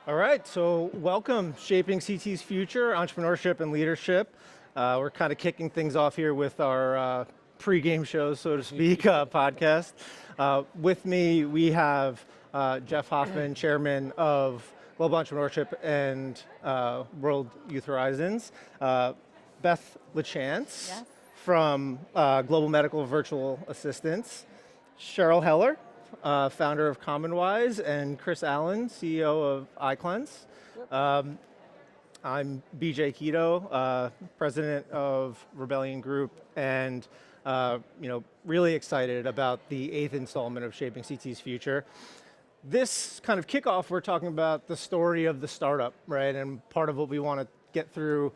All right, so welcome, Shaping CT's Future, Entrepreneurship and Leadership. We're kind of kicking things off here with our pre-game show, so to speak, podcast. With me, we have Jeff Hoffman, Chairman of Global Entrepreneurship and World Youth Horizons. Beth LaChance Yes. from Global Medical Virtual Assistants. Cheryl Heller, founder of CommonWise, and Chris Allen, CEO of iCleanse. I'm BJ Keto, president of Rebellion Group, and really excited about the 8th installment of Shaping CT's Future. This kind of kickoff, we're talking about the story of the startup, right? And part of what we want to get through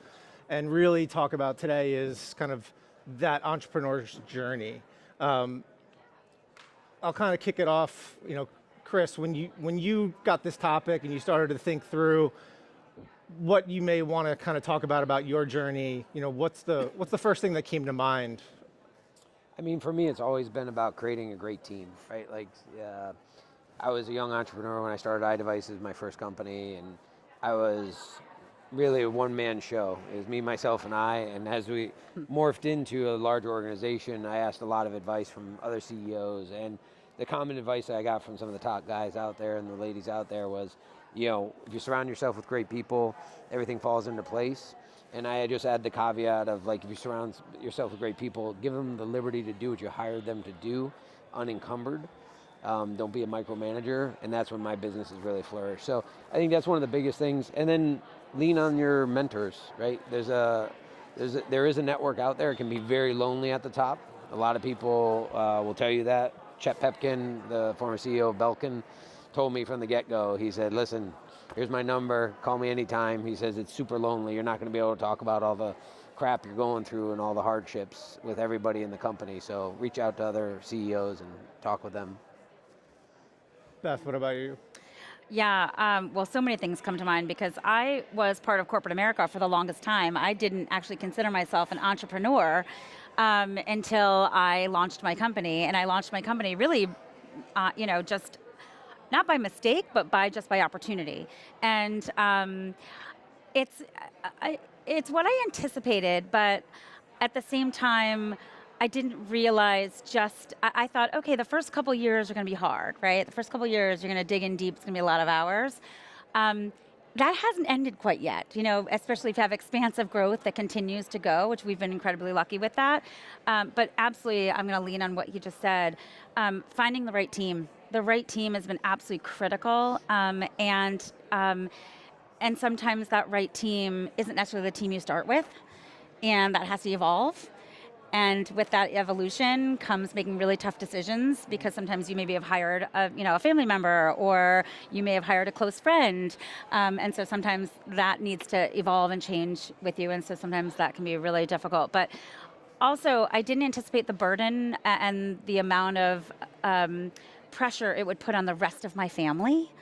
and really talk about today is kind of that entrepreneur's journey. I'll kind of kick it off, Chris, when you got this topic and you started to think through what you may want to kind of talk about your journey, what's the first thing that came to mind? I mean, for me, it's always been about creating a great team, right? I was a young entrepreneur when I started iDevices, my first company, and I was really a one-man show. It was me, myself, and I, and as we morphed into a larger organization, I asked a lot of advice from other CEOs, and the common advice that I got from some of the top guys out there and the ladies out there was, if you surround yourself with great people, everything falls into place. And I just add the caveat of, if you surround yourself with great people, give them the liberty to do what you hired them to do, unencumbered. Don't be a micromanager, and that's when my business has really flourished. So I think that's one of the biggest things. And then lean on your mentors, right? There is a network out there. It can be very lonely at the top. A lot of people will tell you that. Chet Pepkin, the former CEO of Belkin, told me from the get-go, he said, listen, here's my number, call me anytime. He says, it's super lonely. You're not going to be able to talk about all the crap you're going through and all the hardships with everybody in the company. So reach out to other CEOs and talk with them. Beth, what about you? Yeah, well, so many things come to mind because I was part of corporate America for the longest time. I didn't actually consider myself an entrepreneur until I launched my company. And I launched my company really, just not by mistake, but just by opportunity. And it's what I anticipated, but at the same time, I didn't realize I thought, okay, the first couple years are going to be hard, right? The first couple years, you're going to dig in deep. It's going to be a lot of hours. That hasn't ended quite yet, especially if you have expansive growth that continues to go, which we've been incredibly lucky with that. But absolutely, I'm going to lean on what you just said. Finding the right team. The right team has been absolutely critical. And sometimes that right team isn't necessarily the team you start with, and that has to evolve. And with that evolution comes making really tough decisions, because sometimes you maybe have hired a family member, or you may have hired a close friend. And so sometimes that needs to evolve and change with you. And so sometimes that can be really difficult. But also, I didn't anticipate the burden and the amount of pressure it would put on the rest of my family.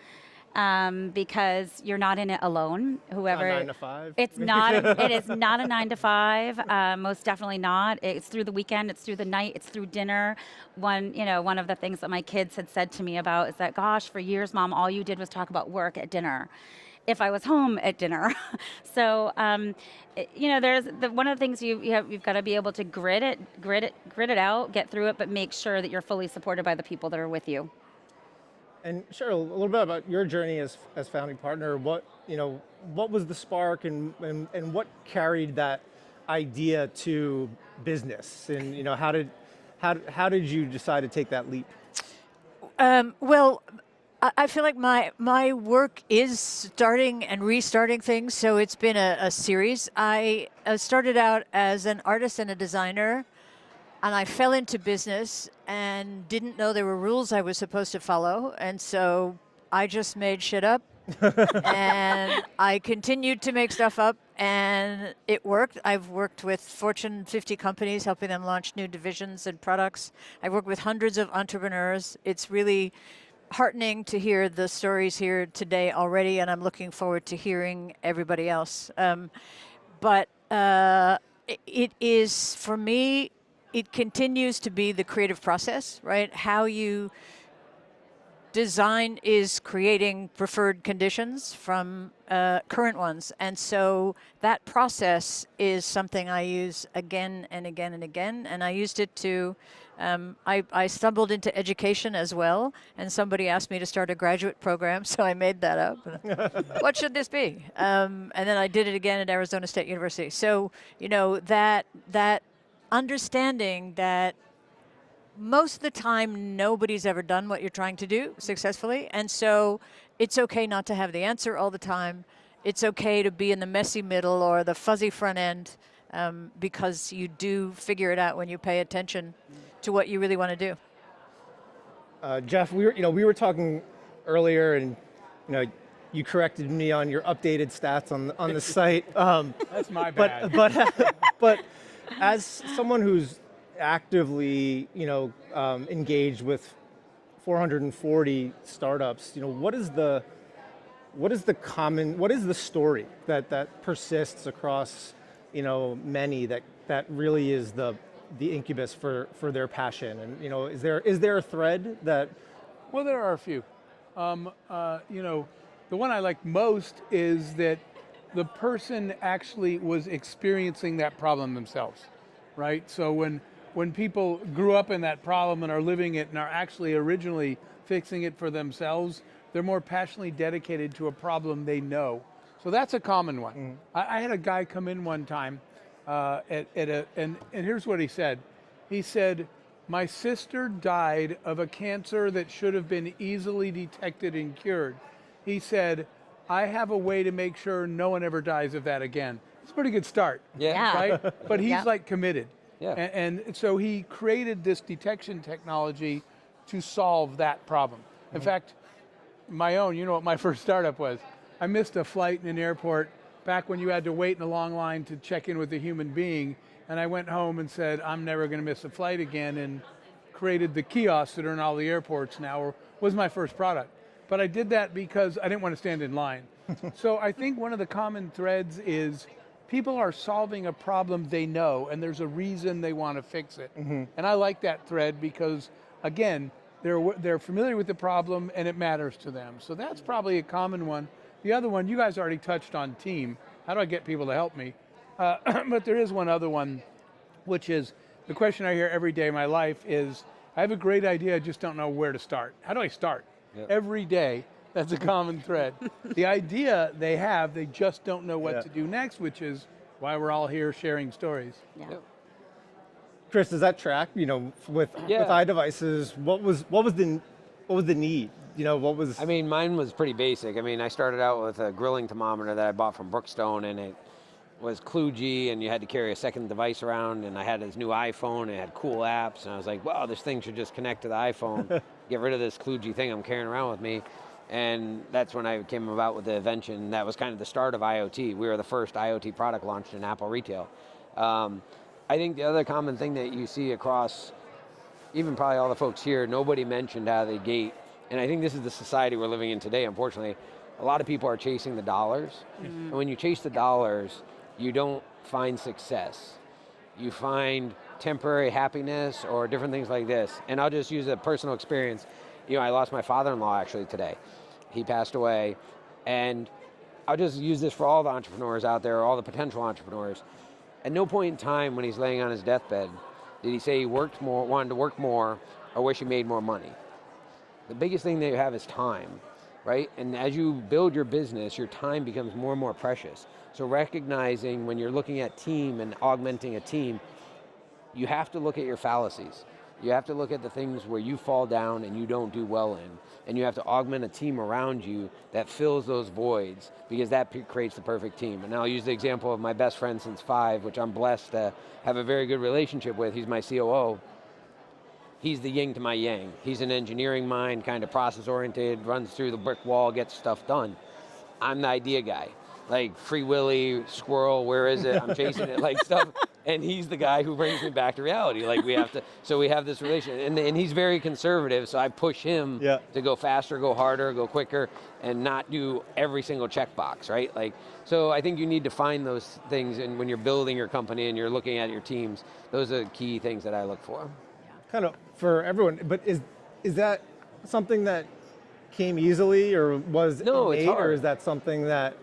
Because you're not in it alone. Whoever, a 9 to 5. it's not. It is not a 9 to 5. Most definitely not. It's through the weekend. It's through the night. It's through dinner. One of the things that my kids had said to me about is that, gosh, for years, Mom, all you did was talk about work at dinner. If I was home at dinner. So, there's one of the things you've got to be able to grit it out, get through it, but make sure that you're fully supported by the people that are with you. And Cheryl, a little bit about your journey as founding partner. What was the spark, and what carried that idea to business? And how did you decide to take that leap? Well, I feel like my work is starting and restarting things, so it's been a series. I started out as an artist and a designer, and I fell into business and didn't know there were rules I was supposed to follow. And so I just made shit up. And I continued to make stuff up, and it worked. I've worked with Fortune 50 companies, helping them launch new divisions and products. I've worked with hundreds of entrepreneurs. It's really heartening to hear the stories here today already, and I'm looking forward to hearing everybody else. But it is, for me, it continues to be the creative process, right? How you design is creating preferred conditions from current ones. And so that process is something I use again and again and again. And I used it to, I stumbled into education as well. And somebody asked me to start a graduate program, so I made that up. What should this be? And then I did it again at Arizona State University. So, that understanding that most of the time, nobody's ever done what you're trying to do successfully. And so it's okay not to have the answer all the time. It's okay to be in the messy middle or the fuzzy front end, because you do figure it out when you pay attention to what you really want to do. Jeff, we were talking earlier, and you corrected me on your updated stats on the site. That's my bad. But as someone who's actively, engaged with 440 startups, what is the story that persists across, many that really is the incubus for their passion? And, is there a thread that? Well, there are a few. The one I like most is that the person actually was experiencing that problem themselves, right? So when people grew up in that problem and are living it and are actually originally fixing it for themselves, they're more passionately dedicated to a problem they know. So that's a common one. Mm. I had a guy come in one time and here's what he said. He said, "My sister died of a cancer that should have been easily detected and cured." He said, "I have a way to make sure no one ever dies of that again." It's a pretty good start, Yeah. right? But he's like committed. Yeah. And so he created this detection technology to solve that problem. In fact, my own, what my first startup was? I missed a flight in an airport back when you had to wait in a long line to check in with a human being. And I went home and said, I'm never going to miss a flight again, and created the kiosks that are in all the airports now, was my first product. But I did that because I didn't want to stand in line. So I think one of the common threads is people are solving a problem they know, and there's a reason they want to fix it. Mm-hmm. And I like that thread because, again, they're familiar with the problem and it matters to them. So that's probably a common one. The other one, you guys already touched on team. How do I get people to help me? But there is one other one, which is the question I hear every day in my life is, I have a great idea, I just don't know where to start. How do I start? Yep. Every day, that's a common thread. The idea they have, they just don't know what to do next, which is why we're all here sharing stories. Yeah. Yep. Chris, does that track? With iDevices, what was the need? What was? I mean, mine was pretty basic. I mean, I started out with a grilling thermometer that I bought from Brookstone, and it was kludgy, and you had to carry a second device around. And I had this new iPhone, and it had cool apps, and I was like, wow, this thing should just connect to the iPhone. Get rid of this kludgy thing I'm carrying around with me. And that's when I came about with the invention. That was kind of the start of IoT. We were the first IoT product launched in Apple retail. I think the other common thing that you see across, even probably all the folks here, nobody mentioned out of the gate, and I think this is the society we're living in today, unfortunately. A lot of people are chasing the dollars. Mm-hmm. And when you chase the dollars, you don't find success. You find temporary happiness or different things like this. And I'll just use a personal experience. I lost my father-in-law actually today. He passed away. And I'll just use this for all the entrepreneurs out there, all the potential entrepreneurs. At no point in time when he's laying on his deathbed did he say he wanted to work more, or wish he made more money. The biggest thing that you have is time, right? And as you build your business, your time becomes more and more precious. So recognizing when you're looking at team and augmenting a team, you have to look at your fallacies. You have to look at the things where you fall down and you don't do well in. And you have to augment a team around you that fills those voids, because that creates the perfect team. And I'll use the example of my best friend since 5, which I'm blessed to have a very good relationship with. He's my COO. He's the yin to my yang. He's an engineering mind, kind of process oriented, runs through the brick wall, gets stuff done. I'm the idea guy. Like Free Willy, squirrel, where is it? I'm chasing it, like stuff. And he's the guy who brings me back to reality. Like we have this relationship. And he's very conservative, so I push him to go faster, go harder, go quicker, and not do every single checkbox, right? Like, so I think you need to find those things, and when you're building your company and you're looking at your teams, those are the key things that I look for. Kind of for everyone, but is that something that came easily, or was No, it's innate, or hard. is that something that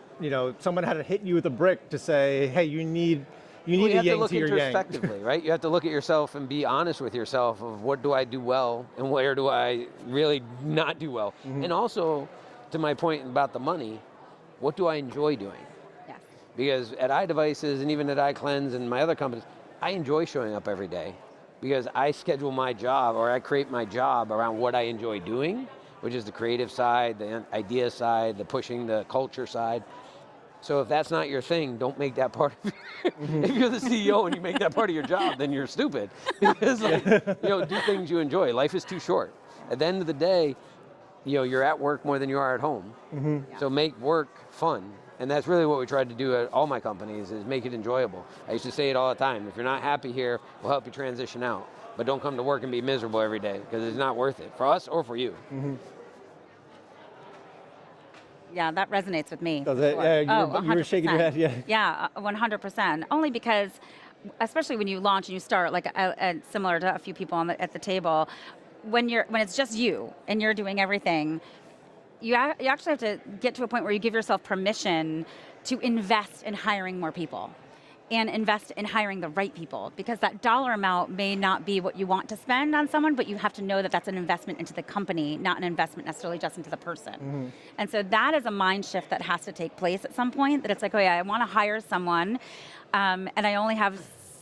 someone had to hit you with a brick to say, hey, you need Well, you a have to yang look to your yang? introspectively, right? You have to look at yourself and be honest with yourself of what do I do well and where do I really not do well. And also, to my point about the money, what do I enjoy doing? Yes. Because at iDevices and even at iCleanse and my other companies, I enjoy showing up every day because I schedule my job or I create my job around what I enjoy doing, which is the creative side, the idea side, the pushing the culture side. So if that's not your thing, don't make that part of it. If you're the CEO and you make that part of your job, then you're stupid. Because do things you enjoy. Life is too short. At the end of the day, you're at work more than you are at home. So make work fun. And that's really what we tried to do at all my companies is make it enjoyable. I used to say it all the time. If you're not happy here, we'll help you transition out. But don't come to work and be miserable every day because it's not worth it for us or for you. Yeah, that resonates with me. Does for it? sure. Yeah, Oh, you were shaking your 100%. head, yeah. Yeah, 100%. Only because, especially when you launch and you start, like similar to a few people at the table, when it's just you and you're doing everything, you actually have to get to a point where you give yourself permission to invest in hiring more people and invest in hiring the right people, because that dollar amount may not be what you want to spend on someone, but you have to know that that's an investment into the company, not an investment necessarily just into the person. And so that is a mind shift that has to take place at some point, that it's like, oh yeah, I want to hire someone, and I only have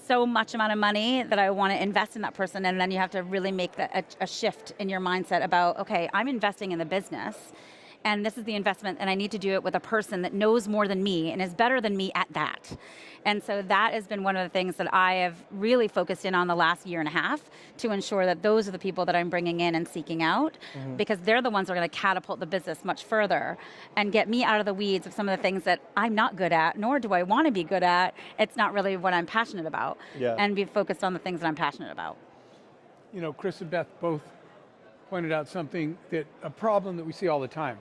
so much amount of money that I want to invest in that person. And then you have to really make a shift in your mindset about, okay, I'm investing in the business, and this is the investment, and I need to do it with a person that knows more than me and is better than me at that. And so that has been one of the things that I have really focused in on the last year and a half to ensure that those are the people that I'm bringing in and seeking out, because they're the ones that are going to catapult the business much further and get me out of the weeds of some of the things that I'm not good at, nor do I want to be good at. It's not really what I'm passionate about, and be focused on the things that I'm passionate about. Chris and Beth both pointed out a problem that we see all the time,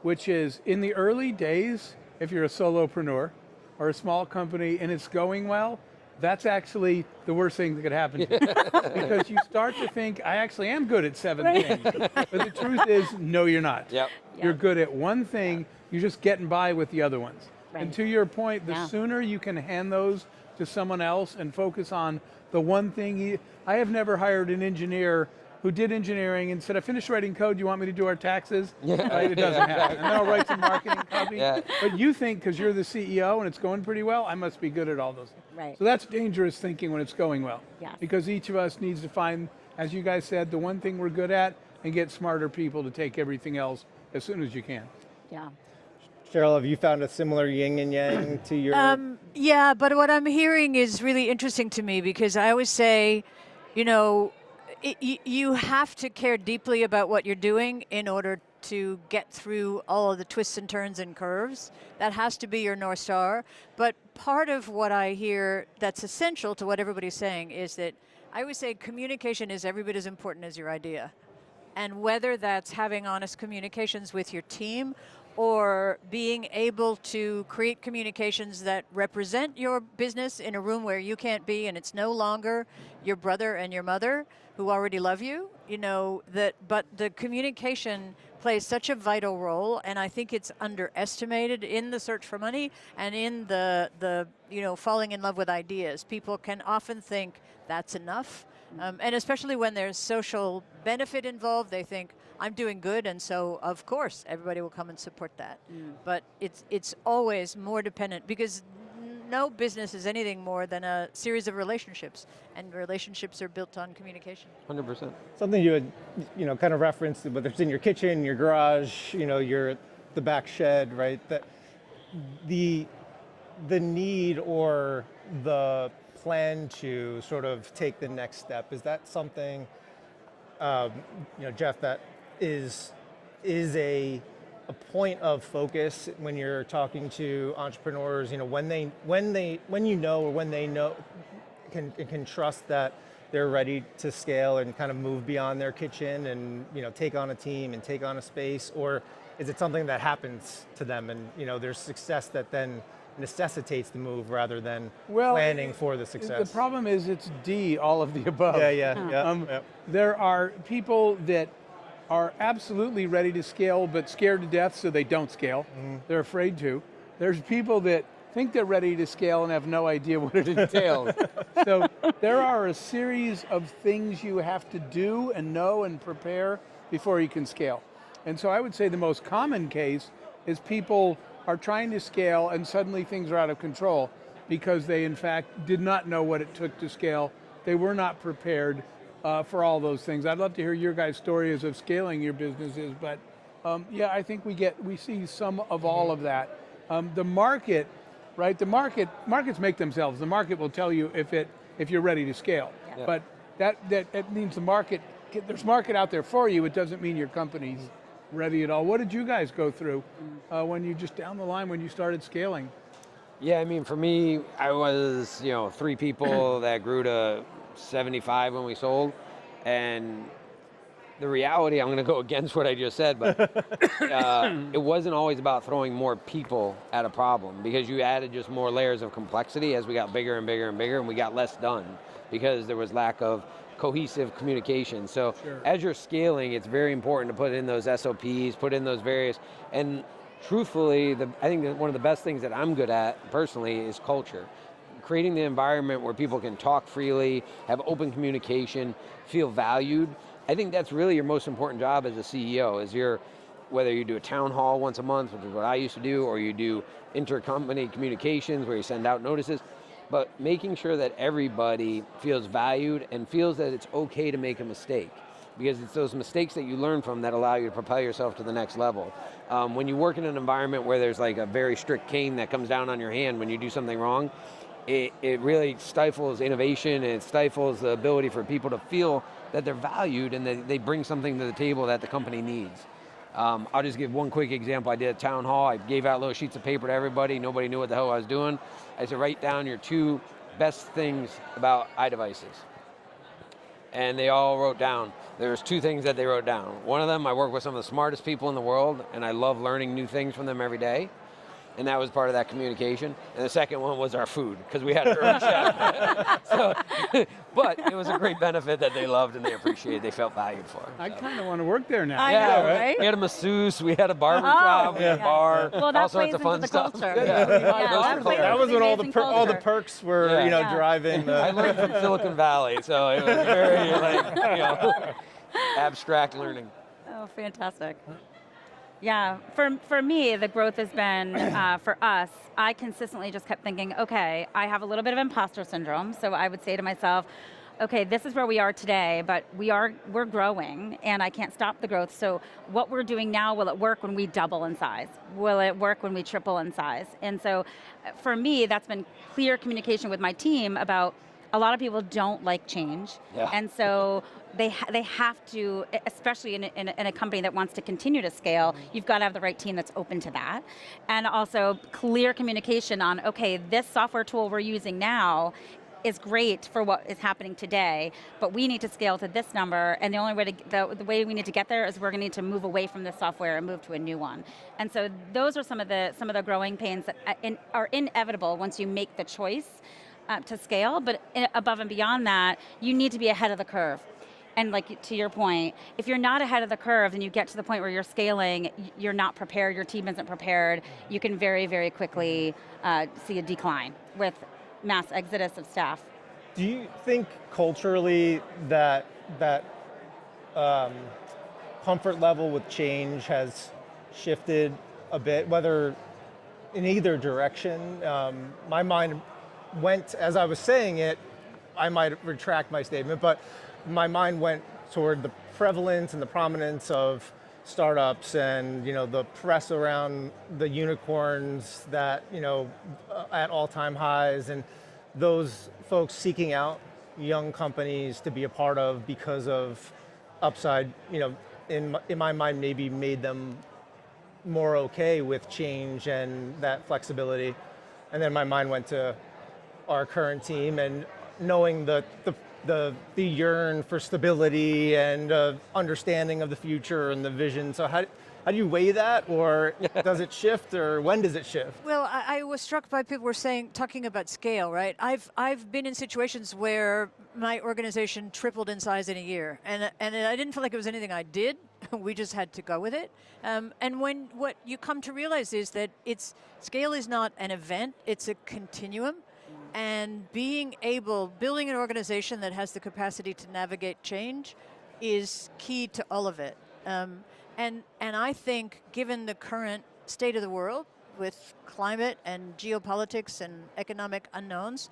which is in the early days, if you're a solopreneur or a small company and it's going well, that's actually the worst thing that could happen to you. Because you start to think, I actually am good at 7 things. But the truth is, no, you're not. You're good at one thing, you're just getting by with the other ones. And to your point, the sooner you can hand those to someone else and focus on the one thing. I have never hired an engineer who did engineering and said, I finished writing code, you want me to do our taxes? Right? It doesn't happen. And then I'll write some marketing copy. But you think, because you're the CEO and it's going pretty well, I must be good at all those things. Right. So that's dangerous thinking when it's going well. Yes. Because each of us needs to find, as you guys said, the one thing we're good at and get smarter people to take everything else as soon as you can. Yeah. Cheryl, have you found a similar yin and yang to your... Yeah, but what I'm hearing is really interesting to me, because I always say, you have to care deeply about what you're doing in order to get through all of the twists and turns and curves. That has to be your North Star. But part of what I hear that's essential to what everybody's saying is that I always say communication is every bit as important as your idea. And whether that's having honest communications with your team or being able to create communications that represent your business in a room where you can't be, and it's no longer your brother and your mother who already love you, but the communication plays such a vital role, and I think it's underestimated in the search for money and in the falling in love with ideas. People can often think that's enough, and especially when there's social benefit involved, they think, I'm doing good, and so of course everybody will come and support that. But it's always more dependent, because no business is anything more than a series of relationships, and relationships are built on communication. 100%. Something you had, kind of referenced, whether it's in your kitchen, your garage, your the back shed, right? That the need or the plan to sort of take the next step, is that something, Jeff, that is a point of focus when you're talking to entrepreneurs, when they know can trust that they're ready to scale and kind of move beyond their kitchen and take on a team and take on a space? Or is it something that happens to them and there's success that then necessitates the move rather than planning for the success? The problem is it's D, all of the above. Yeah. There are people that are absolutely ready to scale, but scared to death, so they don't scale. They're afraid to. There's people that think they're ready to scale and have no idea what it entails. So there are a series of things you have to do and know and prepare before you can scale. And so I would say the most common case is people are trying to scale and suddenly things are out of control because they in fact did not know what it took to scale. They were not prepared for all those things. I'd love to hear your guys' stories of scaling your businesses, but yeah, I think we see some of all of that. The market, right? Markets make themselves. The market will tell you if you're ready to scale. Yeah. But that means there's market out there for you. It doesn't mean your company's ready at all. What did you guys go through when you just down the line when you started scaling? Yeah, I mean, for me, I was, 3 people that grew to 75 when we sold, and the reality, I'm going to go against what I just said, but it wasn't always about throwing more people at a problem, because you added just more layers of complexity as we got bigger and bigger and bigger, and we got less done because there was lack of cohesive communication. So as you're scaling, it's very important to put in those SOPs, put in those various, and truthfully, I think that one of the best things that I'm good at personally is culture. Creating the environment where people can talk freely, have open communication, feel valued. I think that's really your most important job as a CEO, whether you do a town hall once a month, which is what I used to do, or you do intercompany communications where you send out notices, but making sure that everybody feels valued and feels that it's okay to make a mistake, because it's those mistakes that you learn from that allow you to propel yourself to the next level. When you work in an environment where there's like a very strict cane that comes down on your hand when you do something wrong, it really stifles innovation, and it stifles the ability for people to feel that they're valued and that they bring something to the table that the company needs. I'll just give one quick example. I did a town hall. I gave out little sheets of paper to everybody. Nobody knew what the hell I was doing. I said, write down your 2 best things about iDevices. And they all wrote down. There's 2 things that they wrote down. One of them, I work with some of the smartest people in the world, and I love learning new things from them every day. And that was part of that communication. And the second one was our food, because we had our own chef. But it was a great benefit that they loved and they appreciated. They felt valued for it. I kind of want to work there now. I know, right? We had a masseuse, we had a barber shop, we had a bar, Well, that all sorts plays of fun into the stuff. culture. Yeah. That was when all the culture. perks were, Yeah. driving. I learned from Silicon Valley, so it was very abstract learning. Oh, fantastic. Yeah, for me, the growth has been, for us, I consistently just kept thinking, okay, I have a little bit of imposter syndrome, so I would say to myself, okay, this is where we are today, but we're growing, and I can't stop the growth, so what we're doing now, will it work when we double in size? Will it work when we triple in size? And so, for me, that's been clear communication with my team about a lot of people don't like change, and so they have to, especially in a company that wants to continue to scale, you've got to have the right team that's open to that, and also clear communication on, okay, this software tool we're using now is great for what is happening today, but we need to scale to this number, and the only way the way we need to get there is we're going to need to move away from this software and move to a new one. And so those are some of the growing pains that are inevitable once you make the choice to scale, but above and beyond that, you need to be ahead of the curve. And like to your point, if you're not ahead of the curve and you get to the point where you're scaling, you're not prepared, your team isn't prepared, you can very, very quickly see a decline with mass exodus of staff. Do you think culturally that comfort level with change has shifted a bit, whether in either direction? My mind went, as I was saying it, I might retract my statement, but my mind went toward the prevalence and the prominence of startups and the press around the unicorns that at all-time highs, and those folks seeking out young companies to be a part of because of upside, in my mind maybe made them more okay with change and that flexibility. And then my mind went to our current team and knowing the yearn for stability and understanding of the future and the vision. So how do you weigh that, or does it shift, or when does it shift? Well, I was struck by people were talking about scale, right? I've been in situations where my organization tripled in size in a year, and I didn't feel like it was anything I did. we just had to go with it. And what you come to realize is that scale is not an event, it's a continuum. And building an organization that has the capacity to navigate change is key to all of it. And I think, given the current state of the world with climate and geopolitics and economic unknowns,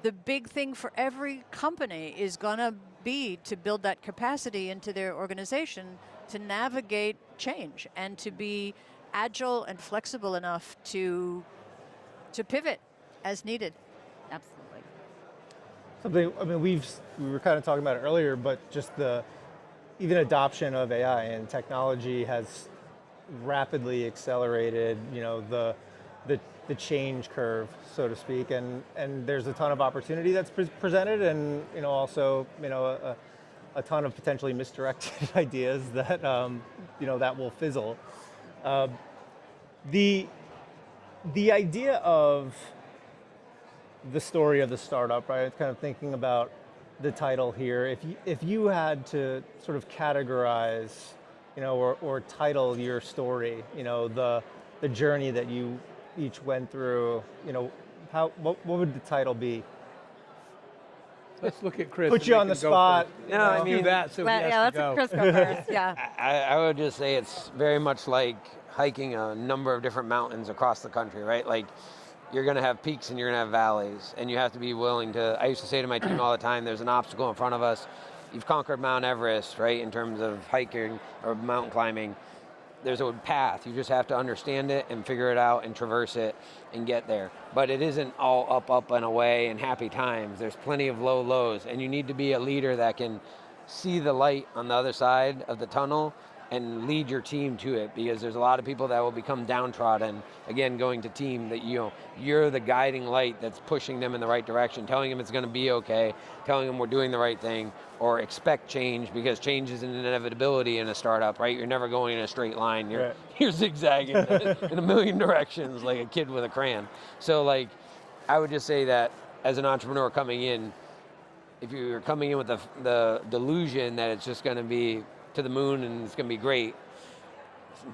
the big thing for every company is going to be to build that capacity into their organization to navigate change and to be agile and flexible enough to pivot as needed. Absolutely. Something, I mean, we were kind of talking about it earlier, but just even adoption of AI and technology has rapidly accelerated, the change curve, so to speak, and there's a ton of opportunity that's presented, and also a ton of potentially misdirected ideas that that will fizzle. The idea of the story of the startup, right? Kind of thinking about the title here. If you had to sort of categorize, or title your story, the journey that you each went through, what would the title be? Let's look at Chris. Put you on the spot. No, I mean, do that. So Well, he has yeah, to let's go. Chris go first. Yeah. I would just say it's very much like hiking a number of different mountains across the country, right? Like, you're going to have peaks and you're going to have valleys, and you have to be willing to. I used to say to my team all the time, there's an obstacle in front of us. You've conquered Mount Everest, right, in terms of hiking or mountain climbing. There's a path. You just have to understand it and figure it out and traverse it and get there. But it isn't all up and away and happy times. There's plenty of low lows, and you need to be a leader that can see the light on the other side of the tunnel and lead your team to it, because there's a lot of people that will become downtrodden. Again, going to team that you're the guiding light that's pushing them in the right direction, telling them it's going to be okay, telling them we're doing the right thing, or expect change, because change is an inevitability in a startup, right? You're never going in a straight line. You're zigzagging in a million directions like a kid with a crayon. So I would just say that as an entrepreneur coming in, if you're coming in with the delusion that it's just going to be to the moon and it's going to be great,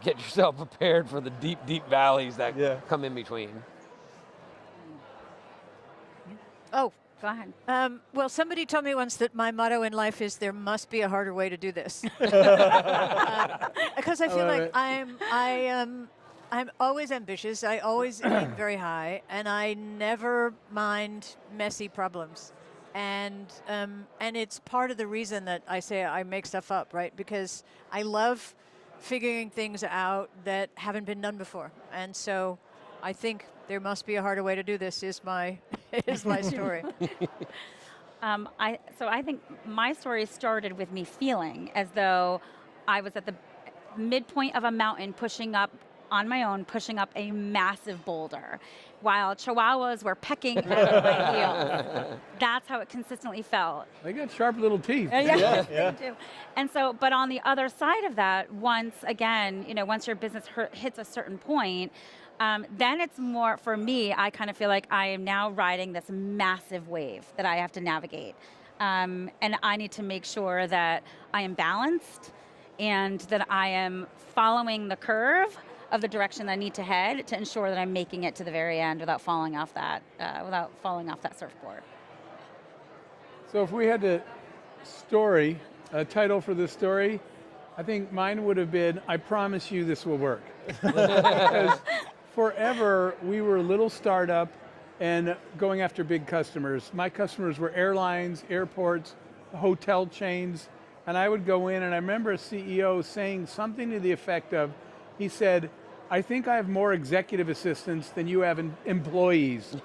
get yourself prepared for the deep, deep valleys that come in between. Oh, Go ahead. well, somebody told me once that my motto in life is there must be a harder way to do this. Because I feel like I'm always ambitious. I always aim very high, and I never mind messy problems. And it's part of the reason that I say I make stuff up, right? Because I love figuring things out that haven't been done before. And so I think there must be a harder way to do this is my story. I think my story started with me feeling as though I was at the midpoint of a mountain pushing up a massive boulder, while chihuahuas were pecking at my heels. That's how it consistently felt. They got sharp little teeth. Yeah. They do. And so, but on the other side of that, once your business hits a certain point, then it's more, for me, I kind of feel like I am now riding this massive wave that I have to navigate. And I need to make sure that I am balanced and that I am following the curve of the direction that I need to head to ensure that I'm making it to the very end without falling off that surfboard. So if we had a title for this story, I think mine would have been, I promise you this will work. Because forever we were a little startup and going after big customers. My customers were airlines, airports, hotel chains, and I would go in, and I remember a CEO saying something to the effect of, he said, I think I have more executive assistants than you have employees.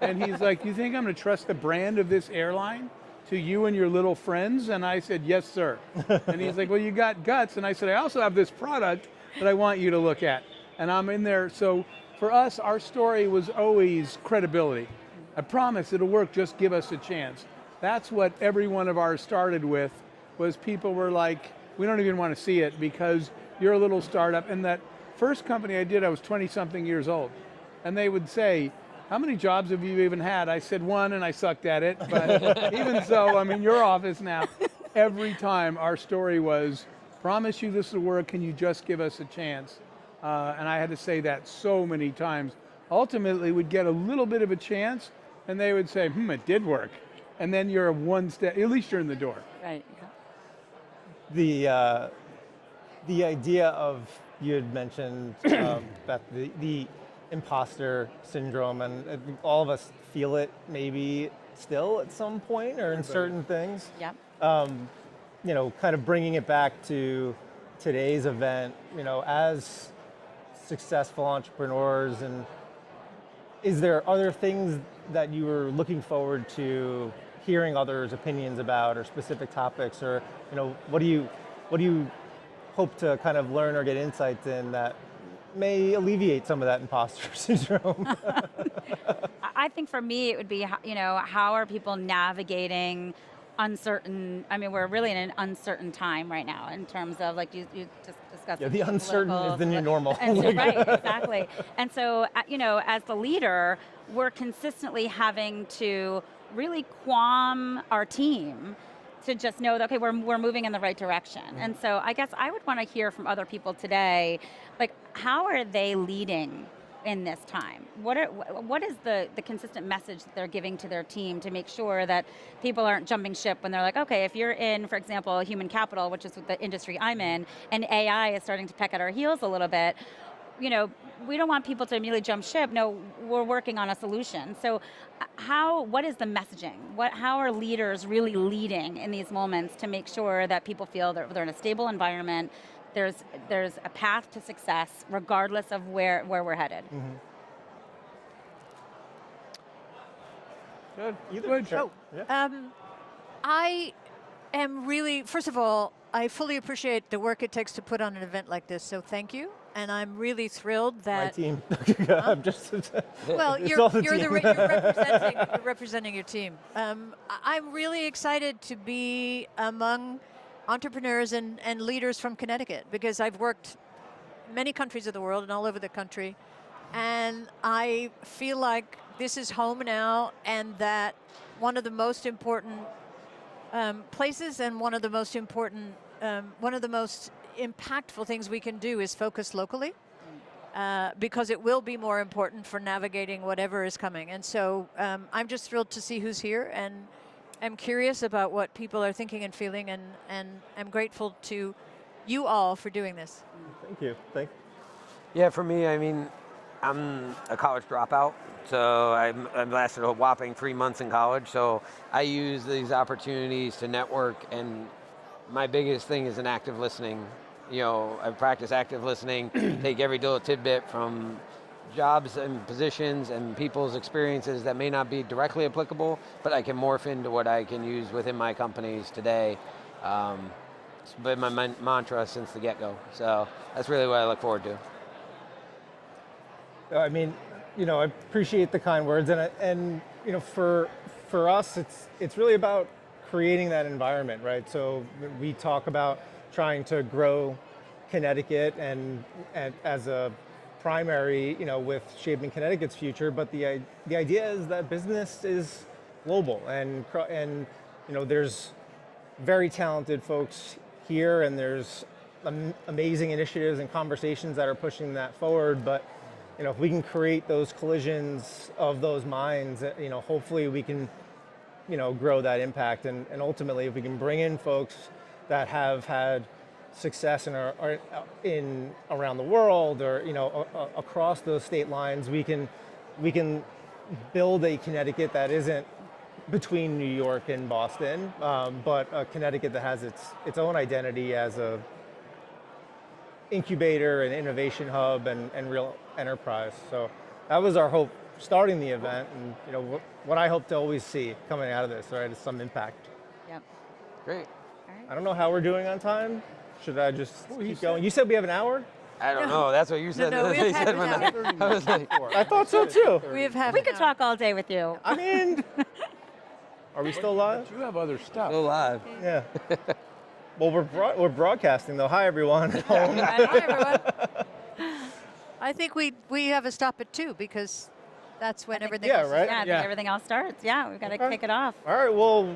And he's like, you think I'm going to trust the brand of this airline to you and your little friends? And I said, yes, sir. And he's like, well, you got guts. And I said, I also have this product that I want you to look at. And I'm in there. So for us, our story was always credibility. I promise it'll work, just give us a chance. That's what every one of ours started with, was people were like, we don't even want to see it because you're a little startup. And that first company I did, I was 20-something years old. And they would say, how many jobs have you even had? I said one, and I sucked at it. But even so, I'm in your office now. Every time our story was, promise you this will work, can you just give us a chance? And I had to say that so many times. Ultimately, we'd get a little bit of a chance, and they would say, it did work. And then you're one step, at least you're in the door. Right. The idea of, you had mentioned, Beth, the imposter syndrome, and all of us feel it maybe still at some point or in certain things. Yep. Kind of bringing it back to today's event, as successful entrepreneurs, and are there things that you were looking forward to hearing others' opinions about, or specific topics, or what do you hope to kind of learn or get insights in that may alleviate some of that imposter syndrome? I think for me it would be, how are people navigating uncertain, we're really in an uncertain time right now in terms of, like you just discussed. Yeah, the uncertain is the new normal. And so, right, exactly. And so, as the leader, we're consistently having to really qualm our team to just know that, okay, we're moving in the right direction. And so I guess I would want to hear from other people today, like, how are they leading in this time? What is the consistent message that they're giving to their team to make sure that people aren't jumping ship when they're like, okay, if you're in, for example, human capital, which is the industry I'm in, and AI is starting to peck at our heels a little bit, we don't want people to immediately jump ship. No, we're working on a solution. So what is the messaging? How are leaders really leading in these moments to make sure that people feel that they're in a stable environment, there's a path to success regardless of where we're headed? Mm-hmm. Good. Either. Sure. Yeah. I am really, first of all, I fully appreciate the work it takes to put on an event like this, so thank you. And I'm really thrilled that... My team. I'm just... Well, you're representing your team. I'm really excited to be among entrepreneurs and leaders from Connecticut, because I've worked in many countries of the world and all over the country, and I feel like this is home now, and that one of the most important places and one of the most important, one of the most impactful things we can do is focus locally, because it will be more important for navigating whatever is coming. And so I'm just thrilled to see who's here, and I'm curious about what people are thinking and feeling, and I'm grateful to you all for doing this. Thank you. Yeah, for me, I'm a college dropout, so I've lasted a whopping 3 months in college, so I use these opportunities to network, and my biggest thing is an active listening. I practice active listening, take every little tidbit from jobs and positions and people's experiences that may not be directly applicable, but I can morph into what I can use within my companies today. It's been my mantra since the get-go, so that's really what I look forward to. I appreciate the kind words, and for us, it's really about creating that environment, right? So we talk about trying to grow Connecticut and as a primary, with shaping Connecticut's future, but the idea is that business is global, and there's very talented folks here, and there's amazing initiatives and conversations that are pushing that forward, but if we can create those collisions of those minds, hopefully we can, grow that impact, and ultimately if we can bring in folks that have had success and are in around the world, or across those state lines, we can build a Connecticut that isn't between New York and Boston, but a Connecticut that has its own identity as a incubator and innovation hub and real enterprise. So that was our hope starting the event, and what I hope to always see coming out of this, right, is some impact. Yep. Great. All right. I don't know how we're doing on time. Should I just keep going? You said we have an hour? I don't know. That's what you said. No, we have half an hour. I was like, I thought so too. We have half We an could hour. talk all day with you. Are we still live? You have other stuff. still live. Yeah. Well, we're broadcasting though. Hi everyone. at home. Hi, everyone. I think we have a stop at 2, because that's when everything yeah, else is right? Yeah, I think Yeah. everything else starts. Yeah, we've got to kick it off. All right. Well,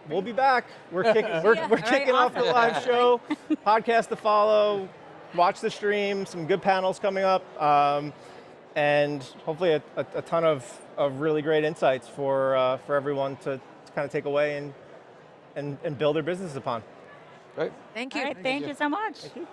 we'll be back. We're kicking off the live show, podcast to follow. Watch the stream. Some good panels coming up, and hopefully a ton of really great insights for everyone to kind of take away and build their business upon. Right. Thank you. All right, thank you so much. Thank you.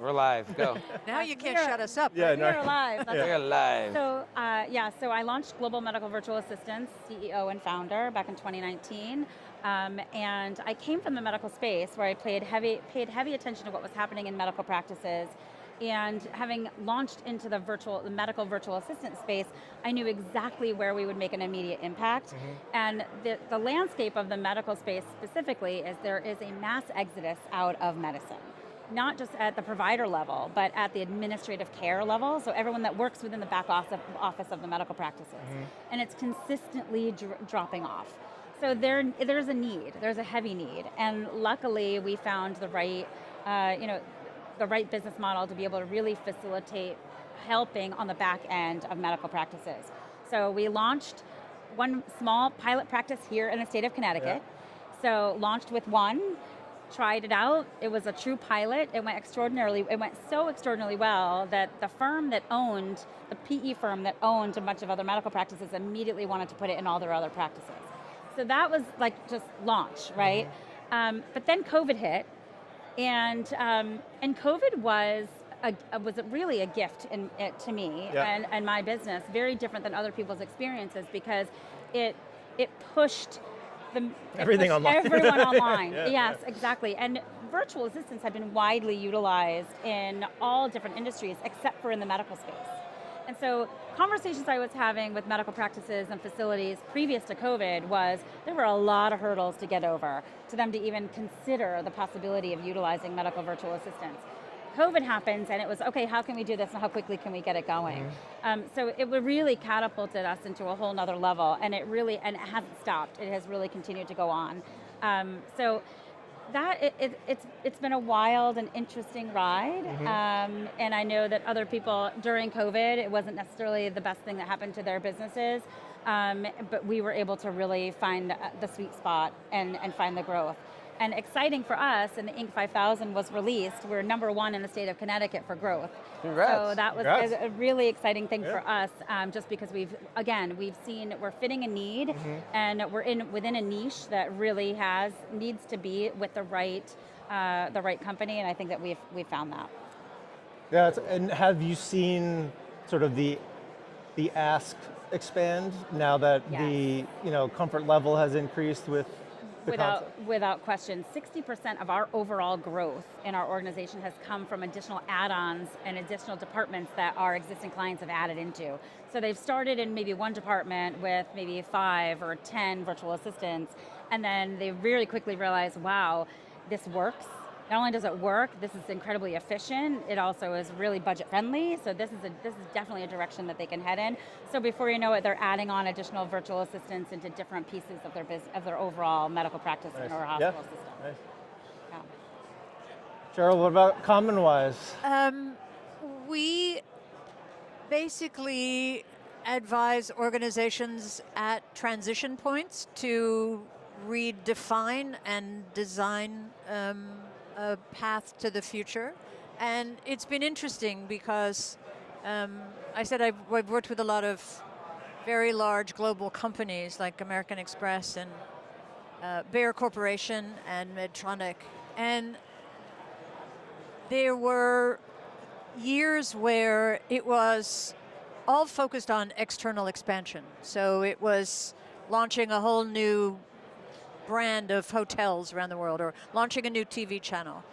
We're live. Go. Now you can't shut us up. Yeah, We're live. That's We're live. So so I launched Global Medical Virtual Assistants, CEO and founder, back in 2019, and I came from the medical space where I paid heavy attention to what was happening in medical practices, and having launched into the medical virtual assistant space, I knew exactly where we would make an immediate impact, and the landscape of the medical space specifically is there is a mass exodus out of medicine. Not just at the provider level, but at the administrative care level, so everyone that works within the back office of the medical practices. And it's consistently dropping off. So there's a need, there's a heavy need, and luckily we found the right, the right business model to be able to really facilitate helping on the back end of medical practices. So we launched one small pilot practice here in the state of Connecticut. So launched with one, tried it out. It was a true pilot. It went so extraordinarily well that the PE firm that owned a bunch of other medical practices immediately wanted to put it in all their other practices. So that was like just launch, right? But then COVID hit, and COVID was really a gift to me and my business, very different than other people's experiences, because it pushed everything online. Everyone online. Yes, exactly. And virtual assistants have been widely utilized in all different industries except for in the medical space. And so conversations I was having with medical practices and facilities previous to COVID was there were a lot of hurdles to get over to them to even consider the possibility of utilizing medical virtual assistants. COVID happens and it was, okay, how can we do this and how quickly can we get it going? So it really catapulted us into a whole nother level, and it hasn't stopped. It has really continued to go on. So that it's been a wild and interesting ride, and I know that other people during COVID, it wasn't necessarily the best thing that happened to their businesses, but we were able to really find the sweet spot and find the growth. And exciting for us, and the Inc. 5000 was released, we're #1 in the state of Connecticut for growth. Congrats. So that was Congrats. a really exciting thing for us, just because we've seen we're fitting a need, and we're within a niche that really needs to be with the right company, and I think that we've found that. Yeah, and have you seen sort of the ask expand now that the comfort level has increased with the concept? Without question, 60% of our overall growth in our organization has come from additional add-ons and additional departments that our existing clients have added into. So they've started in maybe one department with maybe 5 or 10 virtual assistants, and then they really quickly realize, wow, this works. Not only does it work, this is incredibly efficient, it also is really budget friendly, so this is definitely a direction that they can head in. So before you know it, they're adding on additional virtual assistants into different pieces of their overall medical practice or hospital system. Nice. Yeah. Cheryl, what about common-wise? We basically advise organizations at transition points to redefine and design a path to the future. And it's been interesting because I said I've worked with a lot of very large global companies like American Express and Bayer Corporation and Medtronic. And there were years where it was all focused on external expansion. So it was launching a whole new brand of hotels around the world, or launching a new TV channel.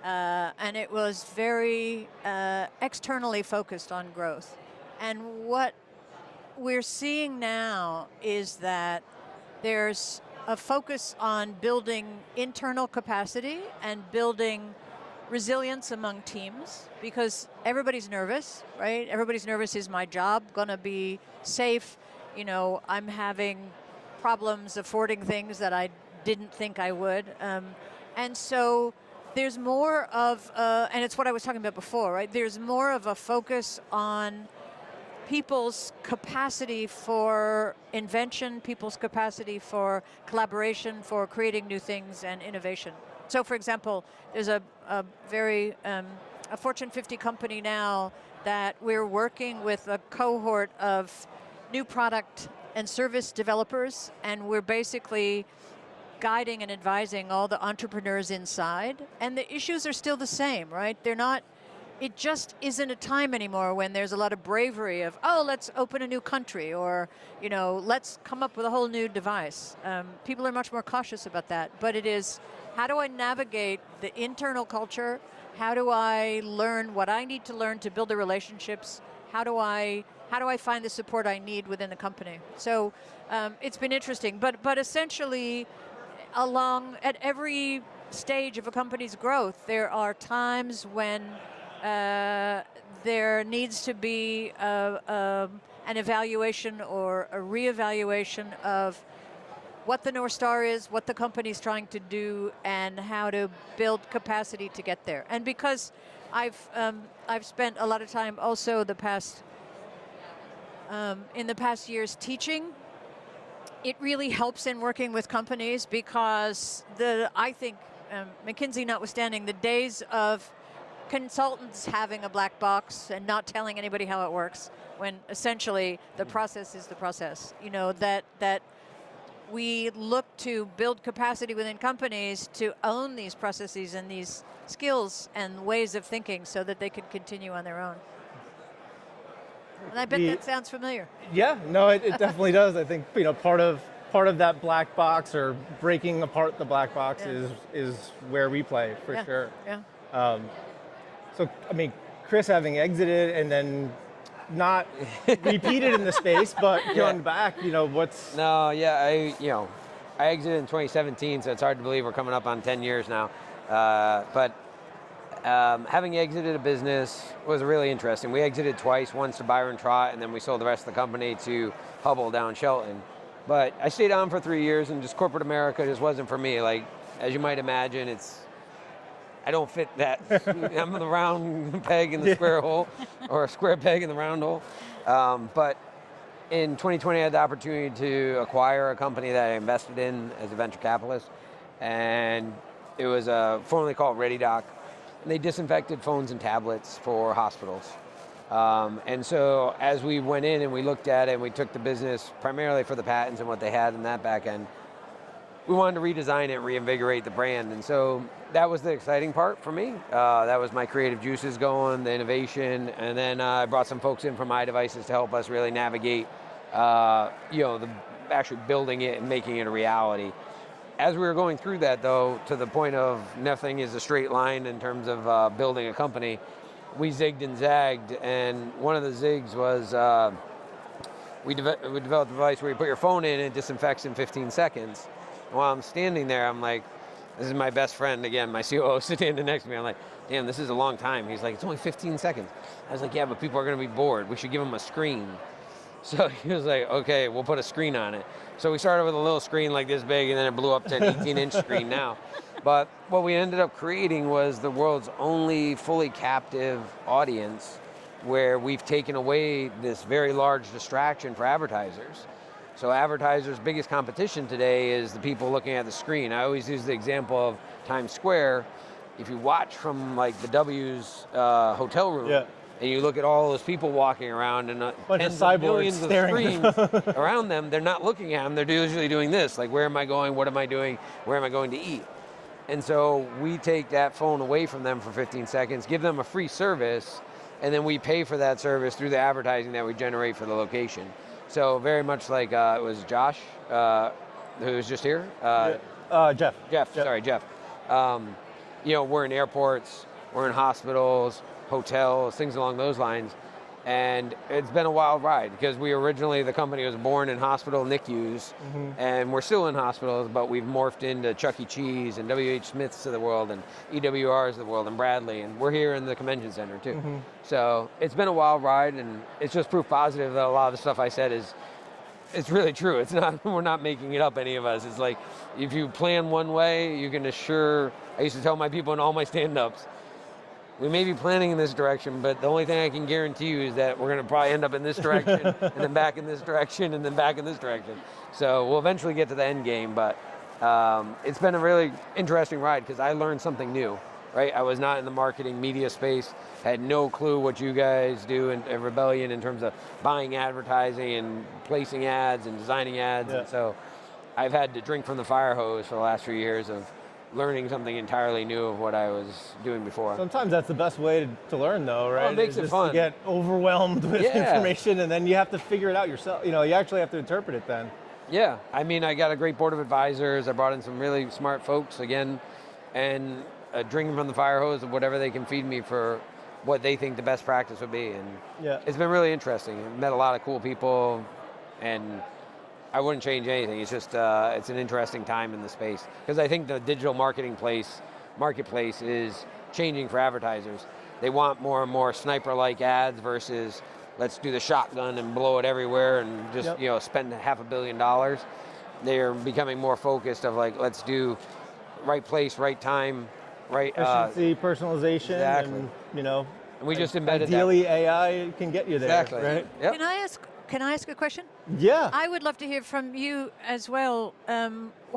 And it was very externally focused on growth. And what we're seeing now is that there's a focus on building internal capacity and building resilience among teams, because everybody's nervous, right? Everybody's nervous, is my job gonna be safe? I'm having problems affording things that I didn't think I would. And so there's more of, and it's what I was talking about before, right? There's more of a focus on people's capacity for invention, people's capacity for collaboration, for creating new things and innovation. So for example, there's a Fortune 50 company now that we're working with a cohort of new product and service developers, and we're basically guiding and advising all the entrepreneurs inside. And the issues are still the same, right? It just isn't a time anymore when there's a lot of bravery of, oh, let's open a new country, or, let's come up with a whole new device. People are much more cautious about that, but it is, how do I navigate the internal culture? How do I learn what I need to learn to build the relationships? How do I find the support I need within the company? So it's been interesting, but essentially, at every stage of a company's growth, there are times when there needs to be an evaluation or a reevaluation of what the North Star is, what the company's trying to do, and how to build capacity to get there. And because I've spent a lot of time also in the past years teaching, it really helps in working with companies, because I think, McKinsey notwithstanding, the days of consultants having a black box and not telling anybody how it works, when essentially the process is the process. That we look to build capacity within companies to own these processes and these skills and ways of thinking so that they can continue on their own. And I bet that sounds familiar. Yeah, no, it definitely does. I think part of that black box, or breaking apart the black box, is where we play for sure. Yeah. So I mean, Chris having exited and then not repeated in the space, but going back, what's? No, yeah, I exited in 2017, so it's hard to believe we're coming up on 10 years now. But having exited a business was really interesting. We exited twice, once to Byron Trott, and then we sold the rest of the company to Hubble down Shelton. But I stayed on for 3 years, and just corporate America just wasn't for me. Like, as you might imagine, I don't fit that. I'm the round peg in the square hole, or a square peg in the round hole. But in 2020, I had the opportunity to acquire a company that I invested in as a venture capitalist. And It was formerly called ReadyDoc, and they disinfected phones and tablets for hospitals. And so as we went in and we looked at it and we took the business primarily for the patents and what they had in that back end, we wanted to redesign it, reinvigorate the brand. And so that was the exciting part for me. That was my creative juices going, the innovation, and then I brought some folks in from iDevices to help us really navigate, actually building it and making it a reality. As we were going through that, though, to the point of nothing is a straight line in terms of building a company, we zigged and zagged, and one of the zigs was we developed a device where you put your phone in and it disinfects in 15 seconds. And while I'm standing there, I'm like, this is my best friend, again, my COO standing next to me. I'm like, damn, this is a long time. He's like, it's only 15 seconds. I was like, yeah, but people are going to be bored. We should give them a screen. So he was like, okay, we'll put a screen on it. So we started with a little screen like this big, and then it blew up to an 18-inch screen now. But what we ended up creating was the world's only fully captive audience where we've taken away this very large distraction for advertisers. So advertisers' biggest competition today is the people looking at the screen. I always use the example of Times Square. If you watch from like the W's hotel room, and you look at all those people walking around and tens of millions of screens around them, they're not looking at them, they're usually doing this, like where am I going, what am I doing, where am I going to eat? And so we take that phone away from them for 15 seconds, give them a free service, and then we pay for that service through the advertising that we generate for the location. So very much like it was Josh, who was just here. Jeff. Sorry, Jeff. We're in airports, we're in hospitals, hotels, things along those lines. And it's been a wild ride because the company was born in hospital NICUs, and we're still in hospitals, but we've morphed into Chuck E. Cheese and W.H. Smiths of the world and EWRs of the world and Bradley, and we're here in the convention center too. So it's been a wild ride, and it's just proof positive that a lot of the stuff I said it's really true. It's not, we're not making it up, any of us. It's like, if you plan one way, you can I used to tell my people in all my stand-ups, we may be planning in this direction, but the only thing I can guarantee you is that we're going to probably end up in this direction, and then back in this direction, and then back in this direction. So we'll eventually get to the end game, but it's been a really interesting ride because I learned something new, right? I was not in the marketing media space, had no clue what you guys do in Rebellion in terms of buying advertising and placing ads and designing ads. And so I've had to drink from the fire hose for the last few years of learning something entirely new of what I was doing before. Sometimes that's the best way to learn, though, right? Oh, it makes it fun. To get overwhelmed with information, and then you have to figure it out yourself. You actually have to interpret it then. Yeah, I mean, I got a great board of advisors. I brought in some really smart folks, again, and drinking from the fire hose of whatever they can feed me for what they think the best practice would be. And it's been really interesting. I've met a lot of cool people, and I wouldn't change anything. It's just, it's an interesting time in the space. Because I think the digital marketplace is changing for advertisers. They want more and more sniper-like ads versus let's do the shotgun and blow it everywhere and just spend $500 million. They're becoming more focused of like, let's do right place, right time, right efficiency, personalization, exactly. And and we just embedded ideally that. AI can get you there, exactly. Right? Yep. Can I ask a question? Yeah. I would love to hear from you as well,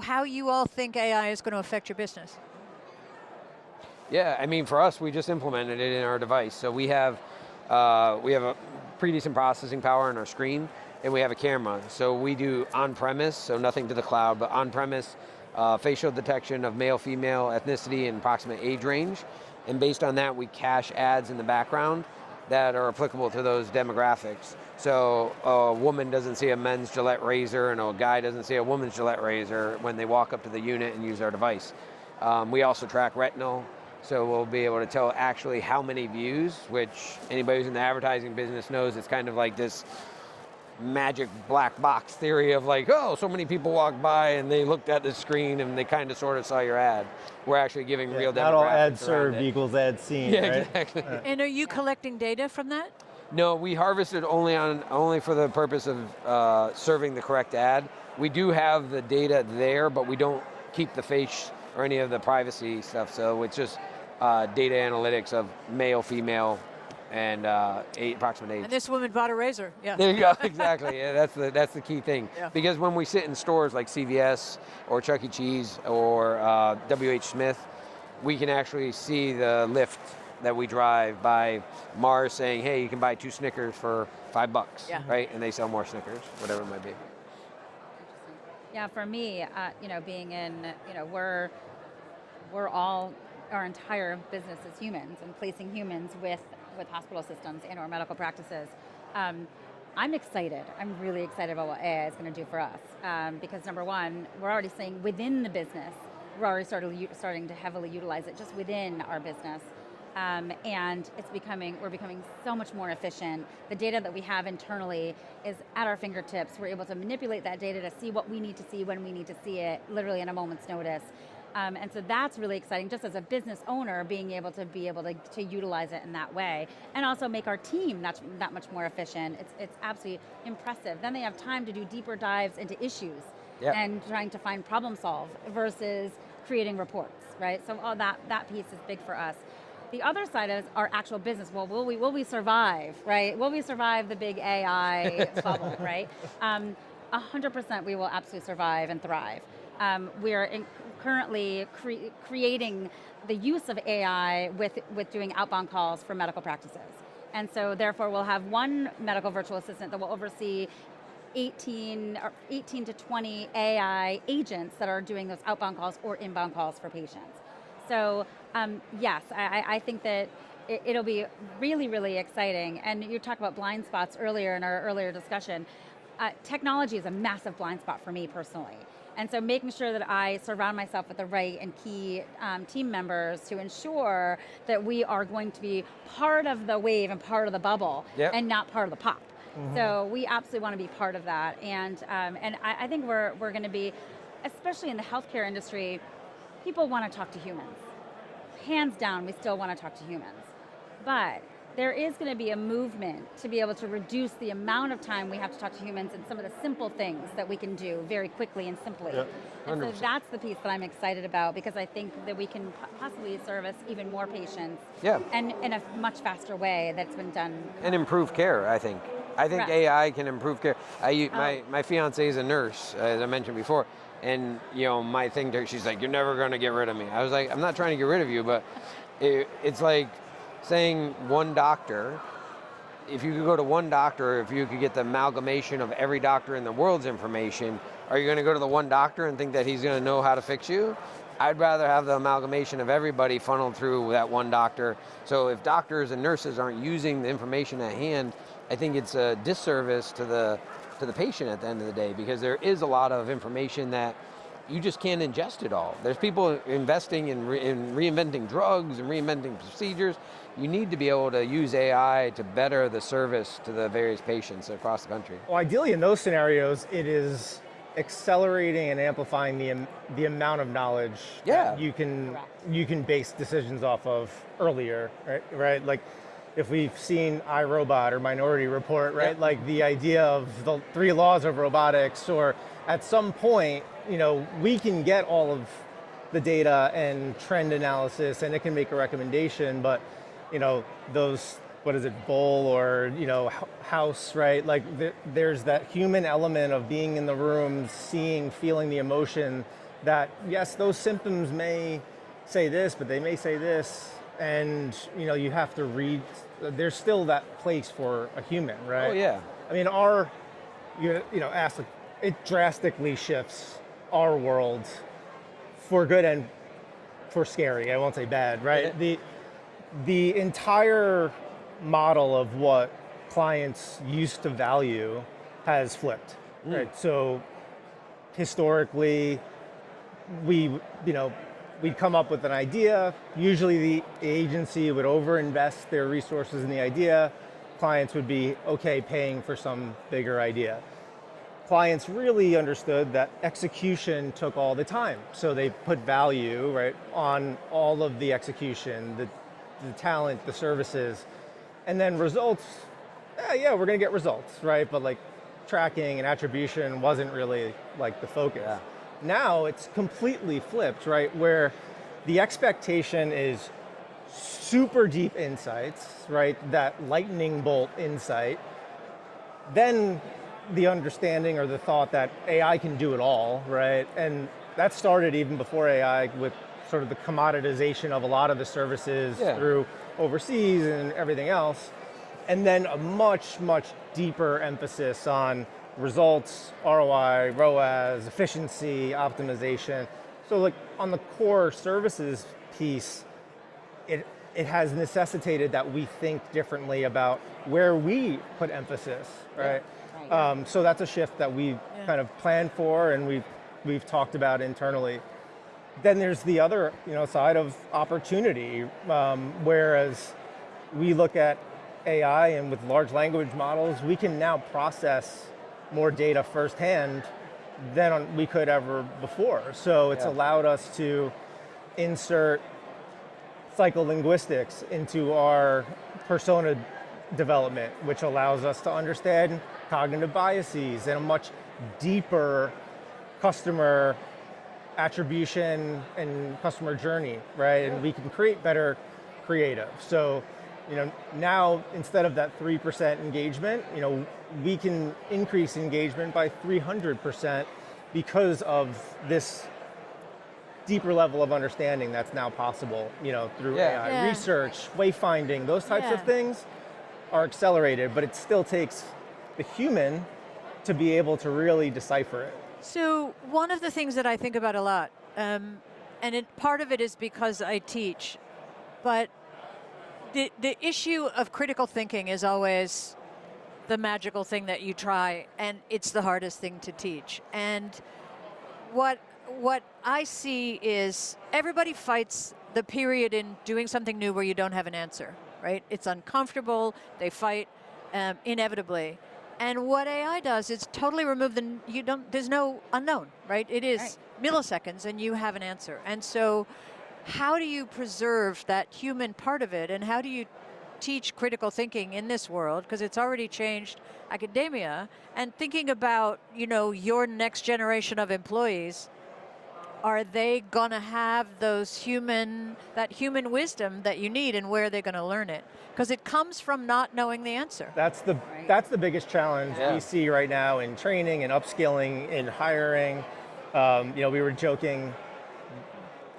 how you all think AI is going to affect your business. Yeah, I mean, for us, we just implemented it in our device. So we have a pretty decent processing power on our screen, and we have a camera. So we do on-premise, so nothing to the cloud, but on-premise facial detection of male, female, ethnicity, and approximate age range. And based on that, we cache ads in the background that are applicable to those demographics. So a woman doesn't see a men's Gillette razor, and a guy doesn't see a woman's Gillette razor when they walk up to the unit and use our device. We also track retinal, so we'll be able to tell actually how many views, which anybody who's in the advertising business knows it's kind of like this magic black box theory of like, oh, so many people walked by and they looked at the screen and they kind of sort of saw your ad. We're actually giving real demographics. Not all ads served equals ads seen, yeah, right? Exactly. And are you collecting data from that? No, we harvest it only for the purpose of serving the correct ad. We do have the data there, but we don't keep the face or any of the privacy stuff. So it's just data analytics of male, female, and approximate age. And this woman bought a razor. Yeah. There you go. Exactly. Yeah, that's the key thing. Yeah. Because when we sit in stores like CVS or Chuck E. Cheese or W.H. Smith, we can actually see the lift that we drive by Mars saying, "Hey, you can buy 2 Snickers for $5." Yeah. Right, and they sell more Snickers, whatever it might be. Yeah, for me, being in, we're all, our entire business is humans and placing humans with hospital systems and or medical practices. I'm excited. I'm really excited about what AI is going to do for us because number one, we're already seeing within the business, we're already starting to heavily utilize it just within our business. And we're becoming so much more efficient. The data that we have internally is at our fingertips. We're able to manipulate that data to see what we need to see when we need to see it, literally in a moment's notice. And so that's really exciting, just as a business owner, being able to utilize it in that way, and also make our team that much more efficient. It's absolutely impressive. Then they have time to do deeper dives into issues and trying to find problem solve versus creating reports, right? So all that piece is big for us. The other side is our actual business. Well, will we survive, right? Will we survive the big AI bubble, right? 100% we will absolutely survive and thrive. We are currently creating the use of AI with doing outbound calls for medical practices. And so therefore we'll have one medical virtual assistant that will oversee 18 to 20 AI agents that are doing those outbound calls or inbound calls for patients. So yes, I think that it'll be really, really exciting. And you talked about blind spots earlier in our earlier discussion. Technology is a massive blind spot for me personally. And so making sure that I surround myself with the right and key team members to ensure that we are going to be part of the wave and part of the bubble and not part of the pop. Mm-hmm. So we absolutely want to be part of that. And I think we're going to be, especially in the healthcare industry, people want to talk to humans. Hands down, we still want to talk to humans. But there is going to be a movement to be able to reduce the amount of time we have to talk to humans and some of the simple things that we can do very quickly and simply. Yep. And so that's the piece that I'm excited about because I think that we can possibly service even more patients and in a much faster way that's been done. And improve care, I think. I think Correct. AI can improve care. My fiance is a nurse, as I mentioned before. And my thing to her, she's like, "You're never going to get rid of me." I was like, "I'm not trying to get rid of you, but it's like saying one doctor. If you could go to one doctor, if you could get the amalgamation of every doctor in the world's information, are you going to go to the one doctor and think that he's going to know how to fix you? I'd rather have the amalgamation of everybody funneled through that one doctor. So if doctors and nurses aren't using the information at hand, I think it's a disservice to the patient at the end of the day, because there is a lot of information that you just can't ingest it all. There's people investing in reinventing drugs and reinventing procedures. You need to be able to use AI to better the service to the various patients across the country. Well, ideally in those scenarios, it is accelerating and amplifying the amount of knowledge that you can base decisions off of earlier, right? Like, if we've seen iRobot or Minority Report, right? Like the idea of the 3 laws of robotics, or at some point, we can get all of the data and trend analysis and it can make a recommendation, but those, what is it, Bowl or, House, right? Like there's that human element of being in the room, seeing, feeling the emotion that, yes, those symptoms may say this, but they may say this. And you have to read. There's still that place for a human, right? Oh yeah. I mean, it drastically shifts our world for good and for scary. I won't say bad, right? Yeah. The entire model of what clients used to value has flipped, right? So historically, we'd come up with an idea. Usually the agency would overinvest their resources in the idea. Clients would be okay paying for some bigger idea. Clients really understood that execution took all the time. So they put value, right, on all of the execution, the talent, the services, and then results. We're gonna get results, right? But like tracking and attribution wasn't really like the focus. Yeah. Now it's completely flipped, right? Where the expectation is super deep insights, right? That lightning bolt insight. Then the understanding or the thought that AI can do it all, right? And that started even before AI with sort of the commoditization of a lot of the services through overseas and everything else. And then a much, much deeper emphasis on results, ROI, ROAS, efficiency, optimization. So like on the core services piece, it has necessitated that we think differently about where we put emphasis, right? So that's a shift that we kind of planned for and we've talked about internally. Then there's the other side of opportunity, whereas we look at AI and with large language models, we can now process more data firsthand than we could ever before. So it's allowed us to insert psycholinguistics into our persona development, which allows us to understand cognitive biases and a much deeper customer attribution and customer journey, right? And we can create better creative. So, now instead of that 3% engagement, we can increase engagement by 300% because of this deeper level of understanding that's now possible, through AI research, wayfinding, those types of things are accelerated, but it still takes the human to be able to really decipher it. So one of the things that I think about a lot, part of it is because I teach, but the issue of critical thinking is always the magical thing that you try, and it's the hardest thing to teach. And what I see is everybody fights the period in doing something new where you don't have an answer, right? It's uncomfortable, they fight inevitably. And what AI does is totally remove there's no unknown, right? It is milliseconds and you have an answer. And so how do you preserve that human part of it, and how do you teach critical thinking in this world, because it's already changed academia, and thinking about, your next generation of employees, are they going to have that human wisdom that you need, and where are they going to learn it? Because it comes from not knowing the answer. That's the biggest challenge we see right now in training and upskilling, in hiring. We were joking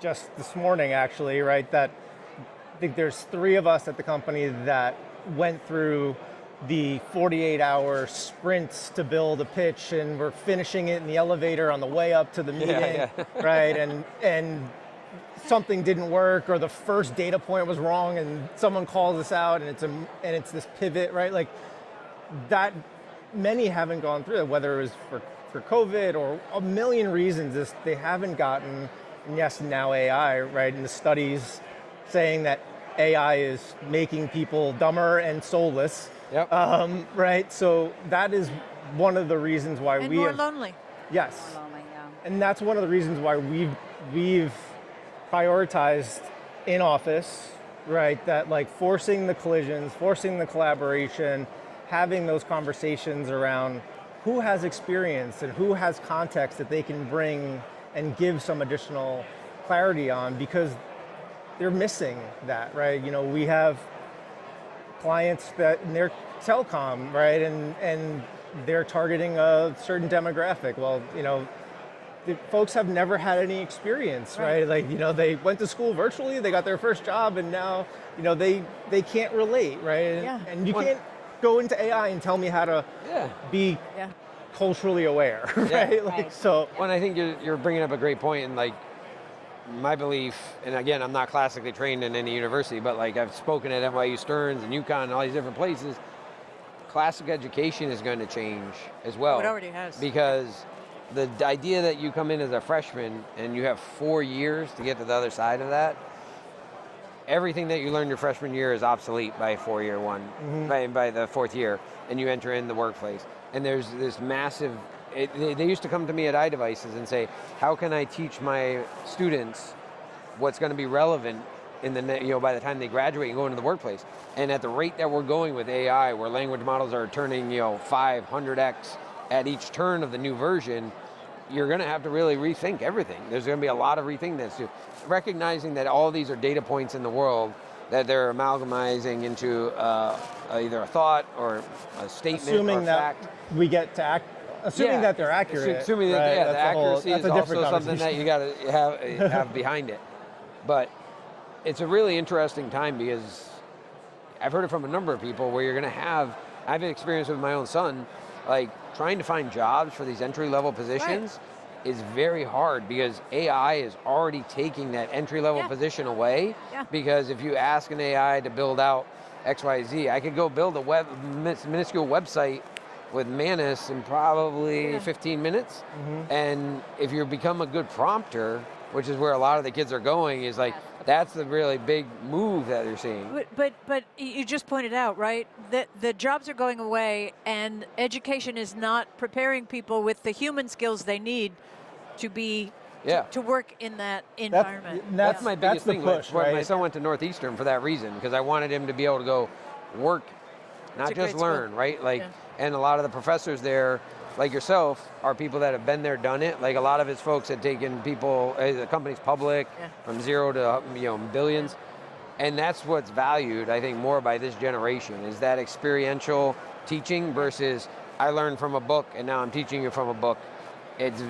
just this morning, actually, right, that I think there's 3 of us at the company that went through the 48-hour sprints to build a pitch, and we're finishing it in the elevator on the way up to the meeting, right? And something didn't work, or the first data point was wrong, and someone calls us out, and it's this pivot, right? Like that, many haven't gone through it, whether it was for COVID or a million reasons. They haven't gotten. And yes, now AI, right? And the studies saying that AI is making people dumber and soulless. Right? So that is one of the reasons why and more lonely. Yes. More lonely, And that's one of the reasons why we've prioritized in office, right? That like forcing the collisions, forcing the collaboration, having those conversations around who has experience and who has context that they can bring and give some additional clarity on, because they're missing that, right? We have clients that in their telecom, right, and they're targeting a certain demographic. Well, the folks have never had any experience, right? Like, they went to school virtually, they got their first job, and now, they can't relate, right? And you can't go into AI and tell me how to be culturally aware, right? So. Well, I think you're bringing up a great point, and like my belief, and again, I'm not classically trained in any university, but like I've spoken at NYU Stearns and UConn and all these different places. Classic education is going to change as well. It already has. Because the idea that you come in as a freshman and you have 4 years to get to the other side of that, everything that you learned your freshman year is obsolete by year one, by the 4th year, and you enter in the workplace. And there's this massive, they used to come to me at iDevices and say, how can I teach my students what's going to be relevant in by the time they graduate and go into the workplace? And at the rate that we're going with AI, where language models are turning 500x at each turn of the new version, you're going to have to really rethink everything. There's going to be a lot of rethinking this too. Recognizing that all of these are data points in the world, that they're amalgamizing into either a thought or a statement Assuming or a that fact. we get to assuming that they're accurate. Assuming that right? the accuracy that's is a different also something that you got to have behind it. But it's a really interesting time because I've heard it from a number of people where you're going to have, I've experienced with my own son, like trying to find jobs for these entry-level positions is very hard because AI is already taking that entry-level position away. Yeah. Because if you ask an AI to build out XYZ, I could go build a minuscule website with Manus in probably 15 minutes. And if you become a good prompter, which is where a lot of the kids are going, is like, that's the really big move that they're seeing. But you just pointed out, right, that the jobs are going away and education is not preparing people with the human skills they need to be, to work in that environment. That's my biggest thing. Push, right? right? My son went to Northeastern for that reason, because I wanted him to be able to go work, not just learn, right? Like, and a lot of the professors there, like yourself, are people that have been there, done it. Like a lot of his folks had taken people, the company's public, from zero to billions. And that's what's valued, I think, more by this generation, is that experiential teaching versus I learned from a book and now I'm teaching you from a book. It's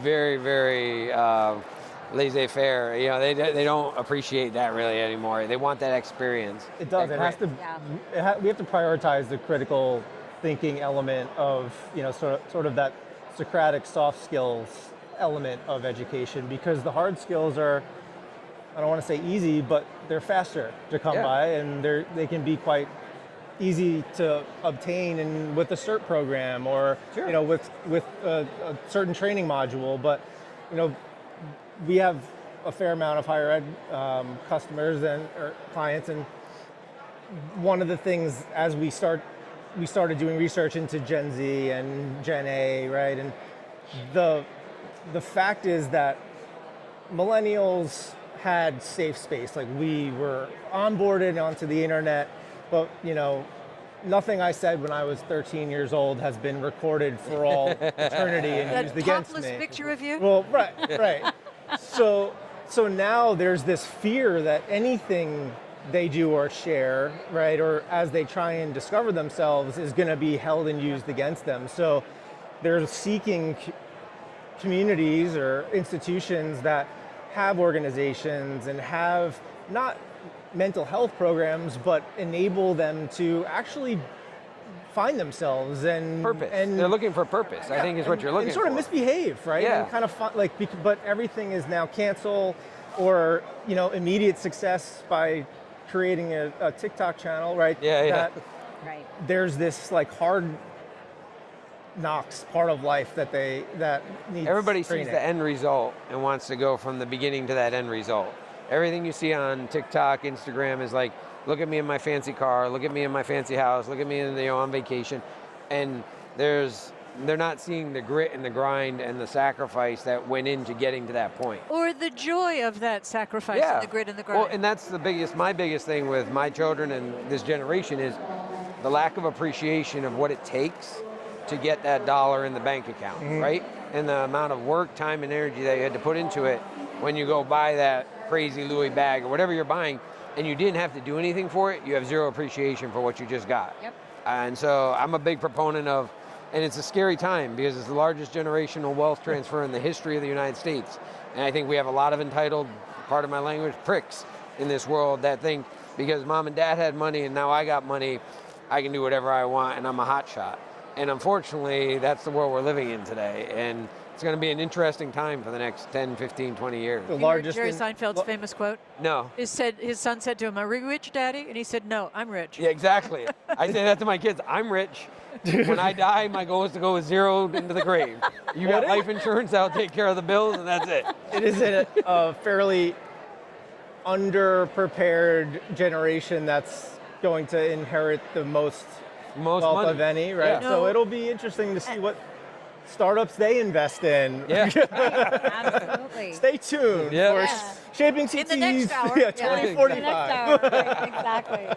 very, very laissez-faire. You know, they don't appreciate that really anymore. They want that experience. It does. It has to. We have to prioritize the critical thinking element of, sort of that Socratic soft skills element of education, because the hard skills are, I don't want to say easy, but they're faster to come by, and they can be quite easy to obtain and with a cert program or with a certain training module. But we have a fair amount of higher ed customers or clients, and one of the things as we started doing research into Gen Z and Gen A, right? And the fact is that millennials had safe space. Like, we were onboarded onto the internet, but nothing I said when I was 13 years old has been recorded for all eternity and used against me. That topless picture of you? Well, right. So now there's this fear that anything they do or share, right, or as they try and discover themselves, is going to be held and used against them. So they're seeking communities or institutions that have organizations and have not mental health programs, but enable them to actually find themselves and purpose. And they're looking for purpose. I think is what you're looking for. And sort of misbehave, right? Yeah. And kind of fun, but everything is now cancel or immediate success by creating a TikTok channel, right? Yeah. There's this hard knocks part of life that needs Everybody training. sees the end result and wants to go from the beginning to that end result. Everything you see on TikTok, Instagram is like, look at me in my fancy car, look at me in my fancy house, look at me on vacation. And they're not seeing the grit and the grind and the sacrifice that went into getting to that point. Or the joy of that sacrifice and the grit and the grind. Well, and that's my biggest thing with my children and this generation is the lack of appreciation of what it takes to get that dollar in the bank account, right? And the amount of work, time, and energy that you had to put into it when you go buy that crazy Louis bag or whatever you're buying, and you didn't have to do anything for it, you have zero appreciation for what you just got. Yep. And so I'm a big proponent of, and it's a scary time because it's the largest generational wealth transfer in the history of the United States. And I think we have a lot of entitled, part of my language, pricks in this world that think because mom and dad had money and now I got money, I can do whatever I want and I'm a hotshot. And unfortunately, that's the world we're living in today. And it's going to be an interesting time for the next 10, 15, 20 years. The You heard largest Jerry Seinfeld's famous quote? No. His son said to him, "Are you rich, Daddy?" And he said, "No, I'm rich." Yeah, exactly. I say that to my kids. I'm rich. When I die, my goal is to go with zero into the grave. You got life insurance, I'll take care of the bills, and that's it. It is a fairly underprepared generation that's going to inherit the most wealth money of any, right? Yeah. So it'll be interesting to see what startups they invest in. Yeah. Absolutely. Stay tuned Yeah. for Shaping CT's In the next hour. 2045. The next hour, right, exactly.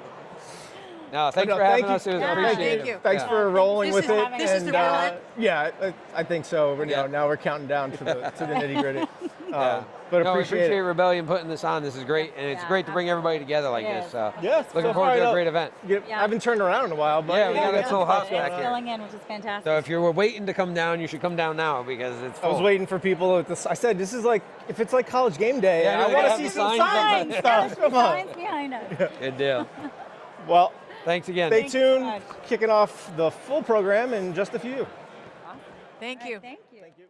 No, thanks No, for having thank you. us. It was Yeah, appreciated. thank you. Thanks for rolling This with is- it. this is the real end? Yeah, I think so. Yeah. Now we're counting down to the nitty gritty. But no, we appreciate appreciate it. Rebellion putting this on. This is great, and it's great to bring everybody together like It this. is. So Yes, looking so forward far, to I a know- great event. Yeah, Yeah. I haven't turned around in a while, but Yeah, we got yeah, this little house It's back here. filling in, which is fantastic. So if you're waiting to come down, you should come down now because it's I full. was waiting for people. I said, this is like, if it's like college game day, Yeah, I know, I they want to have see the some signs. signs and stuff. Come on. Signs behind us. Good deal. Well, Thanks again. stay Thank you so tuned. much. Kicking off the full program in just a few. Thank you. Thank you. Thank you.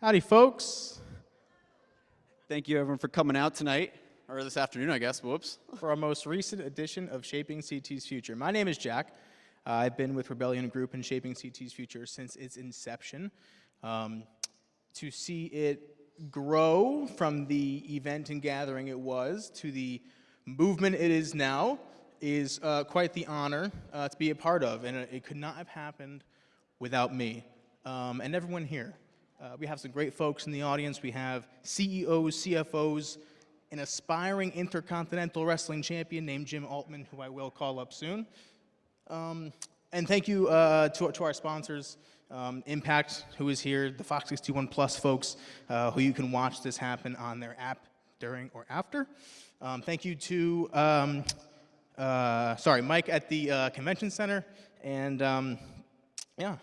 Howdy, folks. Thank you, everyone, for coming out tonight, or this afternoon, I guess, whoops, for our most recent edition of Shaping CT's Future. My name is Jack. I've been with Rebellion Group and Shaping CT's Future since its inception. To see it grow from the event and gathering it was to the movement it is now is quite the honor to be a part of, and it could not have happened without me and everyone here. We have some great folks in the audience. We have CEOs, CFOs, an aspiring intercontinental wrestling champion named Jim Altman, who I will call up soon. And thank you to our sponsors, Impact, who is here, the Fox 61 Plus folks, who you can watch this happen on their app during or after. Thank you to, Mike at the Convention Center, and yeah.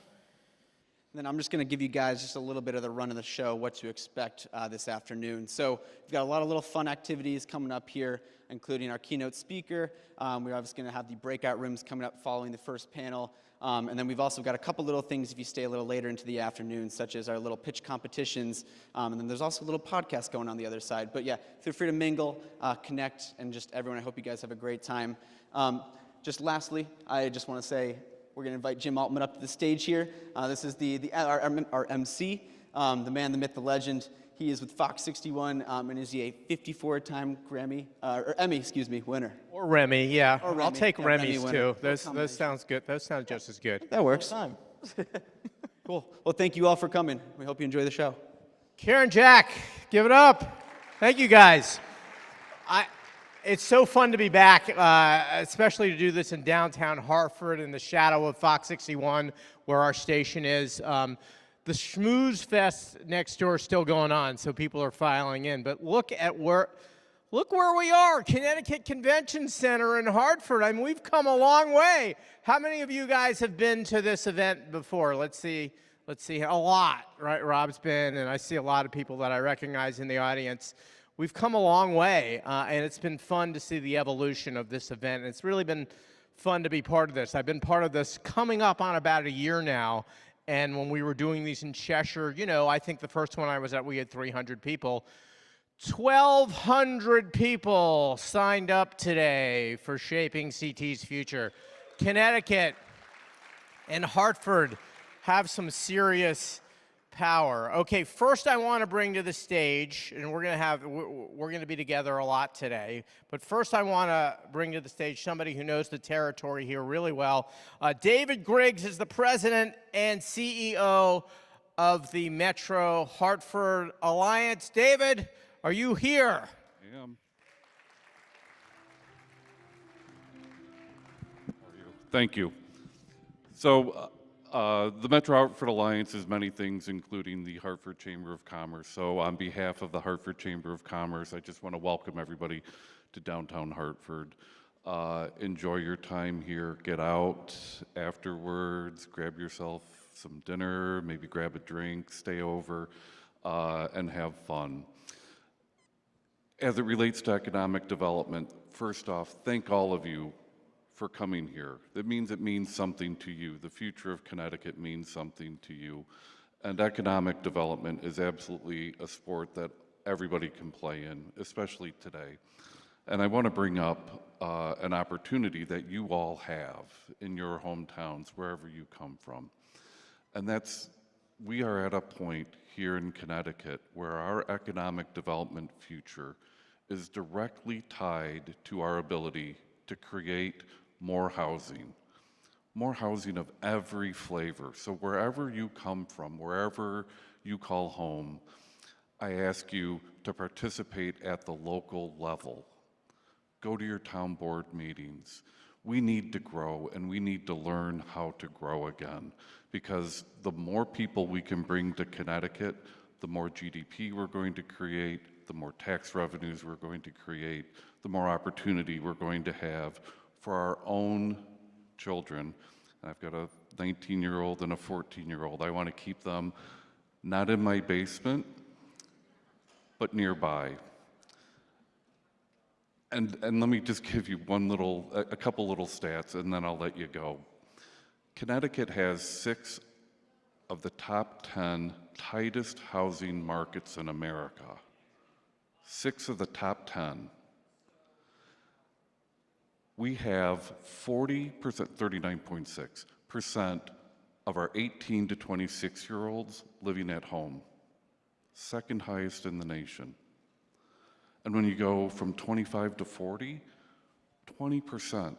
And then I'm just going to give you guys just a little bit of the run of the show, what to expect this afternoon. So we've got a lot of little fun activities coming up here, including our keynote speaker. We're obviously going to have the breakout rooms coming up following the first panel. And then we've also got a couple little things if you stay a little later into the afternoon, such as our little pitch competitions. And then there's also a little podcast going on the other side. But yeah, feel free to mingle, connect, and just everyone, I hope you guys have a great time. Just lastly, I just want to say, we're going to invite Jim Altman up to the stage here. This is our MC, the man, the myth, the legend. He is with Fox 61 and is a 54-time Emmy winner. Or Remy, yeah. Or Remy. I'll take Yeah, Remy's Remy too. winner. Those sounds good. Those sound just as good. That works. Cool. Well, thank you all for coming. We hope you enjoy the show. Karen, Jack, give it up. Thank you guys. It's so fun to be back, especially to do this in downtown Hartford in the shadow of Fox 61, where our station is. The Schmooze Fest next door is still going on, so people are filing in. But look where we are, Connecticut Convention Center in Hartford. I mean, we've come a long way. How many of you guys have been to this event before? Let's see, a lot, right? Rob's been, and I see a lot of people that I recognize in the audience. We've come a long way, and it's been fun to see the evolution of this event. And it's really been fun to be part of this. I've been part of this coming up on about a year now, and when we were doing these in Cheshire, I think the first one I was at, we had 300 people. 1,200 people signed up today for Shaping CT's Future. Connecticut and Hartford have some serious power. Okay, first I want to bring to the stage, and we're going to be together a lot today, but first I want to bring to the stage somebody who knows the territory here really well. David Griggs is the president and CEO of the Metro Hartford Alliance. David, are you here? I am. Thank you. So, the Metro Hartford Alliance is many things, including the Hartford Chamber of Commerce. So on behalf of the Hartford Chamber of Commerce, I just want to welcome everybody to downtown Hartford. Enjoy your time here. Get out afterwards, grab yourself some dinner, maybe grab a drink, stay over, and have fun. As it relates to economic development, first off, thank all of you for coming here. It means something to you. The future of Connecticut means something to you. And economic development is absolutely a sport that everybody can play in, especially today. And I want to bring up an opportunity that you all have in your hometowns, wherever you come from. And that's, we are at a point here in Connecticut where our economic development future is directly tied to our ability to create more housing of every flavor. So wherever you come from, wherever you call home, I ask you to participate at the local level. Go to your town board meetings. We need to grow, and we need to learn how to grow again, because the more people we can bring to Connecticut, the more GDP we're going to create, the more tax revenues we're going to create, the more opportunity we're going to have for our own children. I've got a 19-year-old and a 14-year-old. I want to keep them not in my basement, but nearby. And let me just give you a couple little stats, and then I'll let you go. Connecticut has 6 of the top 10 tightest housing markets in America. 6 of the top 10. We have 40%, 39.6% of our 18 to 26-year-olds living at home. Second highest in the nation. And when you go from 25 to 40, 20%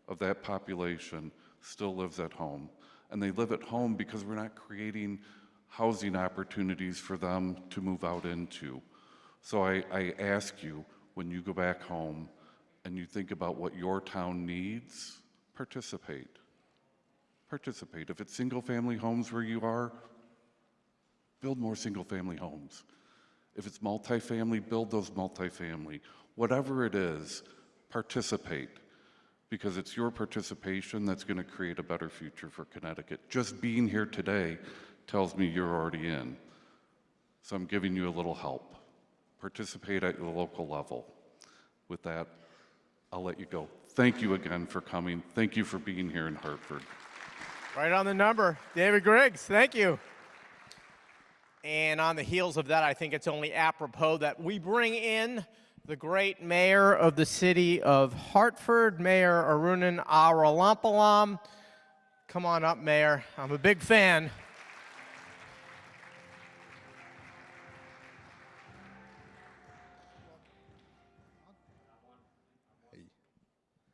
of that population still lives at home. And they live at home because we're not creating housing opportunities for them to move out into. So I ask you, when you go back home and you think about what your town needs, participate. Participate. If it's single-family homes where you are, build more single-family homes. If it's multifamily, build those multifamily. Whatever it is, participate, because it's your participation that's going to create a better future for Connecticut. Just being here today tells me you're already in. So I'm giving you a little help. Participate at your local level. With that, I'll let you go. Thank you again for coming. Thank you for being here in Hartford. Right on the number. David Griggs, thank you. And on the heels of that, I think it's only apropos that we bring in the great mayor of the city of Hartford, Mayor Arunan Arulampalam. Come on up, Mayor. I'm a big fan.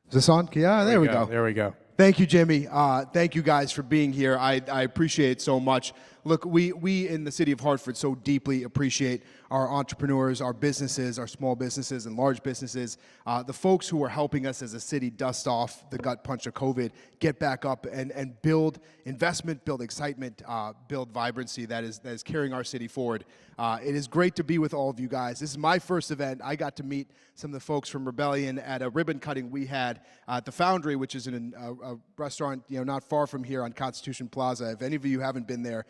Is this on? Yeah, there we go. There we go. Thank you, Jimmy. Thank you guys for being here. I appreciate it so much. Look, we in the city of Hartford so deeply appreciate our entrepreneurs, our businesses, our small businesses and large businesses, the folks who are helping us as a city dust off the gut punch of COVID, get back up and build investment, build excitement, build vibrancy that is carrying our city forward. It is great to be with all of you guys. This is my first event. I got to meet some of the folks from Rebellion at a ribbon cutting we had at the Foundry, which is in a restaurant not far from here on Constitution Plaza. If any of you haven't been there,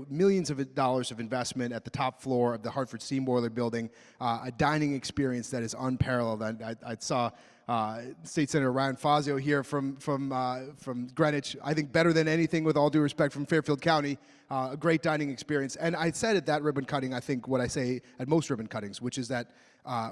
millions of dollars of investment at the top floor of the Hartford Steam Boiler building, a dining experience that is unparalleled. I saw State Senator Ryan Fazio here from Greenwich. I think better than anything, with all due respect, from Fairfield County. A great dining experience. And I said at that ribbon cutting, I think what I say at most ribbon cuttings, which is that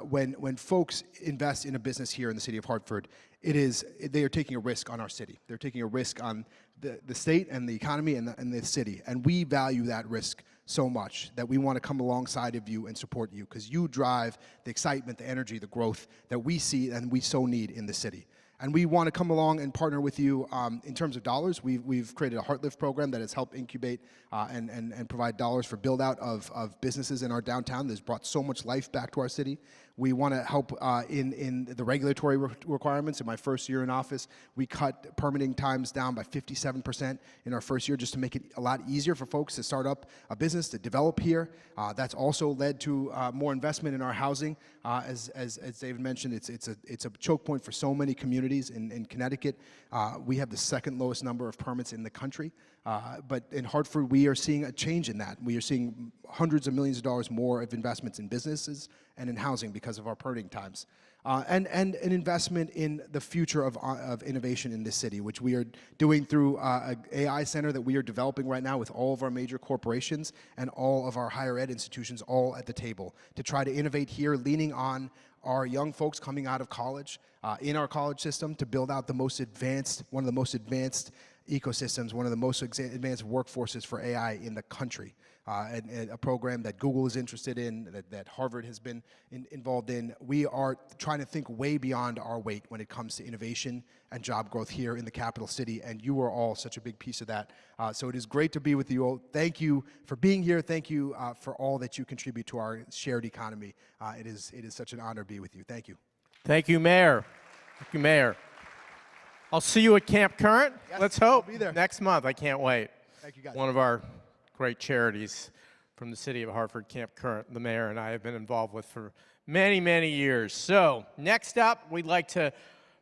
when folks invest in a business here in the city of Hartford, they are taking a risk on our city. They're taking a risk on the state and the economy and the city. And we value that risk so much that we want to come alongside of you and support you, because you drive the excitement, the energy, the growth that we see and we so need in the city. And we want to come along and partner with you in terms of dollars. We've created a HeartLift program that has helped incubate and provide dollars for build out of businesses in our downtown that's brought so much life back to our city. We want to help in the regulatory requirements. In my first year in office, we cut permitting times down by 57% in our first year, just to make it a lot easier for folks to start up a business, to develop here. That's also led to more investment in our housing. As David mentioned, it's a choke point for so many communities in Connecticut. We have the second lowest number of permits in the country. But in Hartford, we are seeing a change in that. We are seeing hundreds of millions of dollars more of investments in businesses and in housing because of our permitting times. And an investment in the future of innovation in this city, which we are doing through an AI center that we are developing right now with all of our major corporations and all of our higher ed institutions all at the table to try to innovate here, leaning on our young folks coming out of college in our college system to build out one of the most advanced ecosystems, one of the most advanced workforces for AI in the country. And a program that Google is interested in, that Harvard has been involved in. We are trying to think way beyond our weight when it comes to innovation and job growth here in the capital city, and you are all such a big piece of that. So it is great to be with you all. Thank you for being here. Thank you for all that you contribute to our shared economy. It is such an honor to be with you. Thank you. Thank you, Mayor. Thank you, Mayor. I'll see you at Camp Current. Yes, Let's hope. I'll be there Next month. I can't wait. Thank you, guys. One of our great charities from the city of Hartford, Camp Current, the mayor and I have been involved with for many, many years. So next up, we'd like to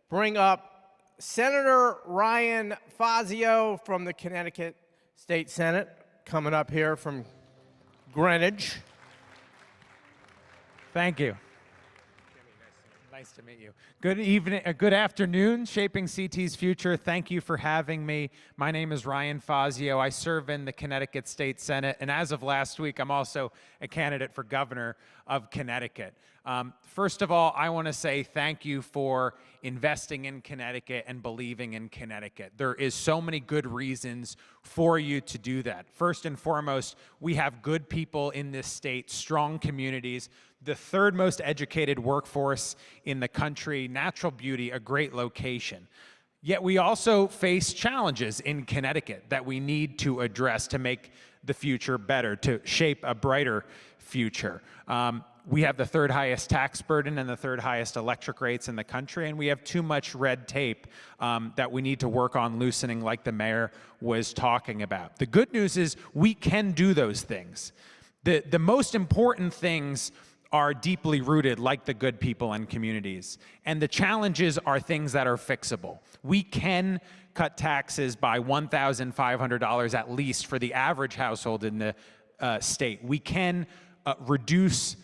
bring up Senator Ryan Fazio from the Connecticut State Senate, coming up here from Greenwich. Thank you. Nice to meet you. Good evening, good afternoon, Shaping CT's Future. Thank you for having me. My name is Ryan Fazio. I serve in the Connecticut State Senate, and as of last week, I'm also a candidate for governor of Connecticut. First of all, I want to say thank you for investing in Connecticut and believing in Connecticut. There is so many good reasons for you to do that. First and foremost, we have good people in this state, strong communities, the third most educated workforce in the country, natural beauty, a great location. Yet we also face challenges in Connecticut that we need to address to make the future better, to shape a brighter future. We have the third highest tax burden and the third highest electric rates in the country, and we have too much red tape that we need to work on loosening, like the mayor was talking about. The good news is we can do those things. The most important things are deeply rooted like the good people and communities. And the challenges are things that are fixable. We can cut taxes by $1,500 at least for the average household in the state. We can reduce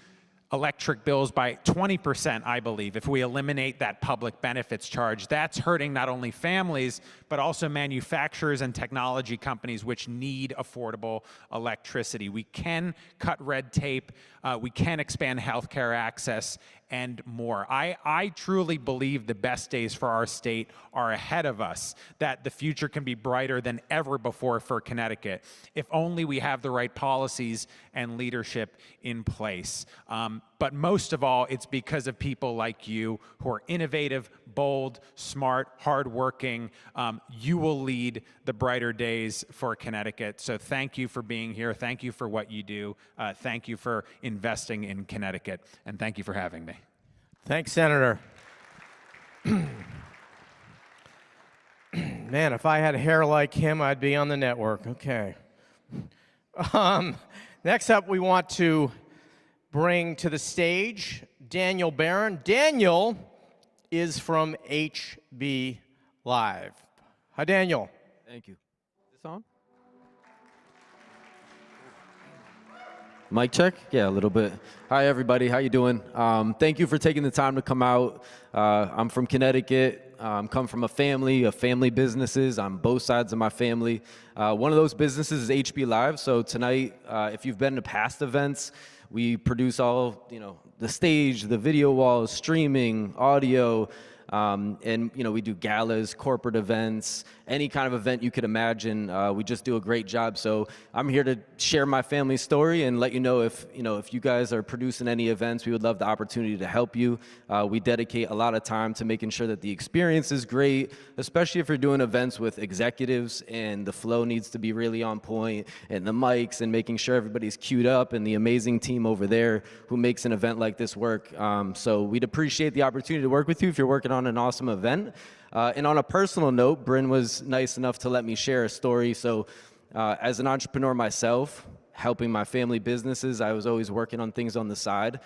electric bills by 20%, I believe, if we eliminate that public benefits charge. That's hurting not only families, but also manufacturers and technology companies which need affordable electricity. We can cut red tape, we can expand healthcare access, and more. I truly believe the best days for our state are ahead of us, that the future can be brighter than ever before for Connecticut, if only we have the right policies and leadership in place. But most of all, it's because of people like you who are innovative, bold, smart, hardworking. You will lead the brighter days for Connecticut. So thank you for being here. Thank you for what you do. Thank you for investing in Connecticut. And thank you for having me. Thanks, Senator. Man, if I had hair like him, I'd be on the network. Okay. Next up, we want to bring to the stage Daniel Barron. Daniel is from HB Live. Hi, Daniel. Thank you. Is this on? Mic check? Yeah, a little bit. Hi, everybody. How you doing? Thank you for taking the time to come out. I'm from Connecticut. Come from a family of family businesses on both sides of my family. One of those businesses is HB Live. So tonight, if you've been to past events, we produce all, the stage, the video walls, streaming, audio, and we do galas, corporate events, any kind of event you could imagine. We just do a great job. So I'm here to share my family story and let you know if you guys are producing any events, we would love the opportunity to help you. We dedicate a lot of time to making sure that the experience is great, especially if you're doing events with executives and the flow needs to be really on point and the mics and making sure everybody's queued up and the amazing team over there who makes an event like this work. So we'd appreciate the opportunity to work with you if you're working on an awesome event. And on a personal note, Bryn was nice enough to let me share a story. So as an entrepreneur myself, helping my family businesses, I was always working on things on the side.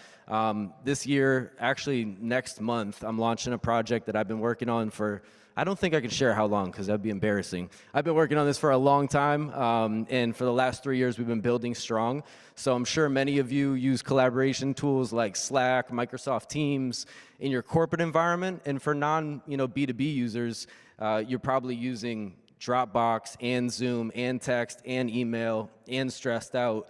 This year, actually next month, I'm launching a project that I've been working on for, I don't think I can share how long because that'd be embarrassing. I've been working on this for a long time, and for the last 3 years, we've been building strong. So I'm sure many of you use collaboration tools like Slack, Microsoft Teams in your corporate environment, and for B2B users, you're probably using Dropbox and Zoom and text and email and Stressed Out.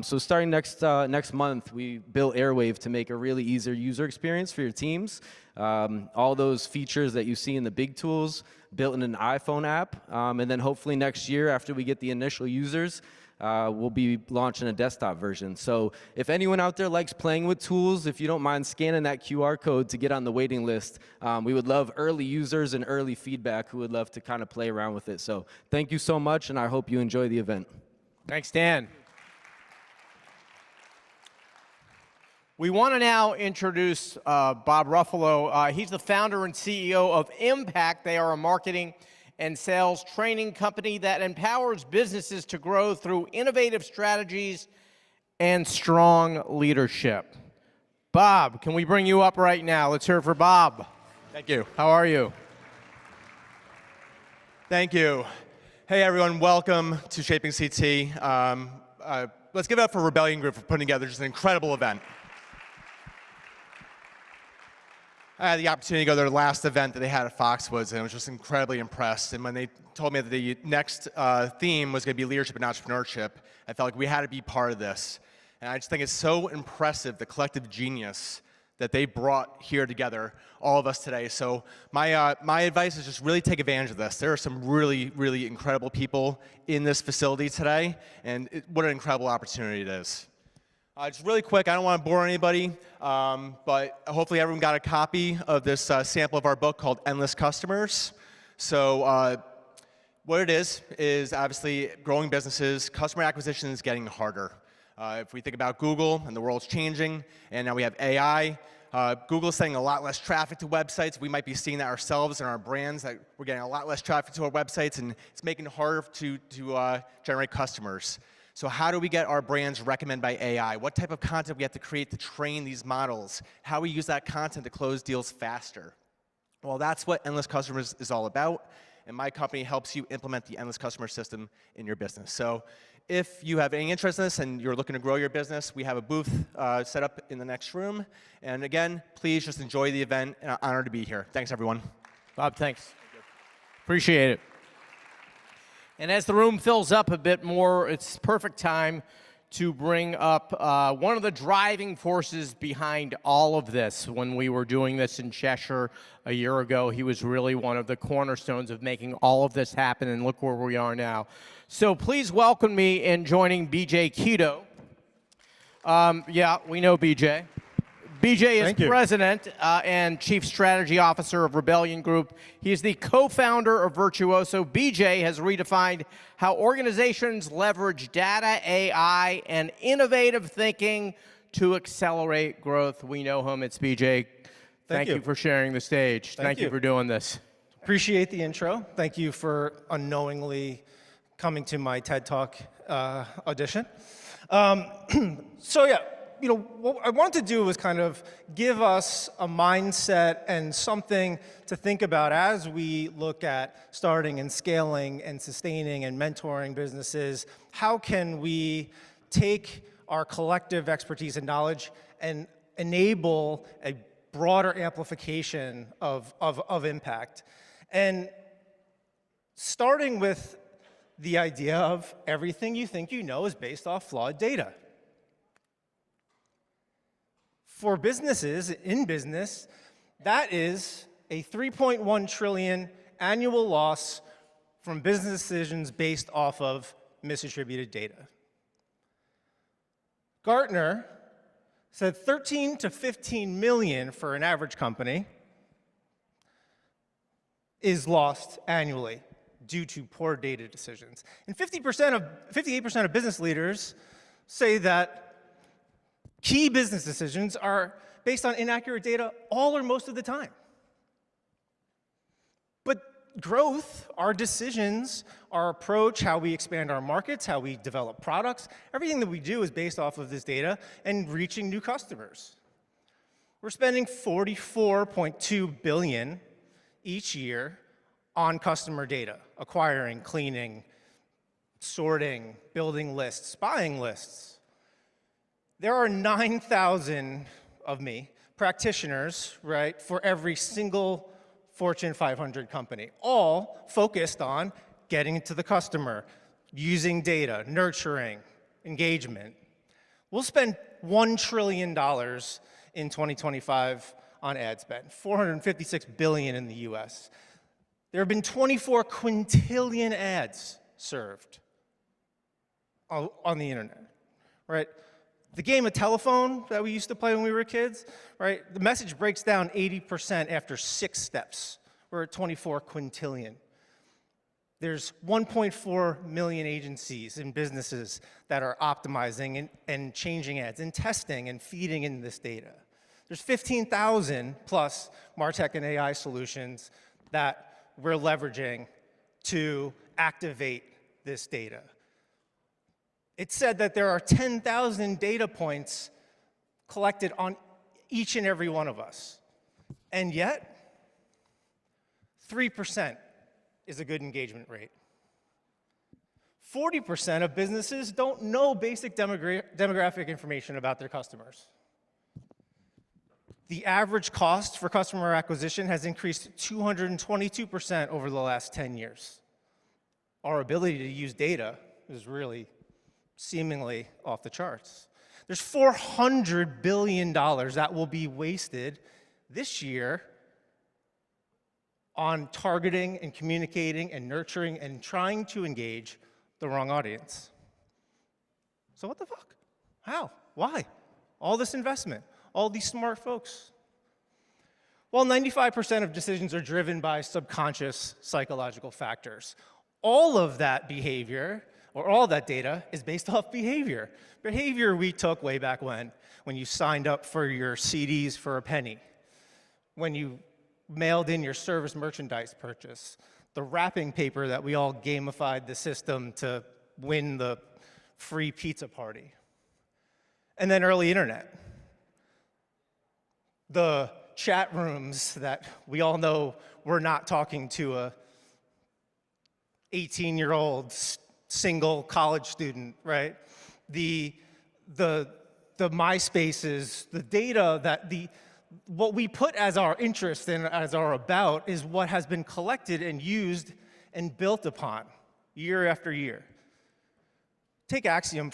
So starting next month, we built Airwave to make a really easier user experience for your teams. All those features that you see in the big tools built in an iPhone app. And then hopefully next year, after we get the initial users, we'll be launching a desktop version. So if anyone out there likes playing with tools, if you don't mind scanning that QR code to get on the waiting list, we would love early users and early feedback who would love to kind of play around with it. So thank you so much, and I hope you enjoy the event. Thanks, Dan. We want to now introduce Bob Ruffalo. He's the founder and CEO of Impact. They are a marketing and sales training company that empowers businesses to grow through innovative strategies and strong leadership. Bob, can we bring you up right now? Let's hear it for Bob. Thank you. How are you? Thank you. Hey, everyone. Welcome to Shaping CT. Let's give it up for Rebellion Group for putting together just an incredible event. I had the opportunity to go to their last event that they had at Foxwoods, and I was just incredibly impressed. And when they told me that the next theme was going to be leadership and entrepreneurship, I felt like we had to be part of this. And I just think it's so impressive, the collective genius that they brought here together, all of us today. So my advice is just really take advantage of this. There are some really, really incredible people in this facility today, and what an incredible opportunity it is. Just really quick, I don't want to bore anybody, but hopefully everyone got a copy of this sample of our book called Endless Customers. So what it is obviously growing businesses, customer acquisition is getting harder. If we think about Google and the world's changing, and now we have AI, Google is sending a lot less traffic to websites. We might be seeing that ourselves in our brands, that we're getting a lot less traffic to our websites, and it's making it harder to generate customers. So how do we get our brands recommended by AI? What type of content we have to create to train these models? How we use that content to close deals faster? Well, that's what Endless Customers is all about, and my company helps you implement the Endless Customer system in your business. So if you have any interest in this and you're looking to grow your business, we have a booth set up in the next room. And again, please just enjoy the event, and I'm honored to be here. Thanks, everyone. Bob, thanks. Appreciate it. And as the room fills up a bit more, it's perfect time to bring up one of the driving forces behind all of this. When we were doing this in Cheshire a year ago, he was really one of the cornerstones of making all of this happen, and look where we are now. So please welcome me in joining BJ Keto. Yeah, we know BJ. BJ is president and chief strategy officer of Rebellion Group. He is the co-founder of Virtuoso. BJ has redefined how organizations leverage data, AI, and innovative thinking to accelerate growth. We know him. It's BJ. Thank you for sharing the stage. Thank you for doing this. Appreciate the intro. Thank you for unknowingly coming to my TED Talk audition. So yeah. What I wanted to do was kind of give us a mindset and something to think about as we look at starting and scaling and sustaining and mentoring businesses. How can we take our collective expertise and knowledge and enable a broader amplification of impact? And starting with the idea of everything you think you know is based off flawed data. For businesses, in business, that is a 3.1 trillion annual loss from business decisions based off of misattributed data. Gartner said 13 to 15 million for an average company is lost annually due to poor data decisions. And 58% of business leaders say that key business decisions are based on inaccurate data all or most of the time. But growth, our decisions, our approach, how we expand our markets, how we develop products, everything that we do is based off of this data and reaching new customers. We're spending $44.2 billion each year on customer data, acquiring, cleaning, sorting, building lists, buying lists. There are 9,000 of me, practitioners, right, for every single Fortune 500 company, all focused on getting to the customer, using data, nurturing, engagement. We'll spend $1 trillion in 2025 on ad spend, $456 billion in the US. There have been 24 quintillion ads served on the internet, right? The game of telephone that we used to play when we were kids, right? The message breaks down 80% after 6 steps. We're at 24 quintillion. There's 1.4 million agencies and businesses that are optimizing and changing ads and testing and feeding in this data. There's 15,000 plus MarTech and AI solutions that we're leveraging to activate this data. It said that there are 10,000 data points collected on each and every one of us. And yet, 3% is a good engagement rate. 40% of businesses don't know basic demographic information about their customers. The average cost for customer acquisition has increased 222% over the last 10 years. Our ability to use data is really seemingly off the charts. There's $400 billion that will be wasted this year on targeting and communicating and nurturing and trying to engage the wrong audience. So what the fuck? How? Why? All this investment, all these smart folks. Well, 95% of decisions are driven by subconscious psychological factors. All of that behavior, or all that data, is based off behavior. Behavior we took way back when you signed up for your CDs for a penny, when you mailed in your service merchandise purchase, the wrapping paper that we all gamified the system to win the free pizza party. And then early internet. The chat rooms that we all know we're not talking to a 18-year-old single college student, right? The MySpaces, the data that what we put as our interest and as our about is what has been collected and used and built upon year after year. Take Axiom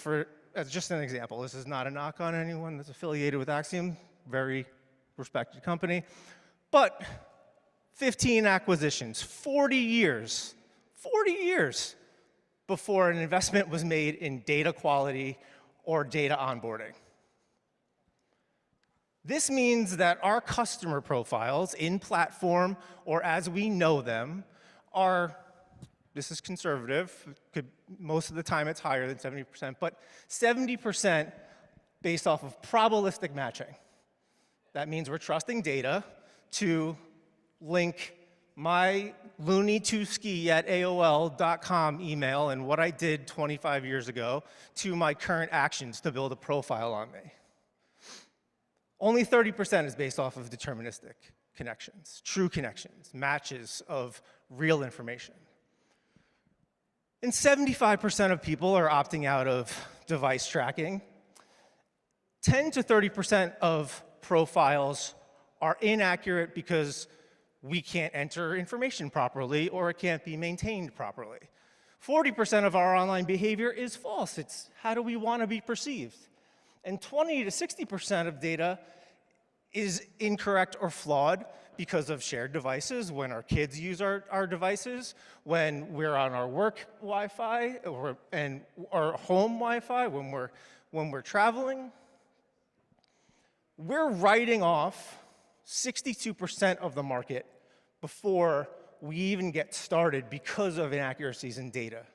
as just an example. This is not a knock on anyone that's affiliated with Axiom, very respected company. But 15 acquisitions, 40 years before an investment was made in data quality or data onboarding. This means that our customer profiles in platform or as we know them are, this is conservative, most of the time it's higher than 70%, but 70% based off of probabilistic matching. That means we're trusting data to link my looney2ski@aol.com email and what I did 25 years ago to my current actions to build a profile on me. Only 30% is based off of deterministic connections, true connections, matches of real information. And 75% of people are opting out of device tracking. 10 to 30% of profiles are inaccurate because we can't enter information properly or it can't be maintained properly. 40% of our online behavior is false. It's how do we want to be perceived? And 20 to 60% of data is incorrect or flawed because of shared devices, when our kids use our devices, when we're on our work Wi-Fi and our home Wi-Fi, when we're traveling. We're writing off 62% of the market before we even get started because of inaccuracies in data.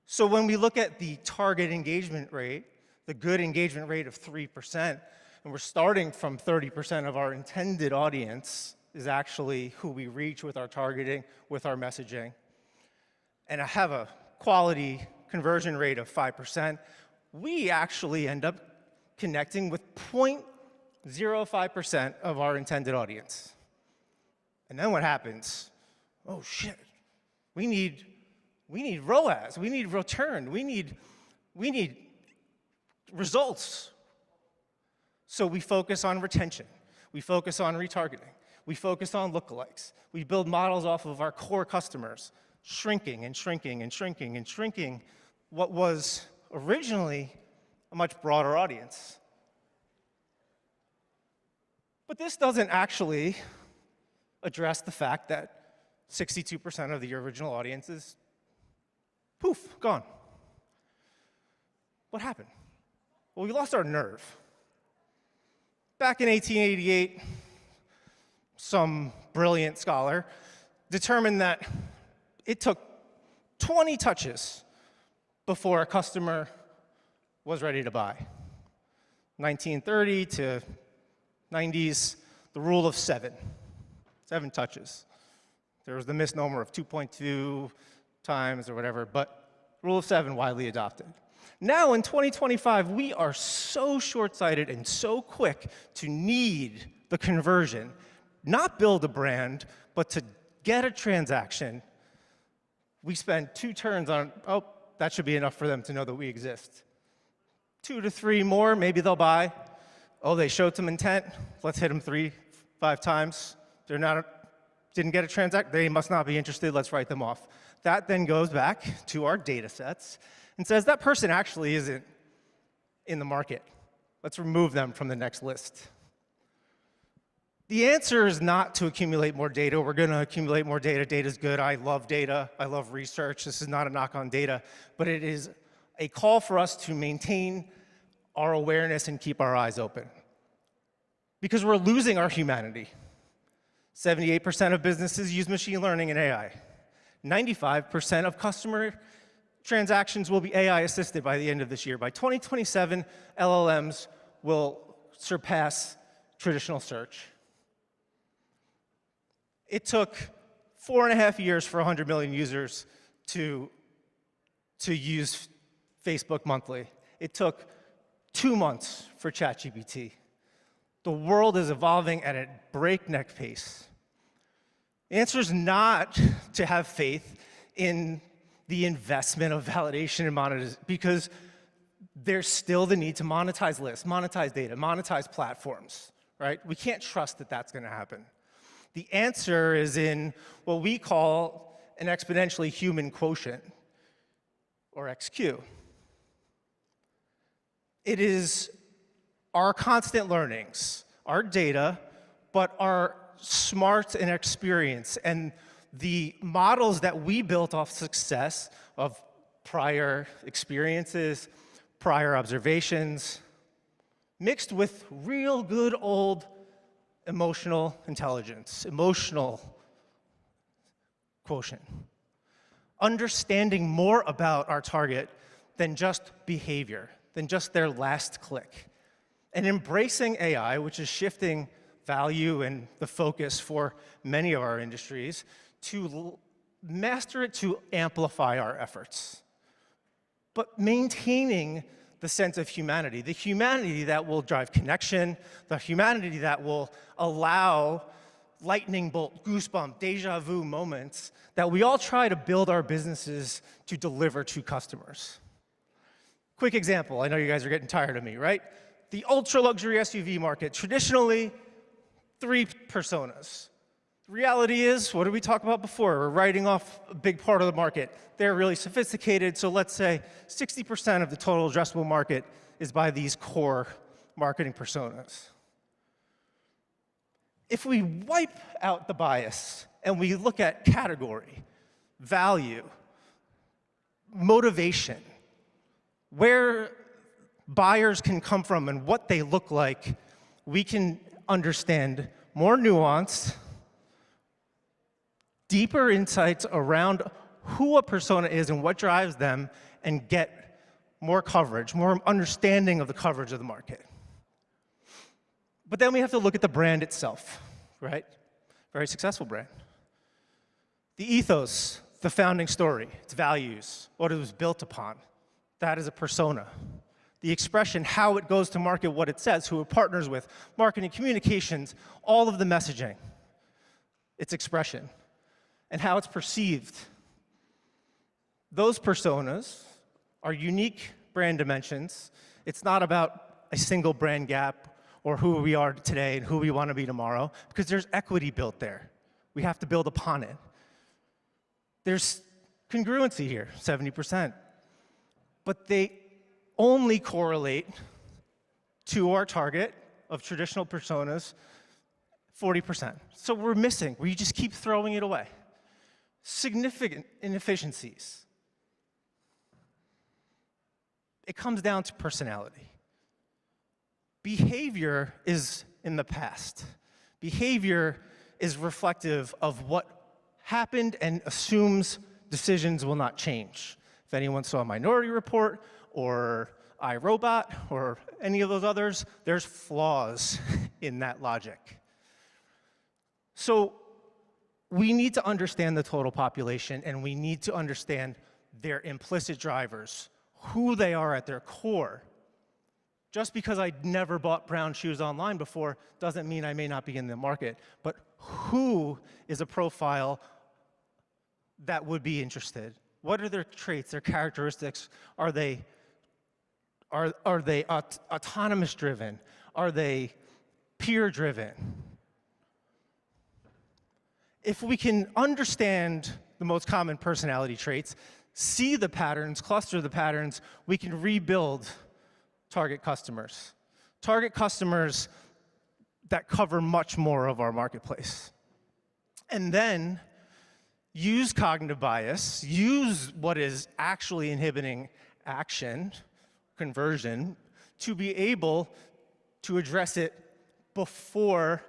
So when we look at the target engagement rate, the good engagement rate of 3%, and we're starting from 30% of our intended audience is actually who we reach with our targeting, with our messaging, and I have a quality conversion rate of 5%, we actually end up connecting with 0.05% of our intended audience. And then what happens? Oh shit, we need ROAS, we need return, we need results. So we focus on retention, we focus on retargeting, we focus on lookalikes, we build models off of our core customers, shrinking and shrinking and shrinking and shrinking what was originally a much broader audience. But this doesn't actually address the fact that 62% of the original audience is poof, gone. What happened? Well, we lost our nerve. Back in 1888, some brilliant scholar determined that it took 20 touches before a customer was ready to buy. 1930 to 90s, the rule of 7 touches. There was the misnomer of 2.2 times or whatever, but rule of 7 widely adopted. Now in 2025, we are so short-sighted and so quick to need the conversion, not build a brand, but to get a transaction. We spend 2 turns on, oh, that should be enough for them to know that we exist. 2 to 3 more, maybe they'll buy. Oh, they showed some intent. Let's hit them 3, 5 times. Didn't get a transaction. They must not be interested. Let's write them off. That then goes back to our data sets and says that person actually isn't in the market. Let's remove them from the next list. The answer is not to accumulate more data. We're going to accumulate more data. Data's good. I love data. I love research. This is not a knock on data, but it is a call for us to maintain our awareness and keep our eyes open. Because we're losing our humanity. 78% of businesses use machine learning and AI. 95% of customer transactions will be AI assisted by the end of this year. By 2027, LLMs will surpass traditional search. It took 4.5 years for 100 million users to use Facebook monthly. It took 2 months for ChatGPT. The world is evolving at a breakneck pace. The answer is not to have faith in the investment of validation and monetization, because there's still the need to monetize lists, monetize data, monetize platforms, right? We can't trust that that's going to happen. The answer is in what we call an exponentially human quotient, or XQ. It is our constant learnings, our data, but our smarts and experience, and the models that we built off success of prior experiences, prior observations, mixed with real good old emotional intelligence, emotional quotient. Understanding more about our target than just behavior, than just their last click. And embracing AI, which is shifting value and the focus for many of our industries, to master it to amplify our efforts. But maintaining the sense of humanity, the humanity that will drive connection, the humanity that will allow lightning bolt, goosebump, deja vu moments that we all try to build our businesses to deliver to customers. Quick example, I know you guys are getting tired of me, right? The ultra luxury SUV market, traditionally 3 personas. The reality is, what did we talk about before? We're writing off a big part of the market. They're really sophisticated, so let's say 60% of the total addressable market is by these core marketing personas. If we wipe out the bias and we look at category, value, motivation, where buyers can come from and what they look like, we can understand more nuanced, deeper insights around who a persona is and what drives them, and get more coverage, more understanding of the coverage of the market. But then we have to look at the brand itself, right? Very successful brand. The ethos, the founding story, its values, what it was built upon, that is a persona. The expression, how it goes to market, what it says, who it partners with, marketing, communications, all of the messaging, its expression, and how it's perceived. Those personas are unique brand dimensions. It's not about a single brand gap or who we are today and who we want to be tomorrow, because there's equity built there. We have to build upon it. There's congruency here, 70%. But they only correlate to our target of traditional personas, 40%. So we're missing. We just keep throwing it away. Significant inefficiencies. It comes down to personality. Behavior is in the past. Behavior is reflective of what happened and assumes decisions will not change. If anyone saw Minority Report or iRobot or any of those others, there's flaws in that logic. So we need to understand the total population, and we need to understand their implicit drivers, who they are at their core. Just because I never bought brown shoes online before doesn't mean I may not be in the market, but who is a profile that would be interested? What are their traits, their characteristics? Are they autonomous driven? Are they peer driven? If we can understand the most common personality traits, see the patterns, cluster the patterns, we can rebuild target customers. Target customers that cover much more of our marketplace. And then use cognitive bias, use what is actually inhibiting action, conversion, to be able to address it before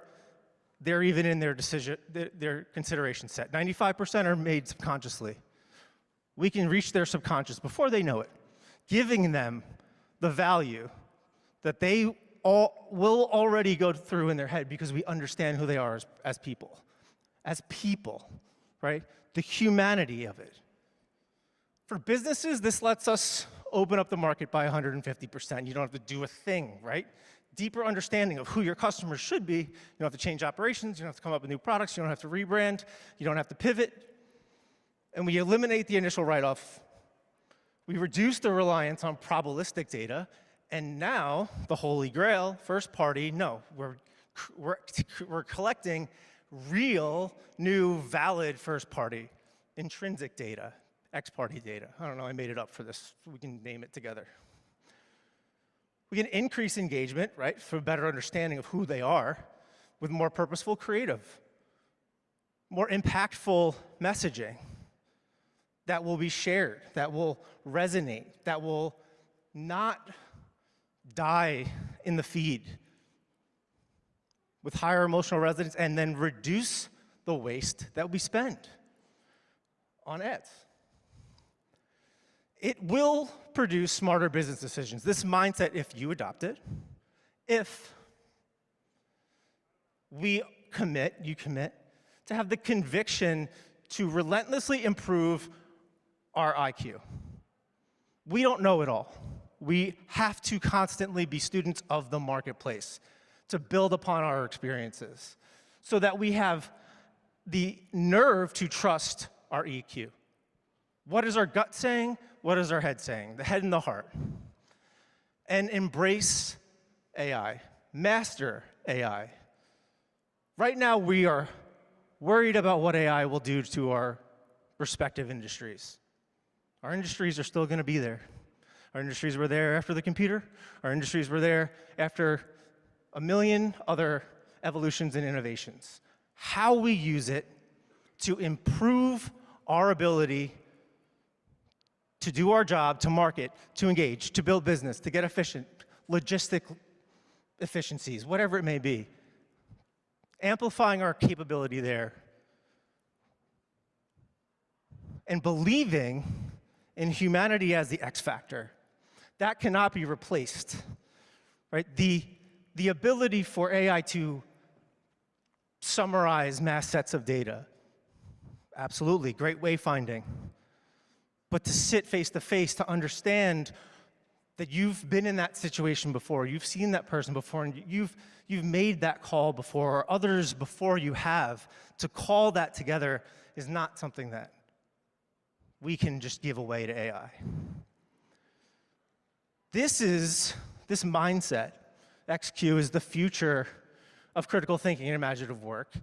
they're even in their decision, their consideration set. 95% are made subconsciously. We can reach their subconscious before they know it, giving them the value that they will already go through in their head because we understand who they are as people. As people, right? The humanity of it. For businesses, this lets us open up the market by 150%. You don't have to do a thing, right? Deeper understanding of who your customers should be. You don't have to change operations. You don't have to come up with new products. You don't have to rebrand. You don't have to pivot. And we eliminate the initial write-off. We reduce the reliance on probabilistic data. And now, the holy grail, first party, no, we're collecting real, new, valid first party, intrinsic data, ex-party data. I don't know, I made it up for this. We can name it together. We can increase engagement, right, for a better understanding of who they are with more purposeful creative, more impactful messaging that will be shared, that will resonate, that will not die in the feed with higher emotional resonance, and then reduce the waste that we spend on ads. It will produce smarter business decisions. This mindset, if you adopt it, if we commit, you commit, to have the conviction to relentlessly improve our IQ. We don't know it all. We have to constantly be students of the marketplace to build upon our experiences so that we have the nerve to trust our EQ. What is our gut saying? What is our head saying? The head and the heart. And embrace AI. Master AI. Right now, we are worried about what AI will do to our respective industries. Our industries are still going to be there. Our industries were there after the computer. Our industries were there after a million other evolutions and innovations. How we use it to improve our ability to do our job, to market, to engage, to build business, to get efficient, logistic efficiencies, whatever it may be. Amplifying our capability there and believing in humanity as the X factor. That cannot be replaced, right? The ability for AI to summarize mass sets of data, absolutely, great wayfinding. But to sit face to face, to understand that you've been in that situation before, you've seen that person before, and you've made that call before, or others before you have, to call that together is not something that we can just give away to AI. This mindset, XQ, is the future of critical thinking and imaginative work.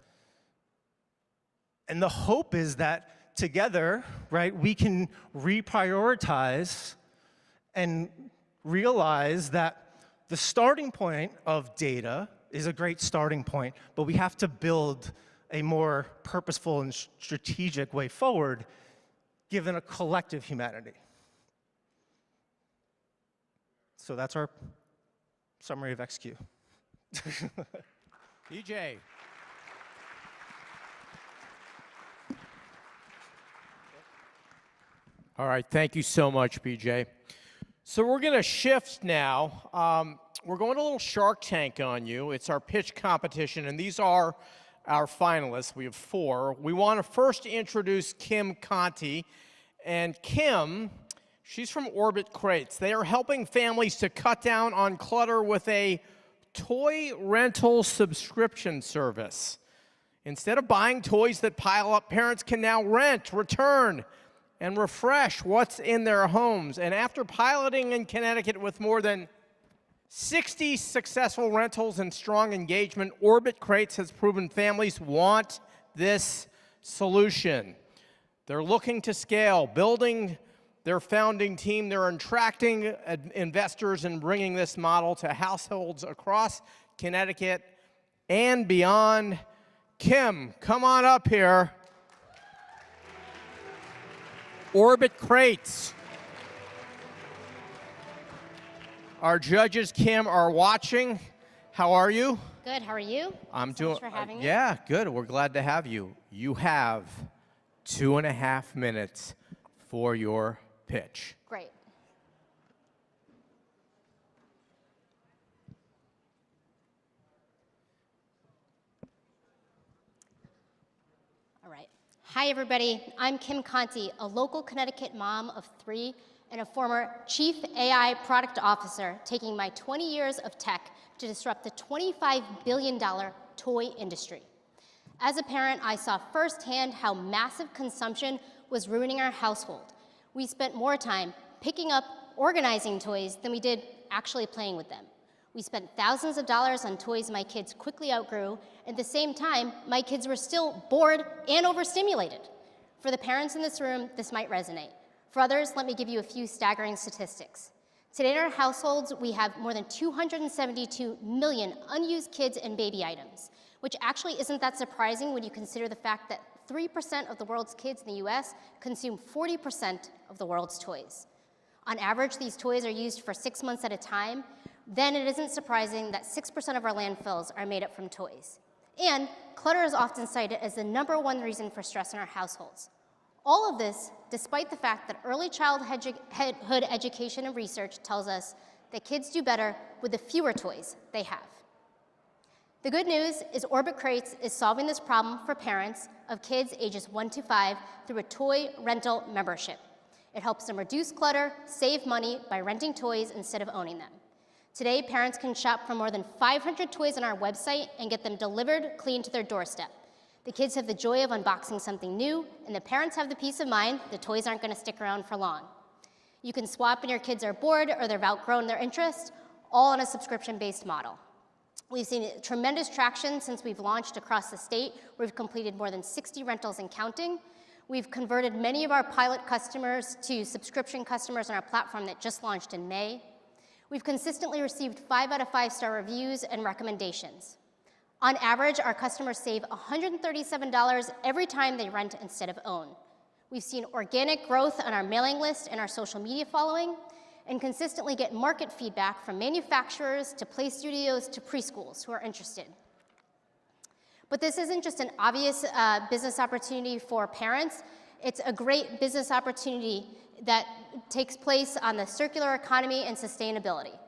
And the hope is that together, right, we can reprioritize and realize that the starting point of data is a great starting point, but we have to build a more purposeful and strategic way forward given a collective humanity. So that's our summary of XQ. DJ. All right, thank you so much, BJ. So we're going to shift now. We're going a little Shark Tank on you. It's our pitch competition, and these are our finalists. We have 4. We want to first introduce Kim Conti. And Kim, she's from Orbit Crates. They are helping families to cut down on clutter with a toy rental subscription service. Instead of buying toys that pile up, parents can now rent, return, and refresh what's in their homes. And after piloting in Connecticut with more than 60 successful rentals and strong engagement, Orbit Crates has proven families want this solution. They're looking to scale, building their founding team. They're attracting investors and bringing this model to households across Connecticut and beyond. Kim, come on up here. Orbit Crates. Our judges, Kim, are watching. How are you? Good, how are you? I'm Thanks doing. for having me. Yeah, good. We're glad to have you. You have 2.5 minutes for your pitch. Great. All right. Hi, everybody. I'm Kim Conti, a local Connecticut mom of 3 and a former chief AI product officer taking my 20 years of tech to disrupt the $25 billion toy industry. As a parent, I saw firsthand how massive consumption was ruining our household. We spent more time picking up, organizing toys than we did actually playing with them. We spent thousands of dollars on toys my kids quickly outgrew. At the same time, my kids were still bored and overstimulated. For the parents in this room, this might resonate. For others, let me give you a few staggering statistics. Today in our households, we have more than 272 million unused kids and baby items, which actually isn't that surprising when you consider the fact that 3% of the world's kids in the US consume 40% of the world's toys. On average, these toys are used for 6 months at a time. Then it isn't surprising that 6% of our landfills are made up from toys. And clutter is often cited as the #1 reason for stress in our households. All of this, despite the fact that early childhood education and research tells us that kids do better with the fewer toys they have. The good news is Orbit Crates is solving this problem for parents of kids ages 1 to 5 through a toy rental membership. It helps them reduce clutter, save money by renting toys instead of owning them. Today, parents can shop for more than 500 toys on our website and get them delivered clean to their doorstep. The kids have the joy of unboxing something new, and the parents have the peace of mind the toys aren't going to stick around for long. You can swap when your kids are bored or they've outgrown their interest, all on a subscription-based model. We've seen tremendous traction since we've launched across the state. We've completed more than 60 rentals and counting. We've converted many of our pilot customers to subscription customers on our platform that just launched in May. We've consistently received 5 out of 5-star reviews and recommendations. On average, our customers save $137 every time they rent instead of own. We've seen organic growth on our mailing list and our social media following, and consistently get market feedback from manufacturers to play studios to preschools who are interested. But this isn't just an obvious business opportunity for parents. It's a great business opportunity that takes place on the circular economy and sustainability.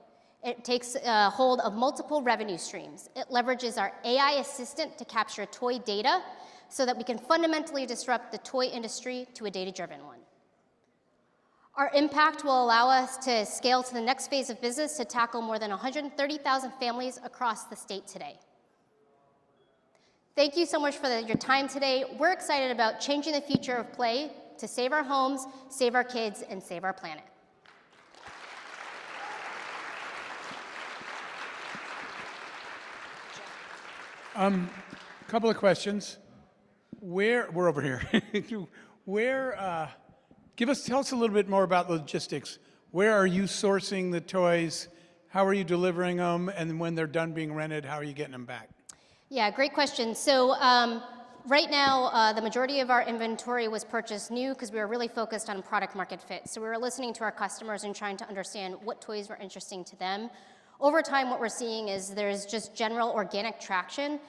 It takes hold of multiple revenue streams. It leverages our AI assistant to capture toy data so that we can fundamentally disrupt the toy industry to a data-driven one. Our impact will allow us to scale to the next phase of business to tackle more than 130,000 families across the state today. Thank you so much for your time today. We're excited about changing the future of play to save our homes, save our kids, and save our planet. Couple of questions. We're over here. Tell us a little bit more about logistics. Where are you sourcing the toys? How are you delivering them? And when they're done being rented, how are you getting them back? Yeah, great question. So right now, the majority of our inventory was purchased new because we were really focused on product market fit. So we were listening to our customers and trying to understand what toys were interesting to them. Over time, what we're seeing is there's just general organic traction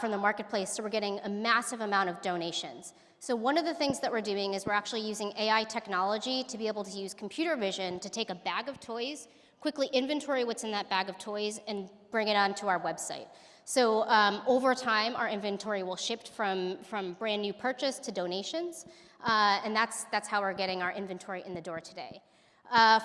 from the marketplace, so we're getting a massive amount of donations. So one of the things that we're doing is we're actually using AI technology to be able to use computer vision to take a bag of toys, quickly inventory what's in that bag of toys, and bring it onto our website. So over time, our inventory will shift from brand new purchase to donations, and that's how we're getting our inventory in the door today.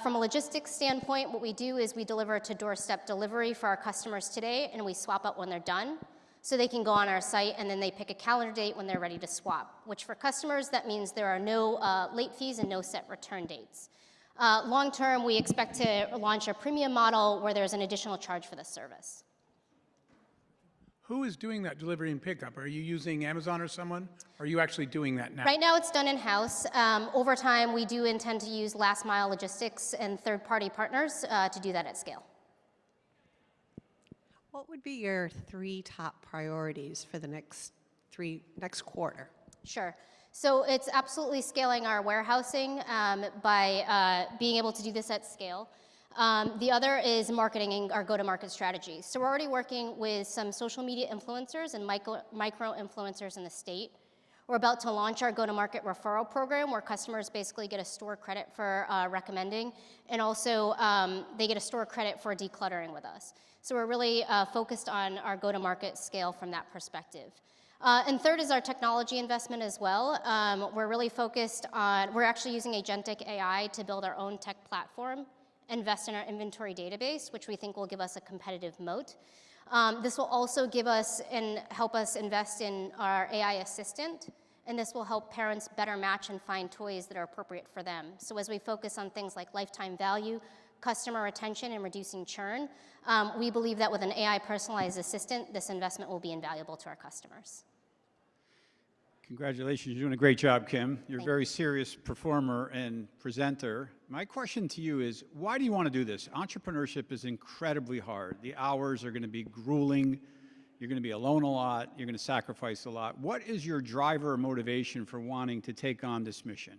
From a logistics standpoint, what we do is we deliver to doorstep delivery for our customers today, and we swap out when they're done. So they can go on our site, and then they pick a calendar date when they're ready to swap, which for customers, that means there are no late fees and no set return dates. Long term, we expect to launch a premium model where there's an additional charge for this service. Who is doing that delivery and pickup? Are you using Amazon or someone? Or are you actually doing that now? Right now, it's done in-house. Over time, we do intend to use last mile logistics and third-party partners to do that at scale. What would be your 3 top priorities for the next quarter? Sure. So it's absolutely scaling our warehousing by being able to do this at scale. The other is marketing our go-to-market strategy. So we're already working with some social media influencers and micro-influencers in the state. We're about to launch our go-to-market referral program where customers basically get a store credit for recommending, and also they get a store credit for decluttering with us. So we're really focused on our go-to-market scale from that perspective. And third is our technology investment as well. We're really focused on, we're actually using agentic AI to build our own tech platform, invest in our inventory database, which we think will give us a competitive moat. This will also give us and help us invest in our AI assistant, and this will help parents better match and find toys that are appropriate for them. So as we focus on things like lifetime value, customer retention, and reducing churn, we believe that with an AI personalized assistant, this investment will be invaluable to our customers. Congratulations, you're doing a great job, Kim. You're a very serious performer and presenter. My question to you is, why do you want to do this? Entrepreneurship is incredibly hard. The hours are going to be grueling. You're going to be alone a lot. You're going to sacrifice a lot. What is your driver or motivation for wanting to take on this mission?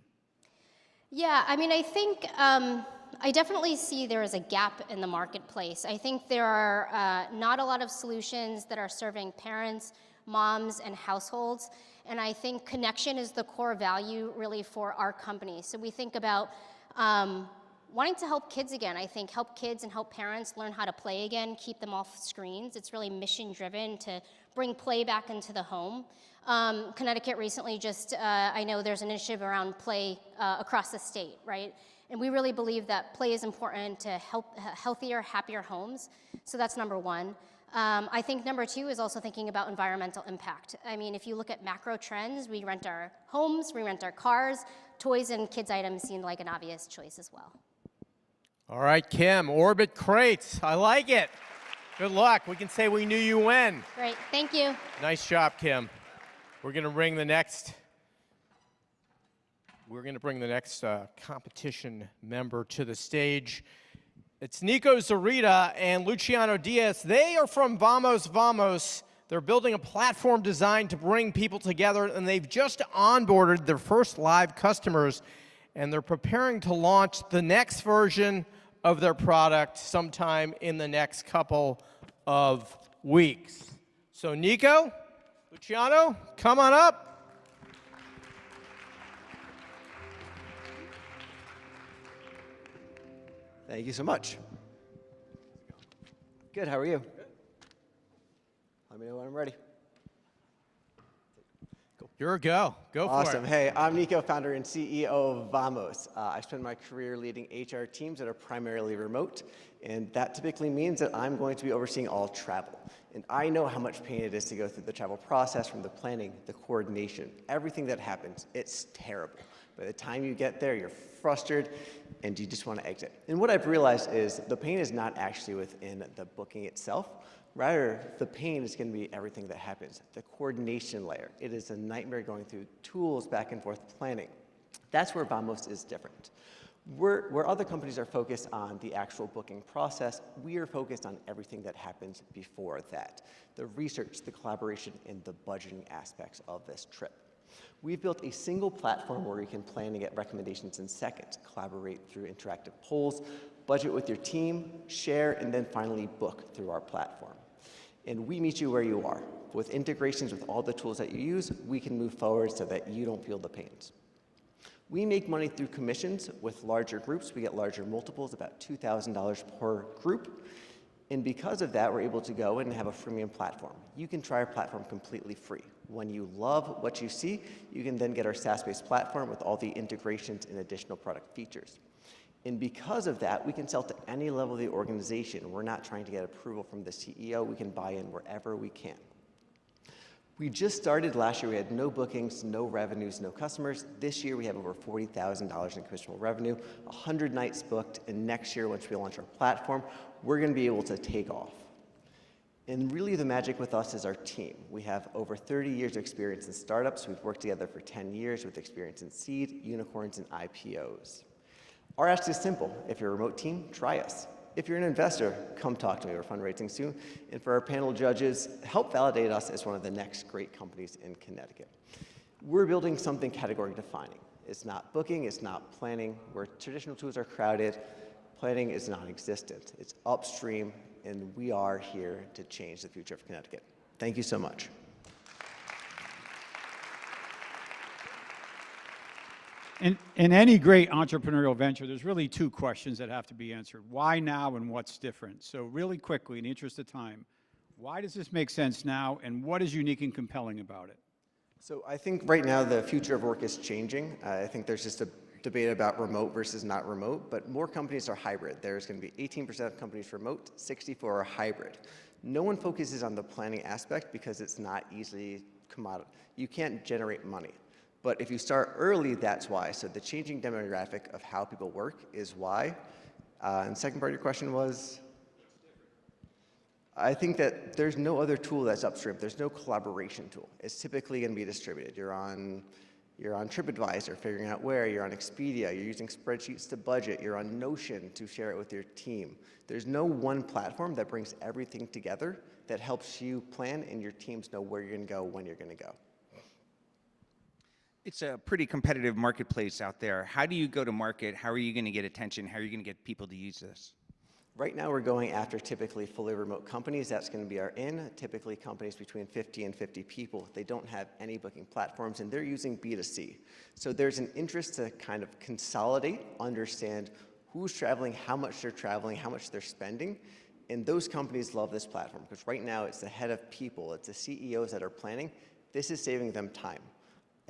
Yeah, I mean, I think I definitely see there is a gap in the marketplace. I think there are not a lot of solutions that are serving parents, moms, and households. And I think connection is the core value really for our company. So we think about wanting to help kids again. I think help kids and help parents learn how to play again, keep them off screens. It's really mission driven to bring play back into the home. Connecticut recently just, I know there's an initiative around play across the state, right? And we really believe that play is important to help healthier, happier homes. So that's number one. I think number two is also thinking about environmental impact. I mean, if you look at macro trends, we rent our homes, we rent our cars, toys and kids items seem like an obvious choice as well. All right, Kim, Orbit Crates. I like it. Good luck. We can say we knew you when. Great, thank you. Nice job, Kim. We're going to bring the next competition member to the stage. It's Nico Zarita and Luciano Diaz. They are from Vamos Vamos. They're building a platform designed to bring people together, and they've just onboarded their first live customers, and they're preparing to launch the next version of their product sometime in the next couple of weeks. So Nico, Luciano, come on up. Thank you so much. Good, how are you? Let me know when I'm ready. Cool. You're a go. Go for it. Awesome. Hey, I'm Nico, founder and CEO of Vamos. I spent my career leading HR teams that are primarily remote, and that typically means that I'm going to be overseeing all travel. And I know how much pain it is to go through the travel process, from the planning, the coordination, everything that happens. It's terrible. By the time you get there, you're frustrated, and you just want to exit. And what I've realized is the pain is not actually within the booking itself. Rather, the pain is going to be everything that happens, the coordination layer. It is a nightmare going through tools, back and forth planning. That's where Vamos is different. Where other companies are focused on the actual booking process, we are focused on everything that happens before that. The research, the collaboration, and the budgeting aspects of this trip. We've built a single platform where you can plan and get recommendations in seconds, collaborate through interactive polls, budget with your team, share, and then finally book through our platform. And we meet you where you are. With integrations with all the tools that you use, we can move forward so that you don't feel the pains. We make money through commissions. With larger groups, we get larger multiples, about $2,000 per group. And because of that, we're able to go in and have a freemium platform. You can try our platform completely free. When you love what you see, you can then get our SaaS-based platform with all the integrations and additional product features. And because of that, we can sell to any level of the organization. We're not trying to get approval from the CEO. We can buy in wherever we can. We just started last year. We had no bookings, no revenues, no customers. This year, we have over $40,000 in commissionable revenue, 100 nights booked, and next year, once we launch our platform, we're going to be able to take off. And really, the magic with us is our team. We have over 30 years of experience in startups. We've worked together for 10 years with experience in seed, unicorns, and IPOs. Our ask is simple. If you're a remote team, try us. If you're an investor, come talk to me. We're fundraising soon. And for our panel judges, help validate us as one of the next great companies in Connecticut. We're building something category defining. It's not booking, it's not planning. Where traditional tools are crowded, planning is non-existent. It's upstream, and we are here to change the future of Connecticut. Thank you so much. In any great entrepreneurial venture, there's really two questions that have to be answered. Why now and what's different? So really quickly, in the interest of time, Why does this make sense now, and what is unique and compelling about it? So I think right now the future of work is changing. I think there's just a debate about remote versus not remote, but more companies are hybrid. There's going to be 18% of companies remote, 64 are hybrid. No one focuses on the planning aspect because it's not easily commodity. You can't generate money. But if you start early, that's why. So the changing demographic of how people work is why. And the second part of your question was? I think that there's no other tool that's upstream. There's no collaboration tool. It's typically going to be distributed. You're on TripAdvisor, figuring out where. You're on Expedia. You're using spreadsheets to budget. You're on Notion to share it with your team. There's no one platform that brings everything together that helps you plan and your teams know where you're going to go, when you're going to go. It's a pretty competitive marketplace out there. How do you go to market? How are you going to get attention? How are you going to get people to use this? Right now, we're going after typically fully remote companies. That's going to be our in. Typically, companies between 50 and 50 people. They don't have any booking platforms, and they're using B2C. So there's an interest to kind of consolidate, understand who's traveling, how much they're spending. And those companies love this platform because right now, it's the head of people. It's the CEOs that are planning. This is saving them time.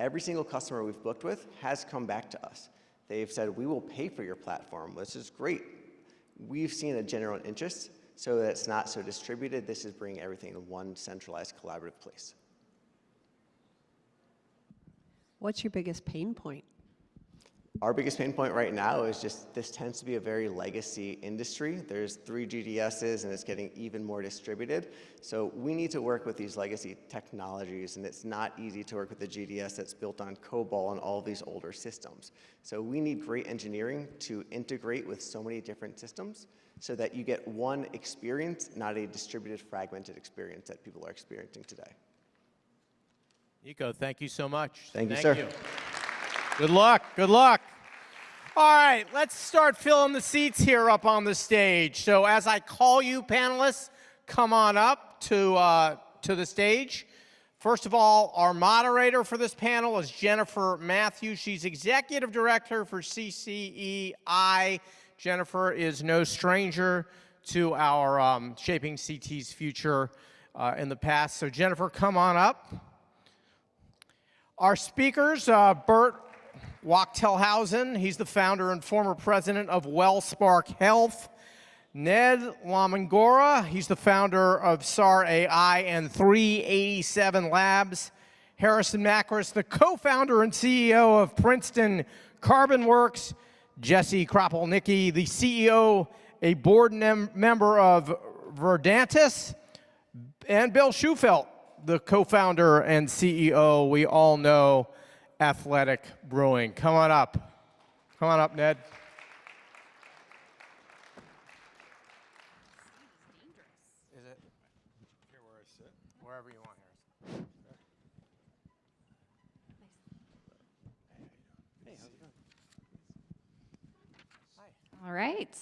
Every single customer we've booked with has come back to us. They've said, we will pay for your platform. This is great. We've seen a general interest so that it's not so distributed. This is bringing everything in one centralized collaborative place. What's your biggest pain point? Our biggest pain point right now is just this tends to be a very legacy industry. There's 3 GDSs and it's getting even more distributed. So we need to work with these legacy technologies, and it's not easy to work with a GDS that's built on COBOL and all these older systems. So we need great engineering to integrate with so many different systems so that you get one experience, not a distributed, fragmented experience that people are experiencing today. Nico, thank you so much. Thank you, sir. Good luck. Good luck. All right, let's start filling the seats here up on the stage. So as I call you panelists, come on up to the stage. First of all, our moderator for this panel is Jennifer Matthews. She's Executive Director for CCEI. Jennifer is no stranger to our Shaping CT's Future in the past. So Jennifer, come on up. Our speakers, Bert Wachtelhausen, he's the founder and former president of WellSpark Health. Ned Lamangora, he's the founder of SAR AI and 387 Labs. Harrison Macris, the co-founder and CEO of Princeton Carbon Works. Jesse Kropelnicki, the CEO, a board member of Verdantis. And Bill Schufelt, the co-founder and CEO, we all know, Athletic Brewing. Come on up. Come on up, Ned. Is it here where I sit? Wherever you want, Harrison. Hey, how's it going? All right.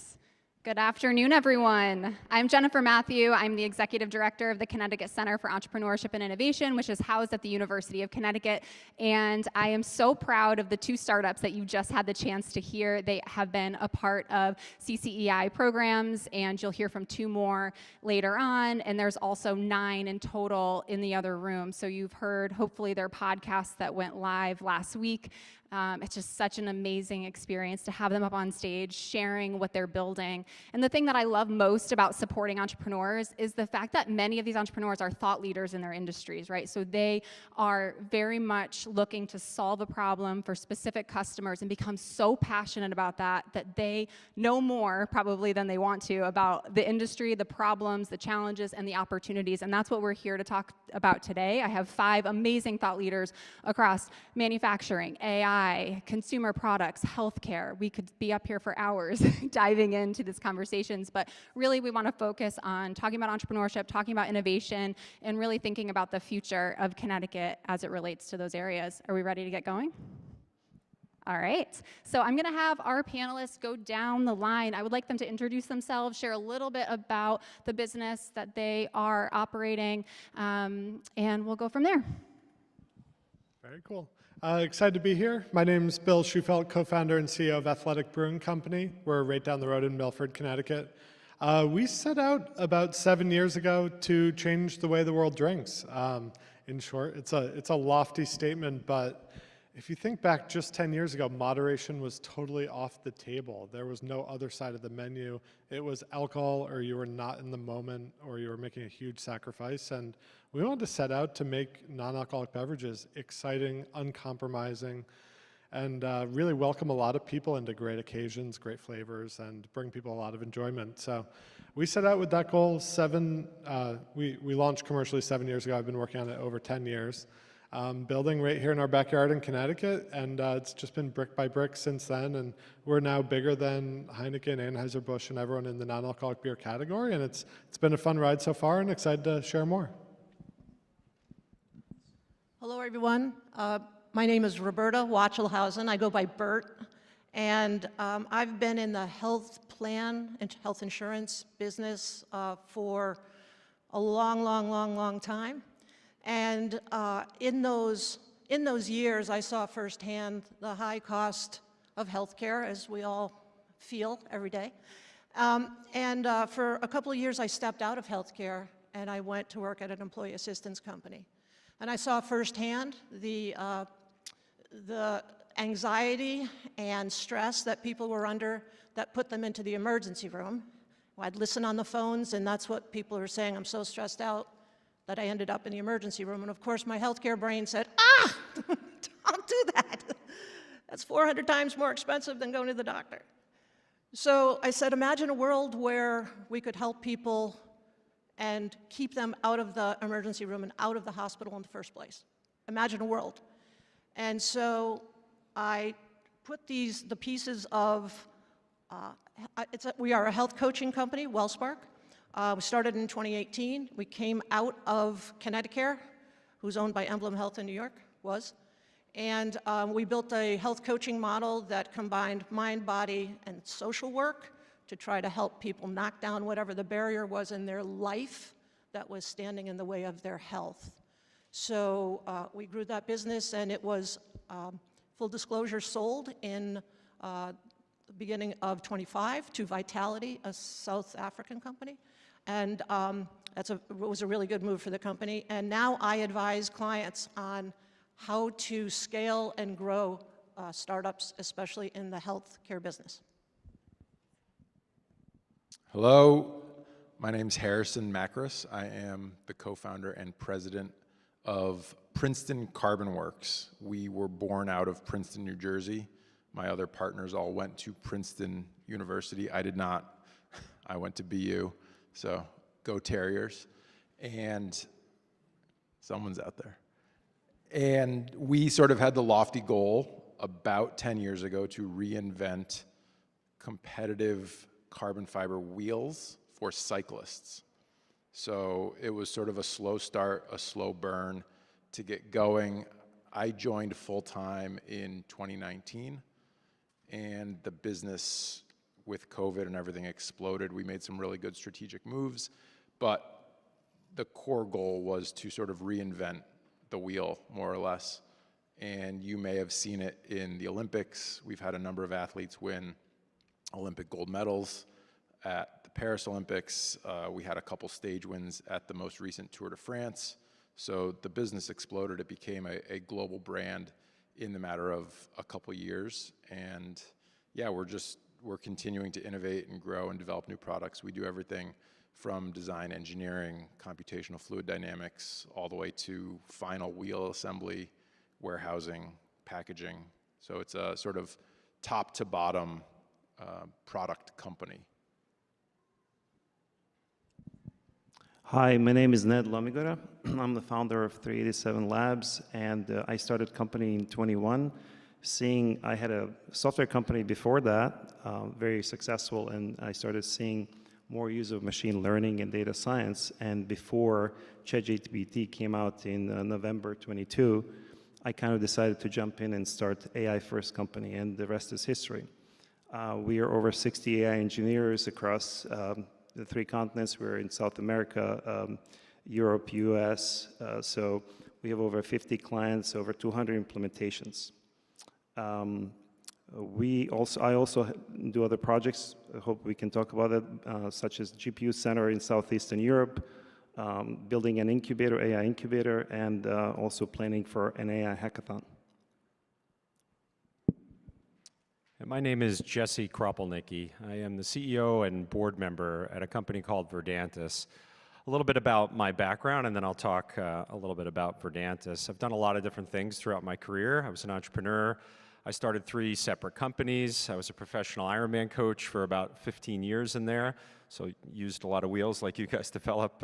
Good afternoon, everyone. I'm Jennifer Matthew. I'm the Executive Director of the Connecticut Center for Entrepreneurship and Innovation, which is housed at the University of Connecticut. And I am so proud of the 2 startups that you just had the chance to hear. They have been a part of CCEI programs, and you'll hear from 2 more later on. And there's also 9 in total in the other room. So you've heard, hopefully, their podcasts that went live last week. It's just such an amazing experience to have them up on stage sharing what they're building. And the thing that I love most about supporting entrepreneurs is the fact that many of these entrepreneurs are thought leaders in their industries, right? So they are very much looking to solve a problem for specific customers and become so passionate about that they know more probably than they want to about the industry, the problems, the challenges, and the opportunities. And that's what we're here to talk about today. I have 5 amazing thought leaders across manufacturing, AI, consumer products, healthcare. We could be up here for hours diving into these conversations, but really we want to focus on talking about entrepreneurship, talking about innovation, and really thinking about the future of Connecticut as it relates to those areas. Are we ready to get going? All right, so I'm gonna have our panelists go down the line. I would like them to introduce themselves, share a little bit about the business that they are operating, and we'll go from there. Very cool. Excited to be here. My name is Bill Schufelt, co-founder and CEO of Athletic Brewing Company. We're right down the road in Milford, Connecticut. We set out about 7 years ago to change the way the world drinks. In short, it's a lofty statement, but if you think back just 10 years ago, moderation was totally off the table. There was no other side of the menu. It was alcohol, or you were not in the moment, or you were making a huge sacrifice. And we wanted to set out to make non-alcoholic beverages exciting, uncompromising, and really welcome a lot of people into great occasions, great flavors, and bring people a lot of enjoyment. So we set out with that goal. We launched commercially 7 years ago. I've been working on it over 10 years. Building right here in our backyard in Connecticut, and it's just been brick by brick since then, and we're now bigger than Heineken, Anheuser-Busch, and everyone in the non-alcoholic beer category, and it's been a fun ride so far, and excited to share more. Hello, everyone. My name is Roberta Wachelhausen. I go by Bert, and I've been in the health plan and health insurance business for a long time. And in those years, I saw firsthand the high cost of healthcare, as we all feel every day. For a couple of years, I stepped out of healthcare, and I went to work at an employee assistance company. And I saw firsthand the anxiety and stress that people were under that put them into the emergency room. I'd listen on the phones, and that's what people are saying. I'm so stressed out that I ended up in the emergency room. And of course, my healthcare brain said, don't do that. That's 400 times more expensive than going to the doctor. So I said, imagine a world where we could help people and keep them out of the emergency room and out of the hospital in the first place. Imagine a world. And so I put the pieces of, we are a health coaching company, Wellspark. We started in 2018. We came out of Connecticut, who's owned by Emblem Health in New York, and we built a health coaching model that combined mind, body, and social work to try to help people knock down whatever the barrier was in their life that was standing in the way of their health. So we grew that business, and it was, full disclosure, sold in the beginning of 25 to Vitality, a South African company. And it was a really good move for the company. And now I advise clients on how to scale and grow startups, especially in the healthcare business. Hello, my name's Harrison Macris. I am the co-founder and president of Princeton Carbon Works. We were born out of Princeton, New Jersey. My other partners all went to Princeton University. I did not. I went to BU. So go Terriers. And someone's out there. And we sort of had the lofty goal about 10 years ago to reinvent competitive carbon fiber wheels for cyclists. So it was sort of a slow start, a slow burn to get going. I joined full-time in 2019, and the business with COVID and everything exploded. We made some really good strategic moves, but the core goal was to sort of reinvent the wheel, more or less. And you may have seen it in the Olympics. We've had a number of athletes win Olympic gold medals at the Paris Olympics. We had a couple stage wins at the most recent Tour de France. So the business exploded. It became a global brand in the matter of a couple years. And yeah, we're continuing to innovate and grow and develop new products. We do everything from design engineering, computational fluid dynamics, all the way to final wheel assembly, warehousing, packaging. So it's a sort of top to bottom product company. Hi, my name is Ned Lamigora. I'm the founder of 387 Labs, and I started company in 21. Seeing, I had a software company before that, very successful, and I started seeing more use of machine learning and data science. And before ChatGPT came out in November 22, I kind of decided to jump in and start AI first company, and the rest is history. We are over 60 AI engineers across the 3 continents. We're in South America, Europe, US. So we have over 50 clients, over 200 implementations. I also do other projects. I hope we can talk about it, such as GPU Center in Southeastern Europe, building an incubator, AI incubator, and also planning for an AI hackathon. And my name is Jesse Kropelnicki. I am the CEO and board member at a company called Verdantis. A little bit about my background, and then I'll talk a little bit about Verdantis. I've done a lot of different things throughout my career. I was an entrepreneur. I started 3 separate companies. I was a professional Ironman coach for about 15 years in there, so used a lot of wheels like you guys develop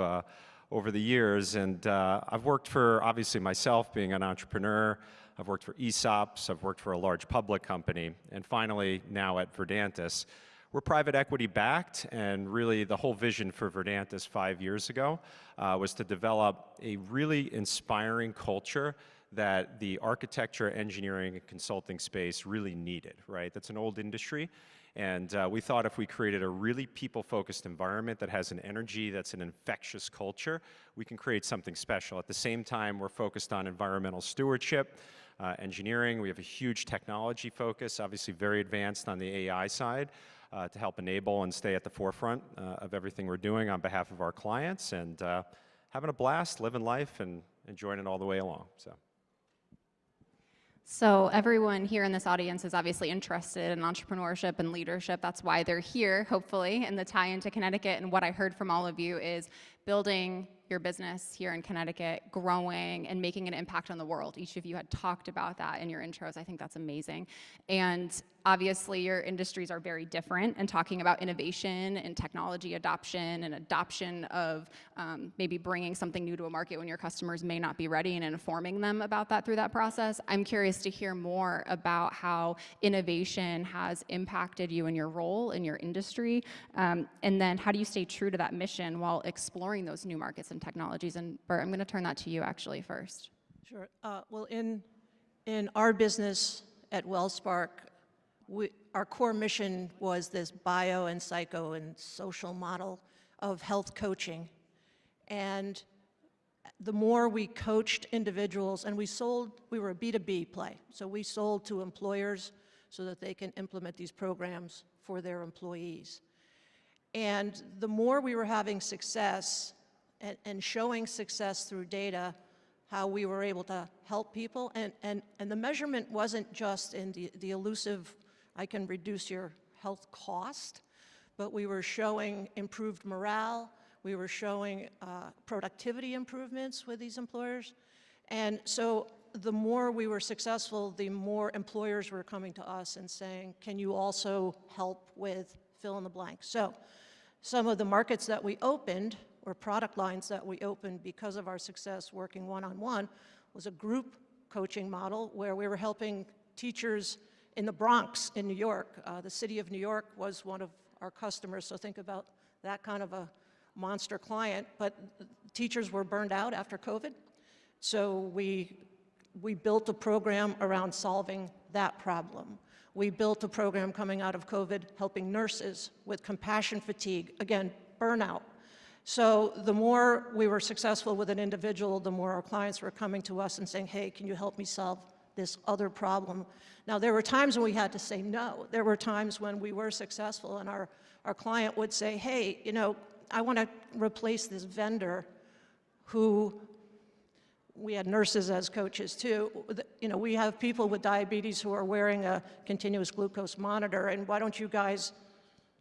over the years. And I've worked for, obviously myself, being an entrepreneur. I've worked for ESOPs. I've worked for a large public company. And finally, now at Verdantis. We're private equity backed, and really the whole vision for Verdantis 5 years ago was to develop a really inspiring culture that the architecture, engineering, and consulting space really needed, right? That's an old industry, and we thought if we created a really people-focused environment that has an energy, that's an infectious culture, we can create something special. At the same time, we're focused on environmental stewardship, engineering. We have a huge technology focus, obviously very advanced on the AI side, to help enable and stay at the forefront of everything we're doing on behalf of our clients, and having a blast, living life, and enjoying it all the way along. So everyone here in this audience is obviously interested in entrepreneurship and leadership. That's why they're here, hopefully, and the tie into Connecticut. And what I heard from all of you is building your business here in Connecticut, growing and making an impact on the world. Each of you had talked about that in your intros. I think that's amazing. And obviously your industries are very different, and talking about innovation and technology adoption and adoption of maybe bringing something new to a market when your customers may not be ready, and informing them about that through that process. I'm curious to hear more about how innovation has impacted you in your role in your industry, and then how do you stay true to that mission while exploring those new markets and technologies. And Bert, I'm going to turn that to you actually first. Sure. Well, in our business at WellSpark, our core mission was this bio and psycho and social model of health coaching. And the more we coached individuals, and we were a B2B play, so we sold to employers so that they can implement these programs for their employees. And the more we were having success and showing success through data, how we were able to help people, and the measurement wasn't just in the elusive, I can reduce your health cost, but we were showing improved morale, we were showing productivity improvements with these employers. And so the more we were successful, the more employers were coming to us and saying, can you also help with fill in the blank? So some of the markets that we opened, or product lines that we opened because of our success working one-on-one, was a group coaching model where we were helping teachers in the Bronx in New York. The city of New York was one of our customers, so think about that kind of a monster client, but teachers were burned out after COVID. So we built a program around solving that problem. We built a program coming out of COVID helping nurses with compassion fatigue, again, burnout. So the more we were successful with an individual, the more our clients were coming to us and saying, hey, can you help me solve this other problem? Now, there were times when we had to say no. There were times when we were successful and our client would say, hey, you know, I want to replace this vendor who, we had nurses as coaches too. You know, we have people with diabetes who are wearing a continuous glucose monitor, and why don't you guys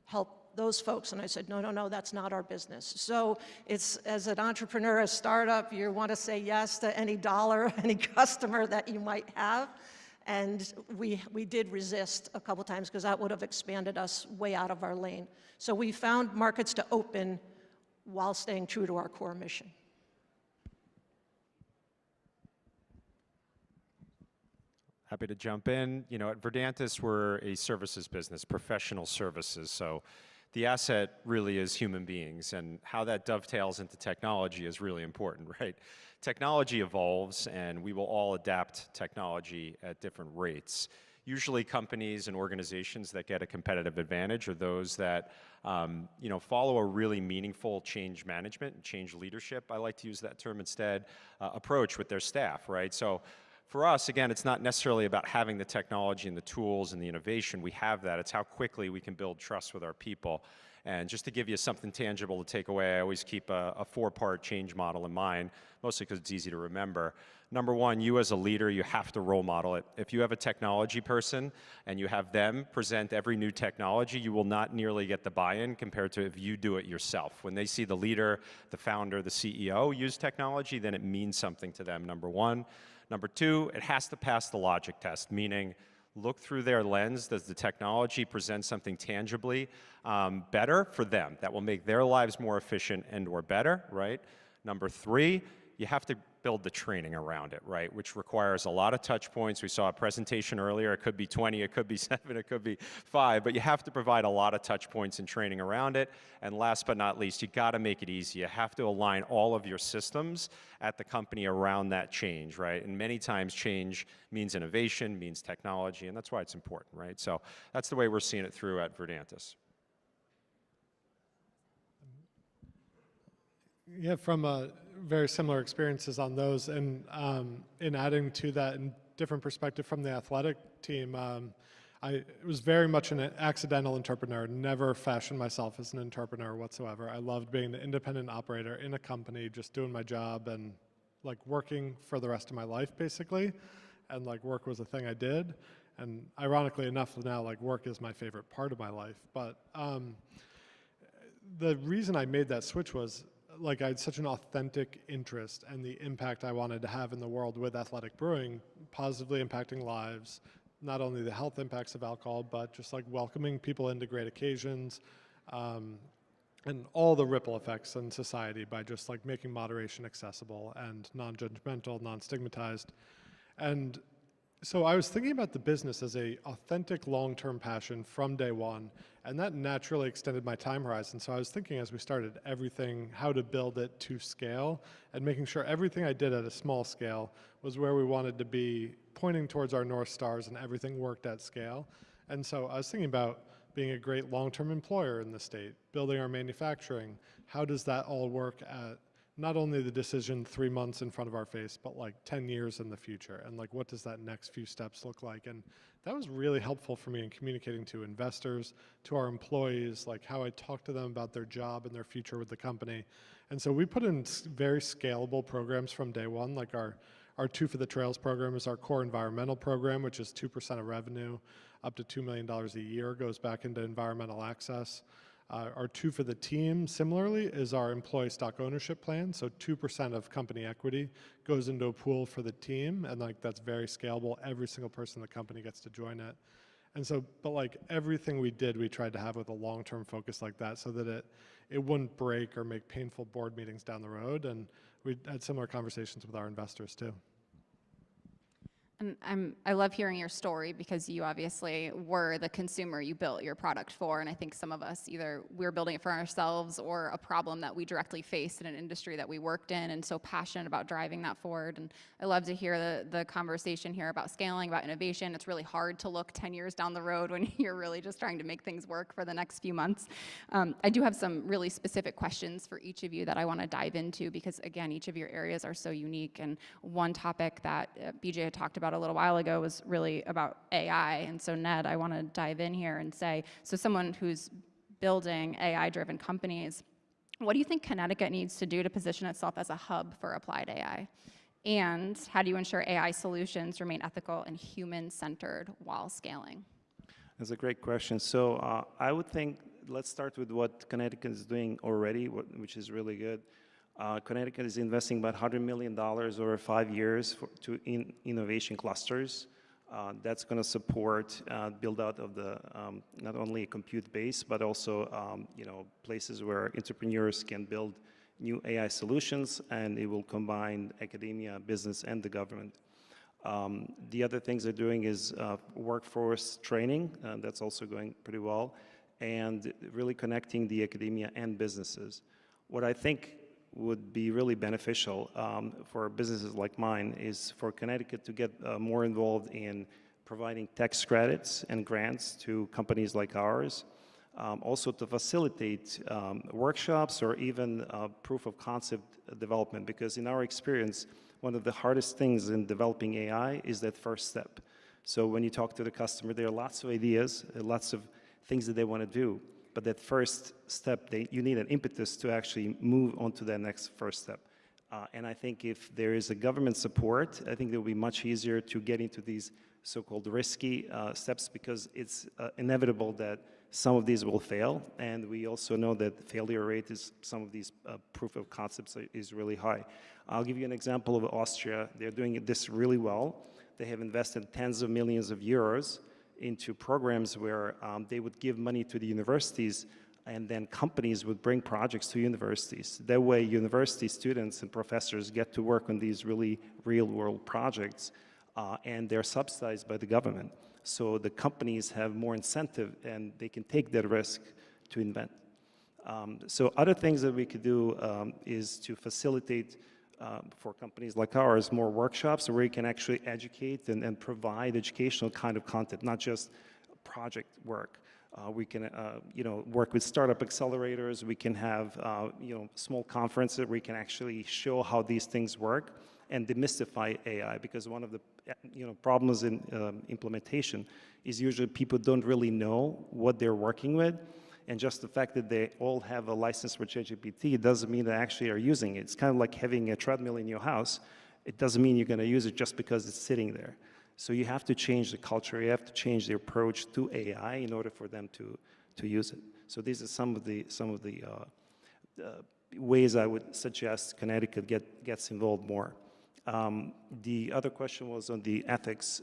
help those folks? And I said, no, no, no, that's not our business. So it's, as an entrepreneur, a startup, you want to say yes to any dollar, any customer that you might have. And we did resist a couple times because that would have expanded us way out of our lane. So we found markets to open while staying true to our core mission. Happy to jump in. You know, at Verdantis, we're a services business, professional services. So the asset really is human beings, and how that dovetails into technology is really important, right? Technology evolves, and we will all adapt technology at different rates. Usually companies and organizations that get a competitive advantage are those that you know, follow a really meaningful change management and change leadership, I like to use that term instead, approach with their staff, right? So for us, again, it's not necessarily about having the technology and the tools and the innovation. We have that. It's how quickly we can build trust with our people. And just to give you something tangible to take away, I always keep a four-part change model in mind, mostly because it's easy to remember. Number one, you as a leader, you have to role model it. If you have a technology person and you have them present every new technology, you will not nearly get the buy-in compared to if you do it yourself. When they see the leader, the founder, the CEO use technology, then it means something to them, number one. Number two, it has to pass the logic test, meaning look through their lens. Does the technology present something tangibly better for them that will make their lives more efficient and or better, right? Number three, you have to build the training around it, right? Which requires a lot of touch points. We saw a presentation earlier. It could be 20, it could be 7, it could be 5, but you have to provide a lot of touch points and training around it. And last but not least, you got to make it easy. You have to align all of your systems at the company around that change, right? And many times change means innovation, means technology, and that's why it's important, right? So that's the way we're seeing it through at Verdantis. Yeah, from very similar experiences on those, and in adding to that in different perspective from the athletic team, I was very much an accidental entrepreneur, never fashioned myself as an entrepreneur whatsoever. I loved being an independent operator in a company, just doing my job and like working for the rest of my life basically, and like work was a thing I did, and ironically enough now like work is my favorite part of my life. But the reason I made that switch was like I had such an authentic interest and the impact I wanted to have in the world with athletic brewing, positively impacting lives, not only the health impacts of alcohol, but just like welcoming people into great occasions, and all the ripple effects in society by just like making moderation accessible and non-judgmental, non-stigmatized. And so I was thinking about the business as a authentic long-term passion from day one, and that naturally extended my time horizon. So I was thinking as we started everything, how to build it to scale, and making sure everything I did at a small scale was where we wanted to be, pointing towards our North Stars, and everything worked at scale. And so I was thinking about being a great long-term employer in the state, building our manufacturing. How does that all work at not only the decision 3 months in front of our face, but like 10 years in the future, and like what does that next few steps look like? And that was really helpful for me in communicating to investors, to our employees, like how I talk to them about their job and their future with the company. And so we put in very scalable programs from day one, like our Two for the Trails program is our core environmental program, which is 2% of revenue, up to $2 million a year goes back into environmental access. Our Two for the Team, similarly, is our employee stock ownership plan. So 2% of company equity goes into a pool for the team, and like that's very scalable. Every single person in the company gets to join it. And so, but like everything we did, we tried to have with a long-term focus like that so that it wouldn't break or make painful board meetings down the road. And we had similar conversations with our investors too. And I love hearing your story because you obviously were the consumer you built your product for. And I think some of us, either we're building it for ourselves or a problem that we directly faced in an industry that we worked in, and so passionate about driving that forward. And I love to hear the conversation here about scaling, about innovation. It's really hard to look 10 years down the road when you're really just trying to make things work for the next few months. I do have some really specific questions for each of you that I want to dive into because, again, each of your areas are so unique. And one topic that BJ had talked about a little while ago was really about AI. And so Ned, I want to dive in here and say, so someone who's building AI-driven companies, what do you think Connecticut needs to do to position itself as a hub for applied AI? And how do you ensure AI solutions remain ethical and human-centered while scaling? That's a great question. So I would think, let's start with what Connecticut is doing already, which is really good. Connecticut is investing about $100 million over 5 years to innovation clusters. That's going to support build out of the not only a compute base, but also places where entrepreneurs can build new AI solutions, and it will combine academia, business, and the government. The other things they're doing is workforce training. That's also going pretty well, and really connecting the academia and businesses. What I think would be really beneficial for businesses like mine is for Connecticut to get more involved in providing tax credits and grants to companies like ours. Also to facilitate workshops or even proof of concept development, because in our experience, one of the hardest things in developing AI is that first step. So when you talk to the customer, there are lots of ideas, lots of things that they want to do. But that first step, you need an impetus to actually move on to that next first step. And I think if there is a government support, I think it will be much easier to get into these so-called risky steps, because it's inevitable that some of these will fail. And we also know that failure rate is some of these proof of concepts is really high. I'll give you an example of Austria. They're doing this really well. They have invested tens of millions of euros into programs where they would give money to the universities, and then companies would bring projects to universities. That way, university students and professors get to work on these really real-world projects, and they're subsidized by the government. So the companies have more incentive, and they can take that risk to invent. So other things that we could do is to facilitate for companies like ours, more workshops where you can actually educate and provide educational kind of content, not just project work. We can work with startup accelerators. We can have small conferences where we can actually show how these things work and demystify AI, because one of the problems in implementation is usually people don't really know what they're working with. And just the fact that they all have a license for ChatGPT doesn't mean they actually are using it. It's kind of like having a treadmill in your house. It doesn't mean you're going to use it just because it's sitting there. So you have to change the culture. You have to change the approach to AI in order for them to use it. So these are some of the ways I would suggest Connecticut gets involved more. The other question was on the ethics,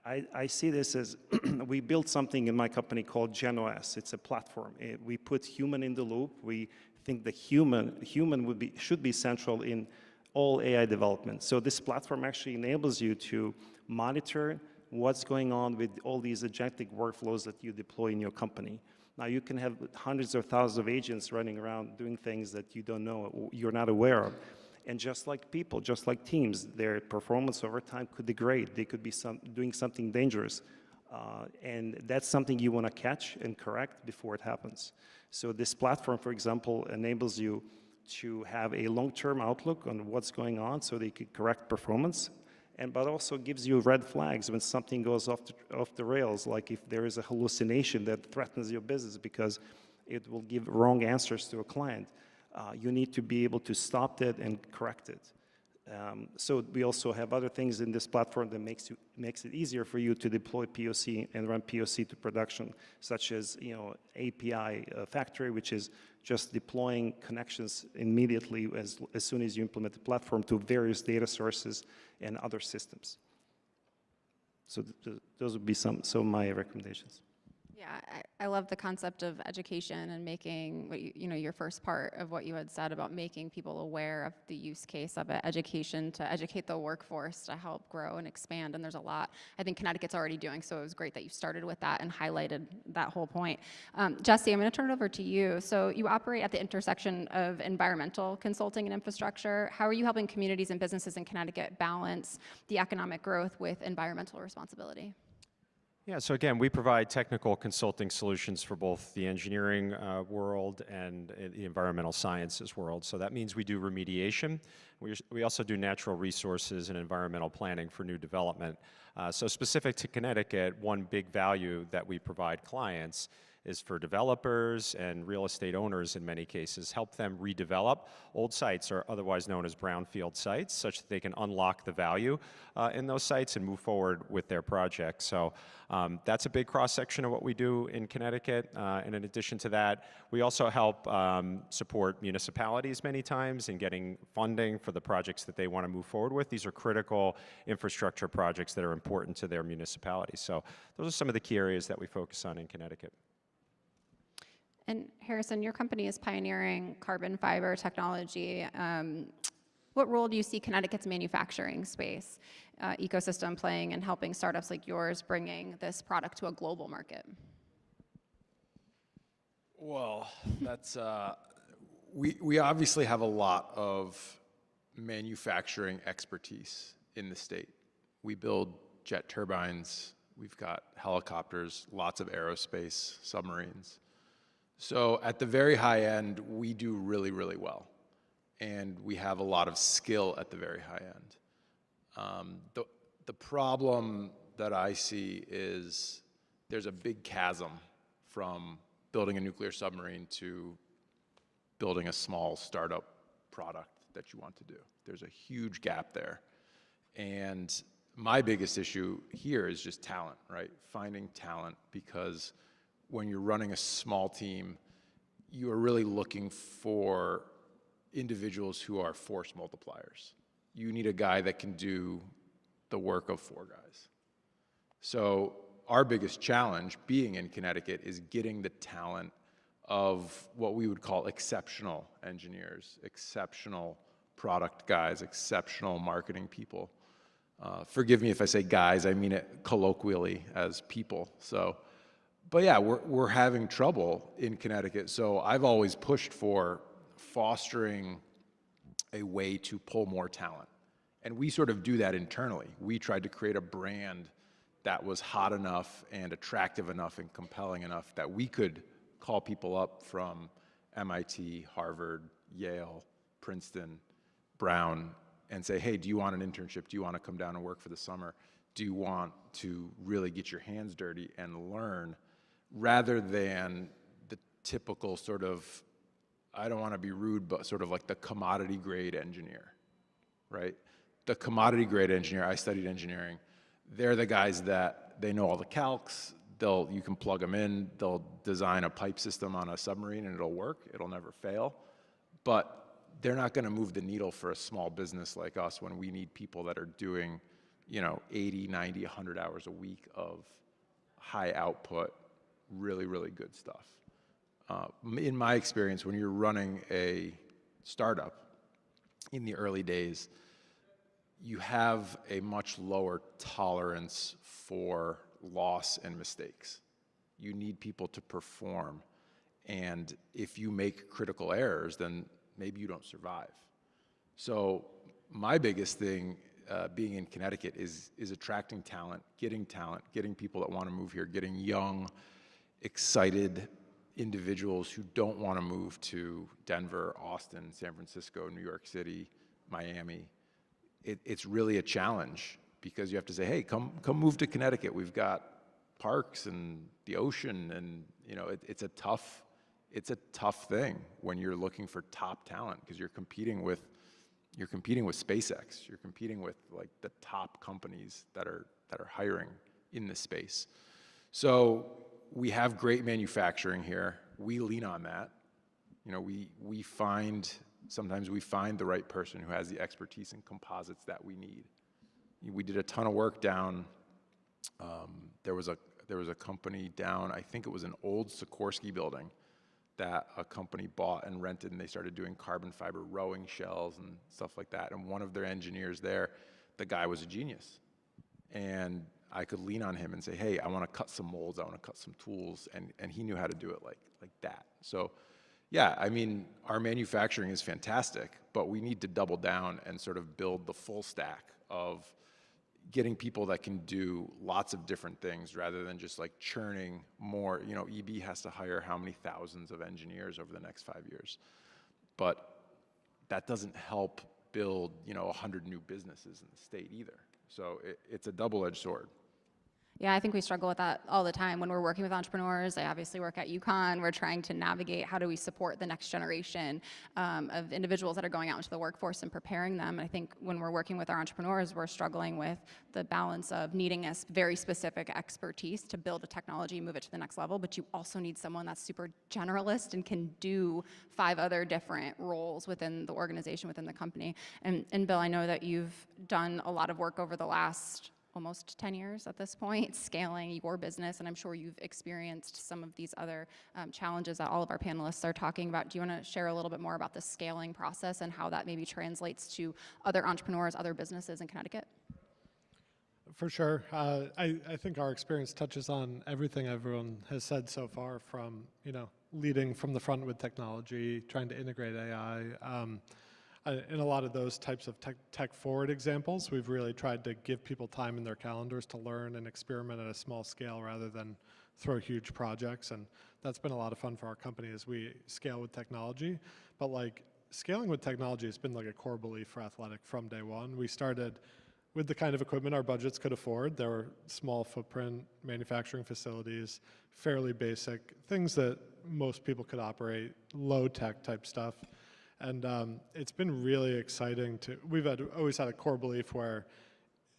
I see this as we built something in my company called GenOS. It's a platform. We put human in the loop. We think the human should be central in all AI development. So this platform actually enables you to monitor what's going on with all these agentic workflows that you deploy in your company. Now you can have hundreds of thousands of agents running around doing things that you don't know, you're not aware of. And just like people, just like teams, their performance over time could degrade. They could be doing something dangerous. And that's something you want to catch and correct before it happens. So this platform, for example, enables you to have a long-term outlook on what's going on so they could correct performance, but also gives you red flags when something goes off the rails, like if there is a hallucination that threatens your business because it will give wrong answers to a client. You need to be able to stop that and correct it. So we also have other things in this platform that makes it easier for you to deploy POC and run POC to production, such as API Factory, which is just deploying connections immediately as soon as you implement the platform to various data sources and other systems. So those would be some of my recommendations. Yeah, I love the concept of education and making what your first part of what you had said about making people aware of the use case of it, education to educate the workforce to help grow and expand. And there's a lot I think Connecticut's already doing. So it was great that you started with that and highlighted that whole point. Jesse, I'm going to turn it over to you. So you operate at the intersection of environmental consulting and infrastructure. How are you helping communities and businesses in Connecticut balance the economic growth with environmental responsibility? Yeah, so again, we provide technical consulting solutions for both the engineering world and the environmental sciences world. So that means we do remediation. We also do natural resources and environmental planning for new development. So specific to Connecticut, one big value that we provide clients is for developers and real estate owners in many cases, help them redevelop old sites, or otherwise known as brownfield sites, such that they can unlock the value in those sites and move forward with their projects. So that's a big cross-section of what we do in Connecticut. And in addition to that, we also help support municipalities many times in getting funding for the projects that they want to move forward with. These are critical infrastructure projects that are important to their municipalities. So those are some of the key areas that we focus on in Connecticut. And Harrison, your company is pioneering carbon fiber technology. What role do you see Connecticut's manufacturing space ecosystem playing in helping startups like yours bringing this product to a global market? Well, that's we obviously have a lot of manufacturing expertise in the state. We build jet turbines. We've got helicopters, lots of aerospace, submarines. So at the very high end, we do really, really well. and we have a lot of skill at the very high end. The problem that I see is there's a big chasm from building a nuclear submarine to building a small startup product that you want to do. There's a huge gap there. And my biggest issue here is just talent, right? Finding talent, because when you're running a small team, you are really looking for individuals who are force multipliers. You need a guy that can do the work of 4 guys. So our biggest challenge being in Connecticut is getting the talent of what we would call exceptional engineers, exceptional product guys, exceptional marketing people. Forgive me if I say guys, I mean it colloquially as people. So, but yeah, we're having trouble in Connecticut. So I've always pushed for fostering a way to pull more talent. And we sort of do that internally. We tried to create a brand that was hot enough and attractive enough and compelling enough that we could call people up from MIT, Harvard, Yale, Princeton, Brown, and say, hey, do you want an internship? Do you want to come down and work for the summer? Do you want to really get your hands dirty and learn, rather than the typical sort of, I don't want to be rude, but sort of like the commodity grade engineer, right? The commodity grade engineer, I studied engineering, they're the guys that they know all the calcs, you can plug them in, they'll design a pipe system on a submarine and it'll work, it'll never fail. But they're not going to move the needle for a small business like us when we need people that are doing, 80, 90, 100 hours a week of high output, really, really good stuff. In my experience, when you're running a startup in the early days, you have a much lower tolerance for loss and mistakes. You need people to perform. And if you make critical errors, then maybe you don't survive. So my biggest thing being in Connecticut is attracting talent, getting people that want to move here, getting young, excited individuals who don't want to move to Denver, Austin, San Francisco, New York City, Miami. It's really a challenge, because you have to say, hey, come move to Connecticut. We've got parks and the ocean, and it's a tough thing when you're looking for top talent, because you're competing with SpaceX. You're competing with like the top companies that are hiring in this space. So we have great manufacturing here. We lean on that. Sometimes we find the right person who has the expertise in composites that we need. We did a ton of work down. There was a company down, I think it was an old Sikorsky building, that a company bought and rented, and they started doing carbon fiber rowing shells and stuff like that. And one of their engineers there, the guy was a genius. And I could lean on him and say, hey, I want to cut some molds, I want to cut some tools, and he knew how to do it like that. So yeah, I mean, our manufacturing is fantastic, but we need to double down and sort of build the full stack of getting people that can do lots of different things, rather than just like churning more. EB has to hire how many thousands of engineers over the next 5 years, but that doesn't help build 100 new businesses in the state either. So it's a double-edged sword. Yeah, I think we struggle with that all the time when we're working with entrepreneurs. I obviously work at UConn. We're trying to navigate how do we support the next generation of individuals that are going out into the workforce and preparing them. And I think when we're working with our entrepreneurs, we're struggling with the balance of needing a very specific expertise to build a technology, move it to the next level, but you also need someone that's super generalist and can do 5 other different roles within the organization, within the company. And Bill, I know that you've done a lot of work over the last almost 10 years at this point, scaling your business, and I'm sure you've experienced some of these other challenges that all of our panelists are talking about. Do you want to share a little bit more about the scaling process and how that maybe translates to other entrepreneurs, other businesses in Connecticut? For sure. I think our experience touches on everything everyone has said so far, from leading from the front with technology, trying to integrate AI. In a lot of those types of tech-forward examples, we've really tried to give people time in their calendars to learn and experiment at a small scale rather than throw huge projects. And that's been a lot of fun for our company as we scale with technology. But like scaling with technology has been like a core belief for Athletic from day one. We started with the kind of equipment our budgets could afford. There were small footprint manufacturing facilities, fairly basic, things that most people could operate, low tech type stuff. And it's been really exciting we've always had a core belief where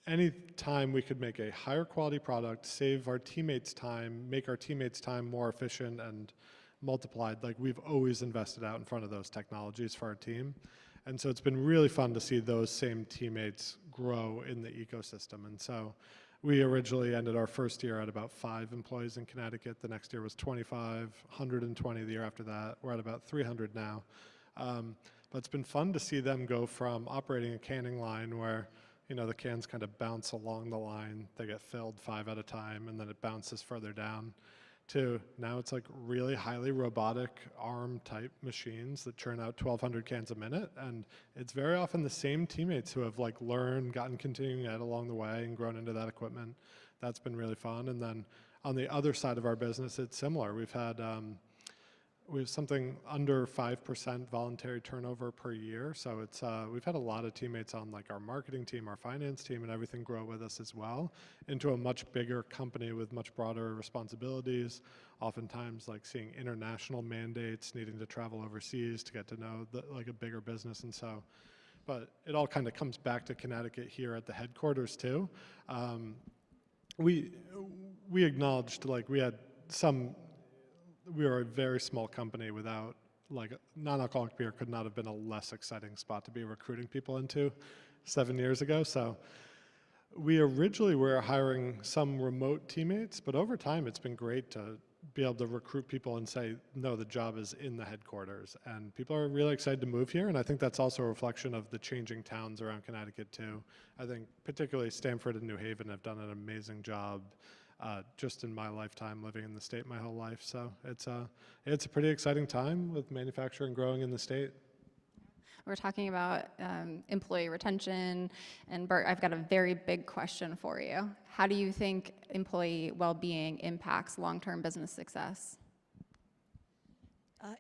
any time we could make a higher quality product, save our teammates time, make our teammates time more efficient and multiplied, like we've always invested out in front of those technologies for our team. And so it's been really fun to see those same teammates grow in the ecosystem. And so we originally ended our first year at about 5 employees in Connecticut. The next year was 25, 120 the year after that. We're at about 300 now. But it's been fun to see them go from operating a canning line where, you know, the cans kind of bounce along the line, they get filled 5 at a time, and then it bounces further down, to now it's like really highly robotic arm type machines that churn out 1,200 cans a minute. And it's very often the same teammates who have like learned, gotten continuing ed along the way and grown into that equipment. That's been really fun. And then on the other side of our business, it's similar. We have something under 5% voluntary turnover per year. So it's we've had a lot of teammates on like our marketing team, our finance team, and everything grow with us as well into a much bigger company with much broader responsibilities. Oftentimes like seeing international mandates, needing to travel overseas to get to know like a bigger business. And so, but it all kind of comes back to Connecticut here at the headquarters too. We acknowledged like we were a very small company without, like, non-alcoholic beer could not have been a less exciting spot to be recruiting people into 7 years ago. So we originally were hiring some remote teammates, but over time it's been great to be able to recruit people and say, no, the job is in the headquarters. And people are really excited to move here. And I think that's also a reflection of the changing towns around Connecticut too. I think particularly Stamford and New Haven have done an amazing job just in my lifetime living in the state my whole life. So it's a pretty exciting time with manufacturing growing in the state. We're talking about employee retention, and Bert, I've got a very big question for you. How do you think employee well-being impacts long-term business success?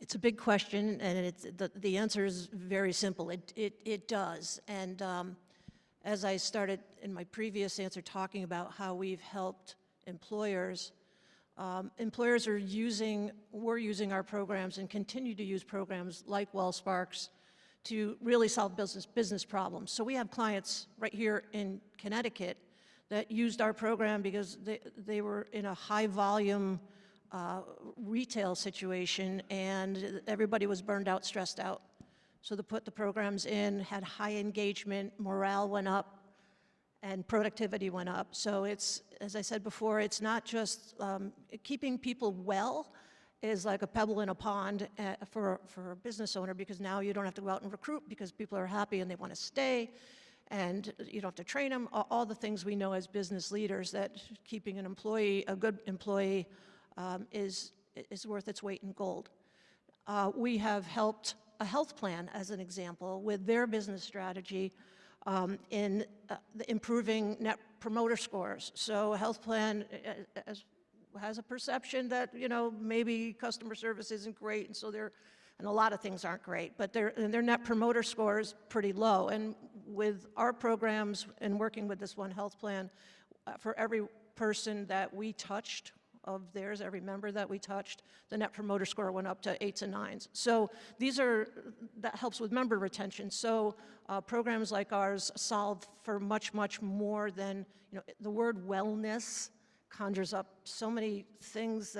It's a big question, and the answer is very simple. It does. And as I started in my previous answer talking about how we've helped employers, we're using our programs and continue to use programs like WellSparks to really solve business problems. So we have clients right here in Connecticut that used our program because they were in a high volume retail situation and everybody was burned out, stressed out. So they put the programs in, had high engagement, morale went up, and productivity went up. So it's, as I said before, it's not just keeping people well is like a pebble in a pond for a business owner, because now you don't have to go out and recruit because people are happy and they want to stay, and you don't have to train them. All the things we know as business leaders, that keeping an employee, a good employee, is worth its weight in gold. We have helped a health plan, as an example, with their business strategy in improving net promoter scores. So a health plan has a perception that, you know, maybe customer service isn't great, and so and a lot of things aren't great, but their net promoter score is pretty low. And with our programs and working with this one health plan, for every person that we touched of theirs, every member that we touched, the net promoter score went up to 8s and 9s. So that helps with member retention. So programs like ours solve for much, much more than, you know, the word wellness conjures up so many things.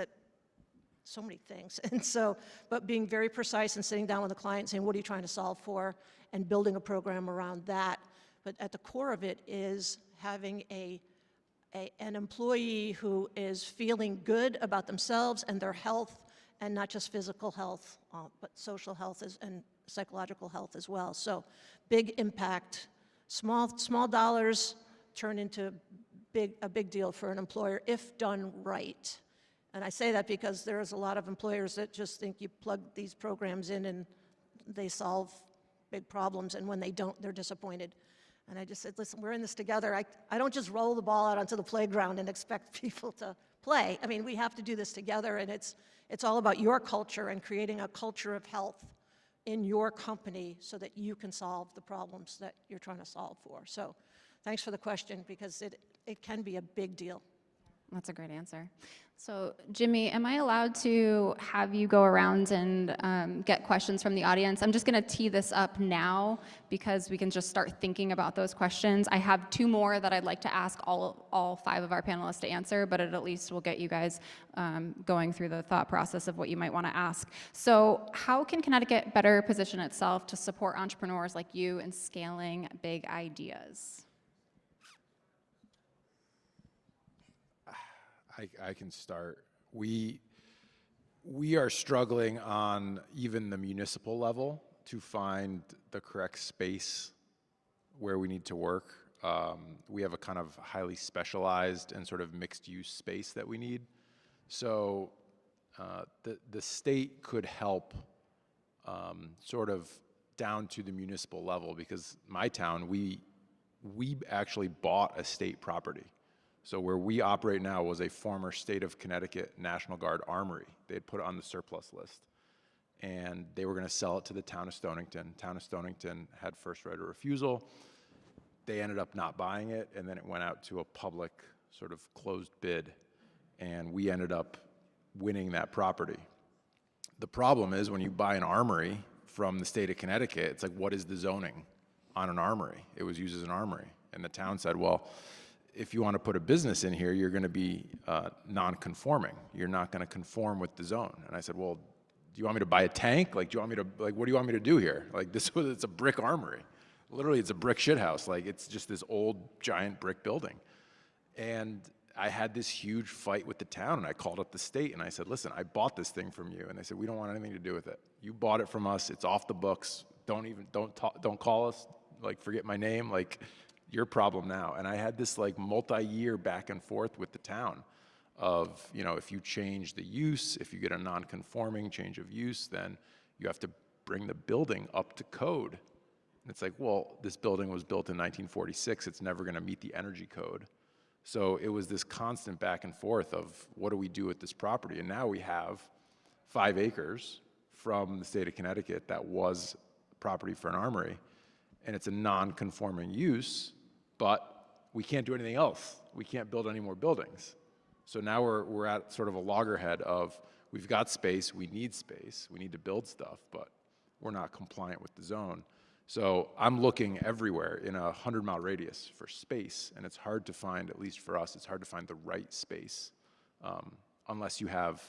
And so, but being very precise and sitting down with the client and saying, what are you trying to solve for, and building a program around that. But at the core of it is having an employee who is feeling good about themselves and their health, and not just physical health, but social health and psychological health as well. So big impact. Small dollars turn into a big deal for an employer if done right. And I say that because there's a lot of employers that just think you plug these programs in and they solve big problems, and when they don't, they're disappointed. And I just said, listen, we're in this together. I don't just roll the ball out onto the playground and expect people to play. I mean, we have to do this together, and it's all about your culture and creating a culture of health in your company so that you can solve the problems that you're trying to solve for. So thanks for the question, because it can be a big deal. That's a great answer. So, Jimmy, am I allowed to have you go around and get questions from the audience? I'm just going to tee this up now because we can just start thinking about those questions. I have 2 more that I'd like to ask all 5 of our panelists to answer, but it at least will get you guys going through the thought process of what you might want to ask. So, how can Connecticut better position itself to support entrepreneurs like you in scaling big ideas? I can start. We are struggling on even the municipal level to find the correct space where we need to work. We have a kind of highly specialized and sort of mixed use space that we need. So the state could help sort of down to the municipal level, because my town, we actually bought a state property. So where we operate now was a former state of Connecticut National Guard armory. They had put it on the surplus list, and they were going to sell it to the town of Stonington. Town of Stonington had first right of refusal. They ended up not buying it, and then it went out to a public sort of closed bid, and we ended up winning that property. The problem is when you buy an armory from the state of Connecticut, it's like, what is the zoning on an armory? It was used as an armory, and the town said, well, if you want to put a business in here, you're going to be non-conforming. You're not going to conform with the zone. And I said, well, do you want me to buy a tank? Like, do you want me to, like, what do you want me to do here? Like, it's a brick armory. Literally, it's a brick shithouse. Like, it's just this old, giant brick building. And I had this huge fight with the town, and I called up the state, and I said, listen, I bought this thing from you. And they said, we don't want anything to do with it. You bought it from us. It's off the books. Don't call us. Like, forget my name. Like, your problem now. And I had this like multi-year back and forth with the town of, you know, if you change the use, if you get a non-conforming change of use, then you have to bring the building up to code. And it's like, well, this building was built in 1946. It's never going to meet the energy code. So it was this constant back and forth of what do we do with this property? And now we have 5 acres from the state of Connecticut that was property for an armory, and it's a non-conforming use, but we can't do anything else. We can't build any more buildings. So now we're at sort of a loggerhead of, we've got space, we need to build stuff, but we're not compliant with the zone. So I'm looking everywhere in a 100-mile radius for space, and it's hard to find, at least for us, it's hard to find the right space unless you have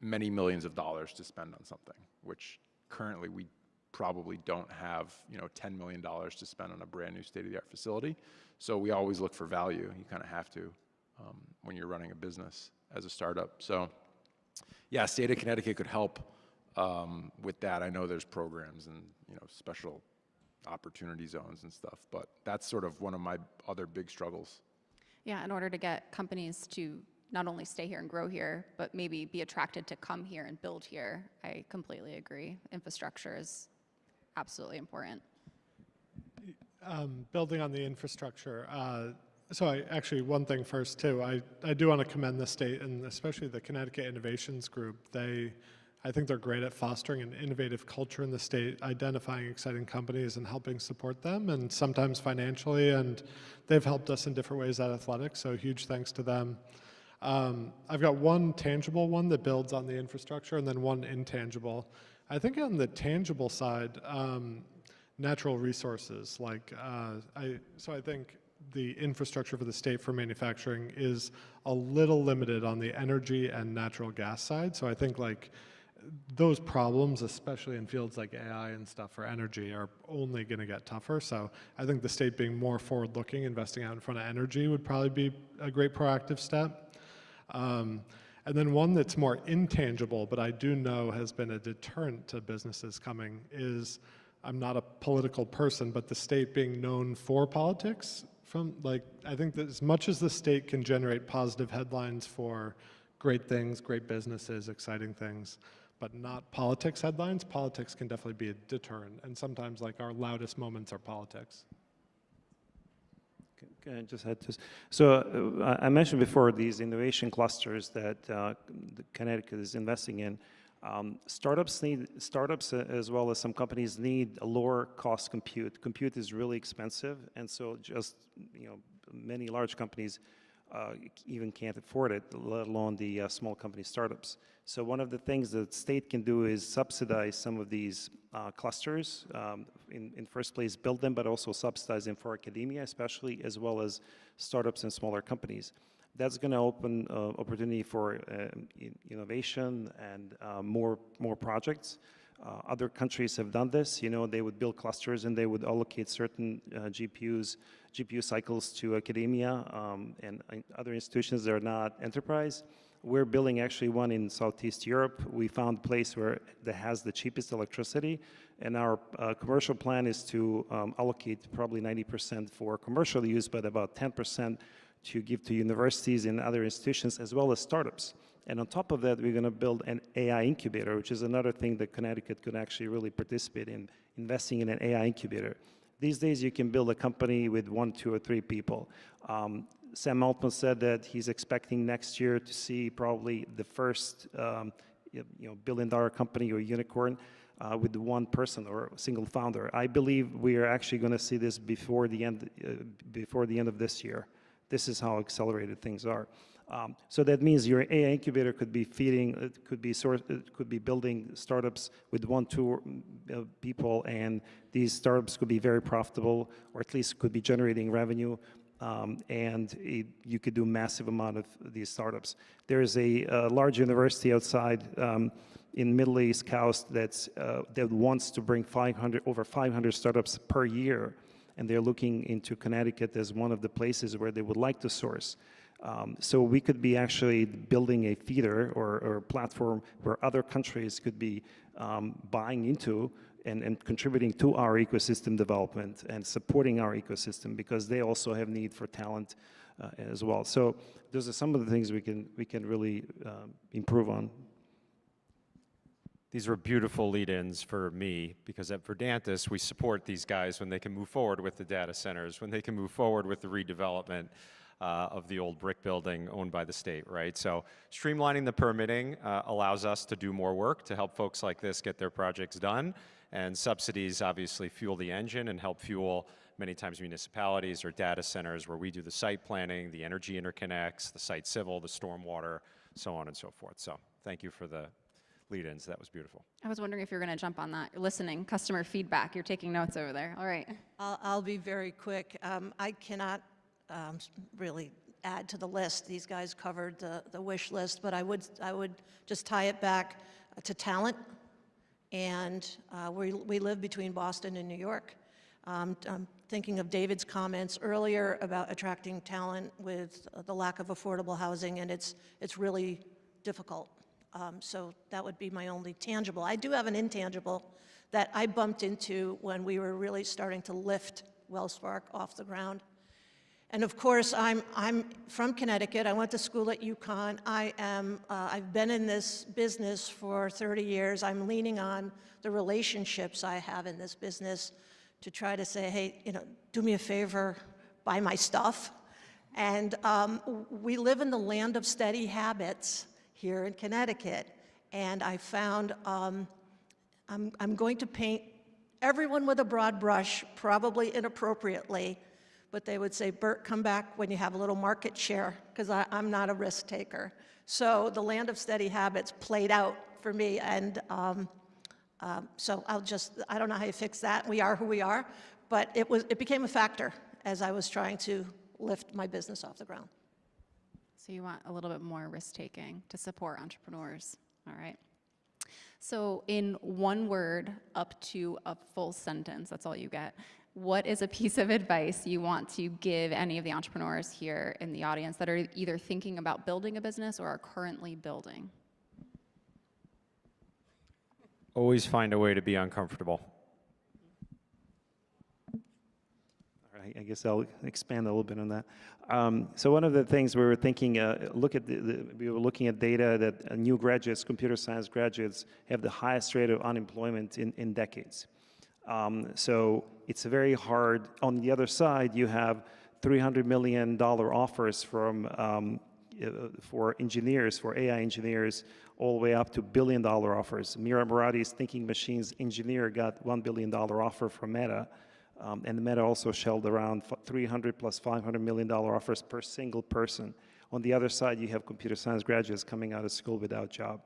many millions of dollars to spend on something, which currently we probably don't have, you know, $10 million to spend on a brand new state-of-the-art facility. So we always look for value. You kind of have to when you're running a business as a startup. So yeah, state of Connecticut could help with that. I know there's programs and, you know, special opportunity zones and stuff, but that's sort of one of my other big struggles. Yeah, in order to get companies to not only stay here and grow here, but maybe be attracted to come here and build here. I completely agree. Infrastructure is absolutely important. Building on the infrastructure, actually one thing first too, I do want to commend the state and especially the Connecticut Innovations Group. I think they're great at fostering an innovative culture in the state, identifying exciting companies and helping support them, and sometimes financially, and they've helped us in different ways at athletics, so huge thanks to them. I've got one tangible one that builds on the infrastructure and then one intangible. I think on the tangible side, natural resources, I think the infrastructure for the state for manufacturing is a little limited on the energy and natural gas side. So I think like those problems, especially in fields like AI and stuff for energy, are only going to get tougher. So I think the state being more forward-looking, investing out in front of energy would probably be a great proactive step. And then one that's more intangible, but I do know has been a deterrent to businesses coming is, I'm not a political person, but the state being known for politics. I think that as much as the state can generate positive headlines for great things, great businesses, exciting things, but not politics headlines, politics can definitely be a deterrent. And sometimes like our loudest moments are politics. Can I just add this? So I mentioned before these innovation clusters that Connecticut is investing in. Startups as well as some companies need a lower cost compute. Compute is really expensive, and so just many large companies even can't afford it, let alone the small company startups. So one of the things that the state can do is subsidize some of these clusters. In first place, build them, but also subsidize them for academia, especially, as well as startups and smaller companies. That's going to open opportunity for innovation and more projects. Other countries have done this. They would build clusters and they would allocate certain GPU cycles to academia and other institutions that are not enterprise. We're building actually one in Southeast Europe. We found a place that has the cheapest electricity, and our commercial plan is to allocate probably 90% for commercial use, but about 10% to give to universities and other institutions as well as startups. And on top of that, we're going to build an AI incubator, which is another thing that Connecticut could actually really participate in, investing in an AI incubator. These days, you can build a company with 1, 2, or 3 people. Sam Altman said that he's expecting next year to see probably the first billion-dollar company or unicorn with one person or a single founder. I believe we are actually going to see this before the end of this year. This is how accelerated things are. So that means your AI incubator could be could be building startups with 1, 2 people, and these startups could be very profitable, or at least could be generating revenue. You could do massive amount of these startups. There is a large university outside in Middle East Coast that wants to bring over 500 startups per year, and they're looking into Connecticut as one of the places where they would like to source. So we could be actually building a feeder or a platform where other countries could be buying into and contributing to our ecosystem development and supporting our ecosystem, because they also have need for talent as well. So those are some of the things we can really improve on. These were beautiful lead-ins for me, because at Verdantis, we support these guys when they can move forward with the data centers, when they can move forward with the redevelopment of the old brick building owned by the state, right? So streamlining the permitting allows us to do more work to help folks like this get their projects done, and subsidies obviously fuel the engine and help fuel many times municipalities or data centers where we do the site planning, the energy interconnects, the site civil, the stormwater, so on and so forth. So thank you for the lead-ins. That was beautiful. I was wondering if you were going to jump on that. You're listening, customer feedback. You're taking notes over there. All right. I'll be very quick. I cannot really add to the list. These guys covered the wish list, but I would just tie it back to talent. And we live between Boston and New York. I'm thinking of David's comments earlier about attracting talent with the lack of affordable housing, and it's really difficult. So that would be my only tangible. I do have an intangible that I bumped into when we were really starting to lift WellSpark off the ground. And of course, I'm from Connecticut. I went to school at UConn. I've been in this business for 30 years. I'm leaning on the relationships I have in this business to try to say, hey, do me a favor, buy my stuff. And we live in the land of steady habits here in Connecticut. And I found I'm going to paint everyone with a broad brush, probably inappropriately, but they would say, Bert, come back when you have a little market share, because I'm not a risk taker. So the land of steady habits played out for me, and so I don't know how you fix that. We are who we are, but it became a factor as I was trying to lift my business off the ground. So you want a little bit more risk-taking to support entrepreneurs. All right. So in one word, up to a full sentence, that's all you get, what is a piece of advice you want to give any of the entrepreneurs here in the audience that are either thinking about building a business or are currently building? Always find a way to be uncomfortable. All right, I guess I'll expand a little bit on that. So one of the things we were thinking, we were looking at data that new graduates, computer science graduates, have the highest rate of unemployment in decades. So it's very hard. On the other side, you have $300 million offers from for engineers, for AI engineers, all the way up to billion-dollar offers. Mira Murati's Thinking Machines engineer got $1 billion offer from Meta, and Meta also shelled around 300 plus $500 million offers per single person. On the other side, you have computer science graduates coming out of school without job.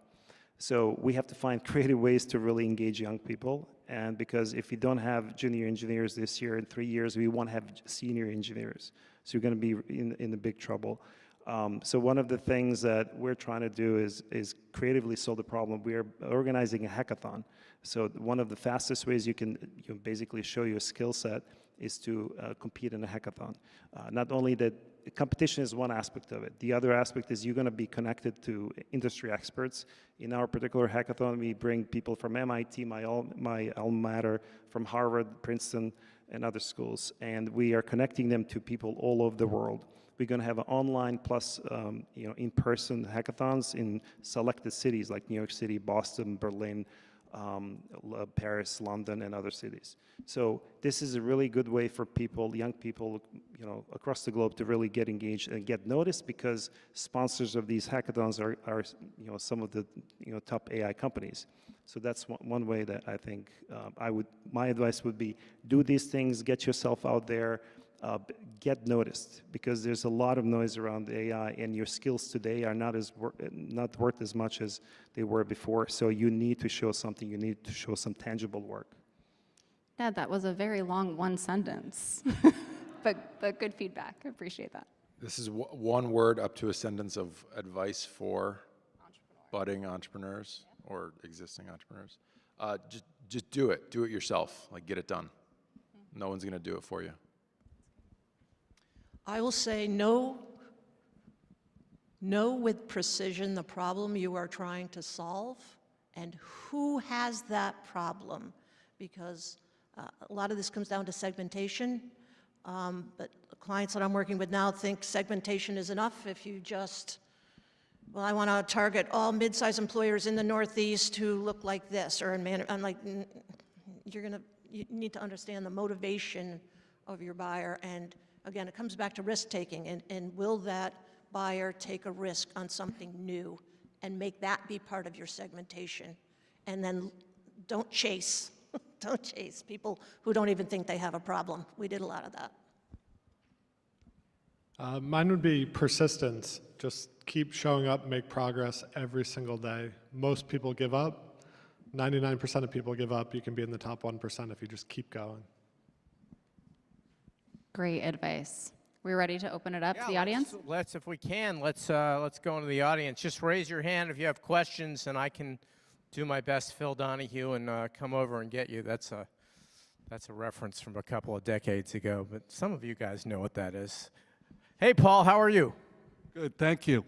So we have to find creative ways to really engage young people. And because if we don't have junior engineers this year, in 3 years, we won't have senior engineers. So you're going to be in a big trouble. So one of the things that we're trying to do is creatively solve the problem. We are organizing a hackathon. So one of the fastest ways you can basically show your skill set is to compete in a hackathon. Not only that, competition is one aspect of it. The other aspect is you're going to be connected to industry experts. In our particular hackathon, we bring people from MIT, my alma mater, from Harvard, Princeton, and other schools. And we are connecting them to people all over the world. We're going to have an online plus in-person hackathons in selected cities like New York City, Boston, Berlin, Paris, London, and other cities. So this is a really good way for people, young people, across the globe to really get engaged and get noticed, because sponsors of these hackathons are some of the top AI companies. So that's one way that I think my advice would be: do these things, get yourself out there, get noticed, because there's a lot of noise around AI, and your skills today are not worth as much as they were before. So you need to show something. You need to show some tangible work. Dad, that was a very long one sentence, but good feedback. I appreciate that. This is one word up to a sentence of advice for budding entrepreneurs or existing entrepreneurs. Just do it. Do it yourself. Like, get it done. No one's going to do it for you. I will say know with precision the problem you are trying to solve and who has that problem, because a lot of this comes down to segmentation, but the clients that I'm working with now think segmentation is enough. If you just, well, I want to target all mid-sized employers in the Northeast who look like this, or I'm like, you need to understand the motivation of your buyer. And again, it comes back to risk-taking, and will that buyer take a risk on something new and make that be part of your segmentation? And then don't chase. Don't chase people who don't even think they have a problem. We did a lot of that. Mine would be persistence. Just keep showing up, make progress every single day. Most people give up. 99% of people give up. You can be in the top 1% if you just keep going. Great advice. We ready to open it up to the audience? Let's, if we can, let's go into the audience. Just raise your hand if you have questions, and I can do my best, Phil Donahue, and come over and get you. That's a reference from a couple of decades ago, but some of you guys know what that is. Hey, Paul, how are you? Good, thank you.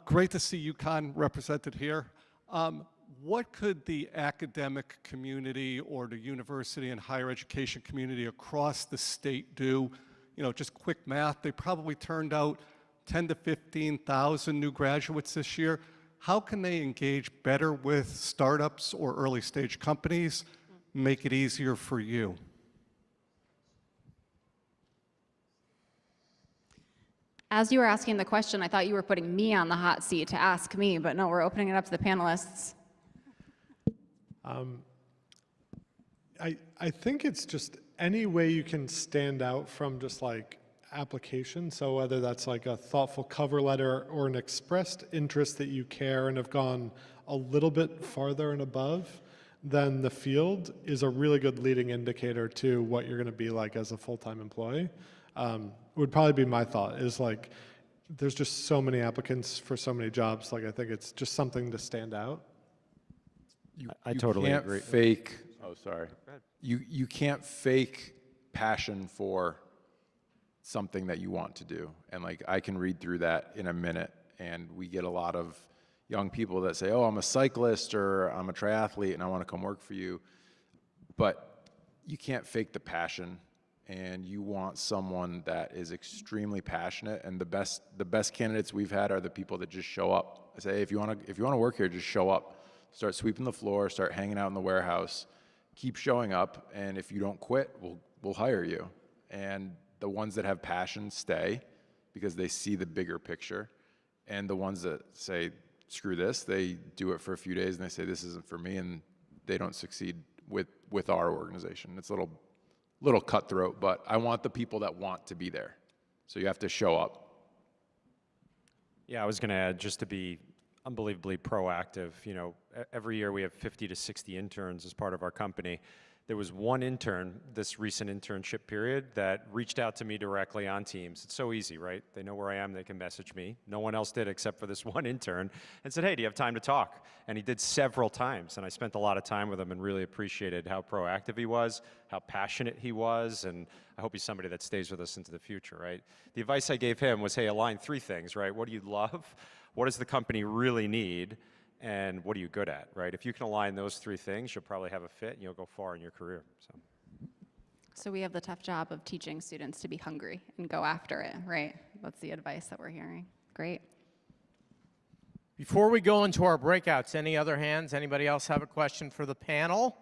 Great to see UConn represented here. What could the academic community or the university and higher education community across the state do? Just quick math, they probably turned out 10 to 15,000 new graduates this year. How can they engage better with startups or early stage companies, make it easier for you? As you were asking the question, I thought you were putting me on the hot seat to ask me, but no, we're opening it up to the panelists. I think it's just any way you can stand out from just like application. So whether that's like a thoughtful cover letter or an expressed interest that you care and have gone a little bit farther and above than the field is a really good leading indicator to what you're going to be like as a full-time employee. Would probably be my thought, is like, there's just so many applicants for so many jobs. Like, I think it's just something to stand out. I totally agree. Fake. Oh, sorry. You can't fake passion for something that you want to do. And like, I can read through that in a minute, and we get a lot of young people that say, oh, I'm a cyclist or I'm a triathlete and I want to come work for you. But you can't fake the passion, and you want someone that is extremely passionate. And the best candidates we've had are the people that just show up. I say, hey, if you want to work here, just show up. Start sweeping the floor, start hanging out in the warehouse, keep showing up, and if you don't quit, we'll hire you. And the ones that have passion stay because they see the bigger picture. And the ones that say, screw this, they do it for a few days and they say, this isn't for me, and they don't succeed with our organization. It's a little cutthroat, but I want the people that want to be there. So you have to show up. Yeah, I was going to add, just to be unbelievably proactive, every year we have 50 to 60 interns as part of our company. There was one intern this recent internship period that reached out to me directly on Teams. It's so easy, right? They know where I am, they can message me. No one else did except for this one intern, and said, hey, do you have time to talk? And he did several times, and I spent a lot of time with him and really appreciated how proactive he was, how passionate he was, and I hope he's somebody that stays with us into the future, right? The advice I gave him was, hey, align three things, right? What do you love? What does the company really need? And what are you good at, right? If you can align those three things, you'll probably have a fit and you'll go far in your career. So we have the tough job of teaching students to be hungry and go after it, right? That's the advice that we're hearing. Great. Before we go into our breakouts, any other hands? Anybody else have a question for the panel?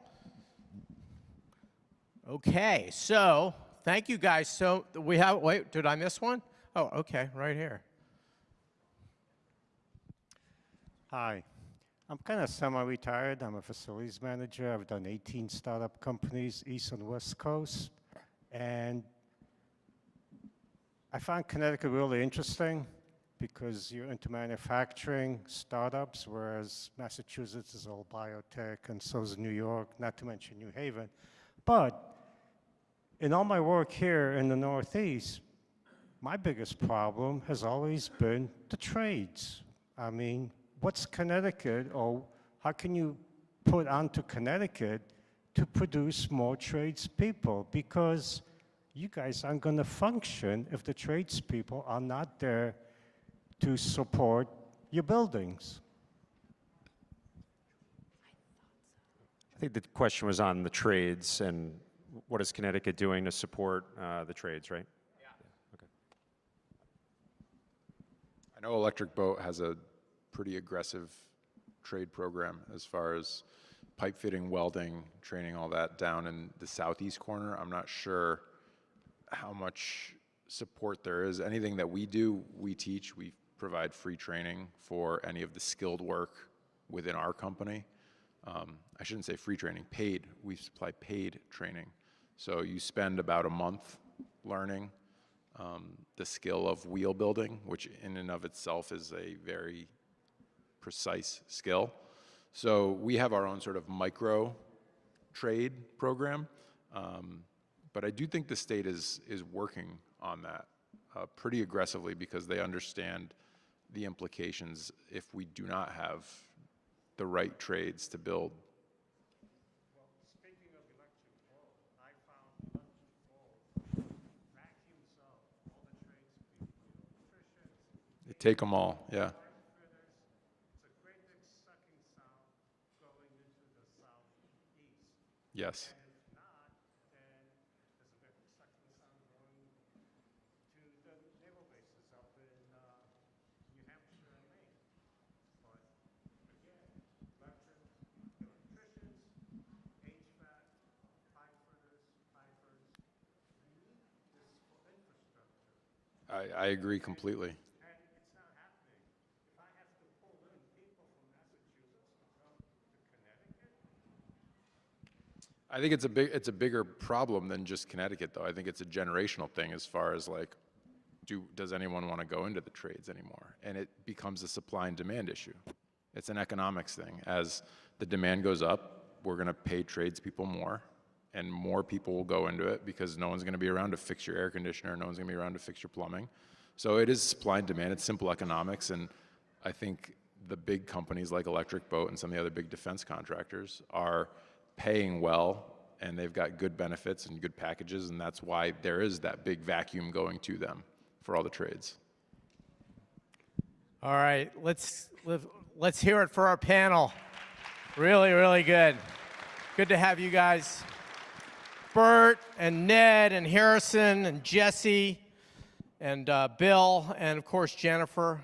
Okay, so thank you guys. So we have, wait, did I miss one? Oh, okay, right here. Hi. I'm kind of semi-retired. I'm a facilities manager. I've done 18 startup companies, East and West Coast. And I found Connecticut really interesting because you're into manufacturing startups, whereas Massachusetts is all biotech, and so is New York, not to mention New Haven. But in all my work here in the Northeast, my biggest problem has always been the trades. I mean, what's Connecticut, or how can you put onto Connecticut to produce more tradespeople? Because you guys aren't going to function if the tradespeople are not there to support your buildings. I think the question was on the trades and what is Connecticut doing to support the trades, right? Yeah. Okay. I know Electric Boat has a pretty aggressive trade program as far as pipe fitting, welding, training, all that down in the southeast corner. I'm not sure how much support there is. Anything that we do, we teach. We provide free training for any of the skilled work within our company. I shouldn't say free training, paid. We supply paid training. So you spend about a month learning the skill of wheel building, which in and of itself is a very precise skill. So we have our own sort of micro trade program, but I do think the state is working on that pretty aggressively because they understand the implications if we do not have the right trades to build. Well, speaking of electric boat, I found electric boat vacuums up all the tradespeople, electricians. They take them all, yeah. Yes. And if not, then there's a big sucking sound going to the naval bases up in New Hampshire and Maine. But again, electricians, HVAC, pipe fitters, pipers, we need this for infrastructure. I agree completely. And it's not happening. If I have to pull in people from Massachusetts to come to Connecticut, I think it's a bigger problem than just Connecticut, though. I think it's a generational thing as far as like, does anyone want to go into the trades anymore? And it becomes a supply and demand issue. It's an economics thing. As the demand goes up, we're going to pay tradespeople more, and more people will go into it because no one's going to be around to fix your air conditioner, no one's going to be around to fix your plumbing. So it is supply and demand. It's simple economics, and I think the big companies like Electric Boat and some of the other big defense contractors are paying well, and they've got good benefits and good packages, and that's why there is that big vacuum going to them for all the trades. All right, let's hear it for our panel. Really, really good. Good to have you guys. Bert and Ned and Harrison and Jesse and Bill and of course Jennifer.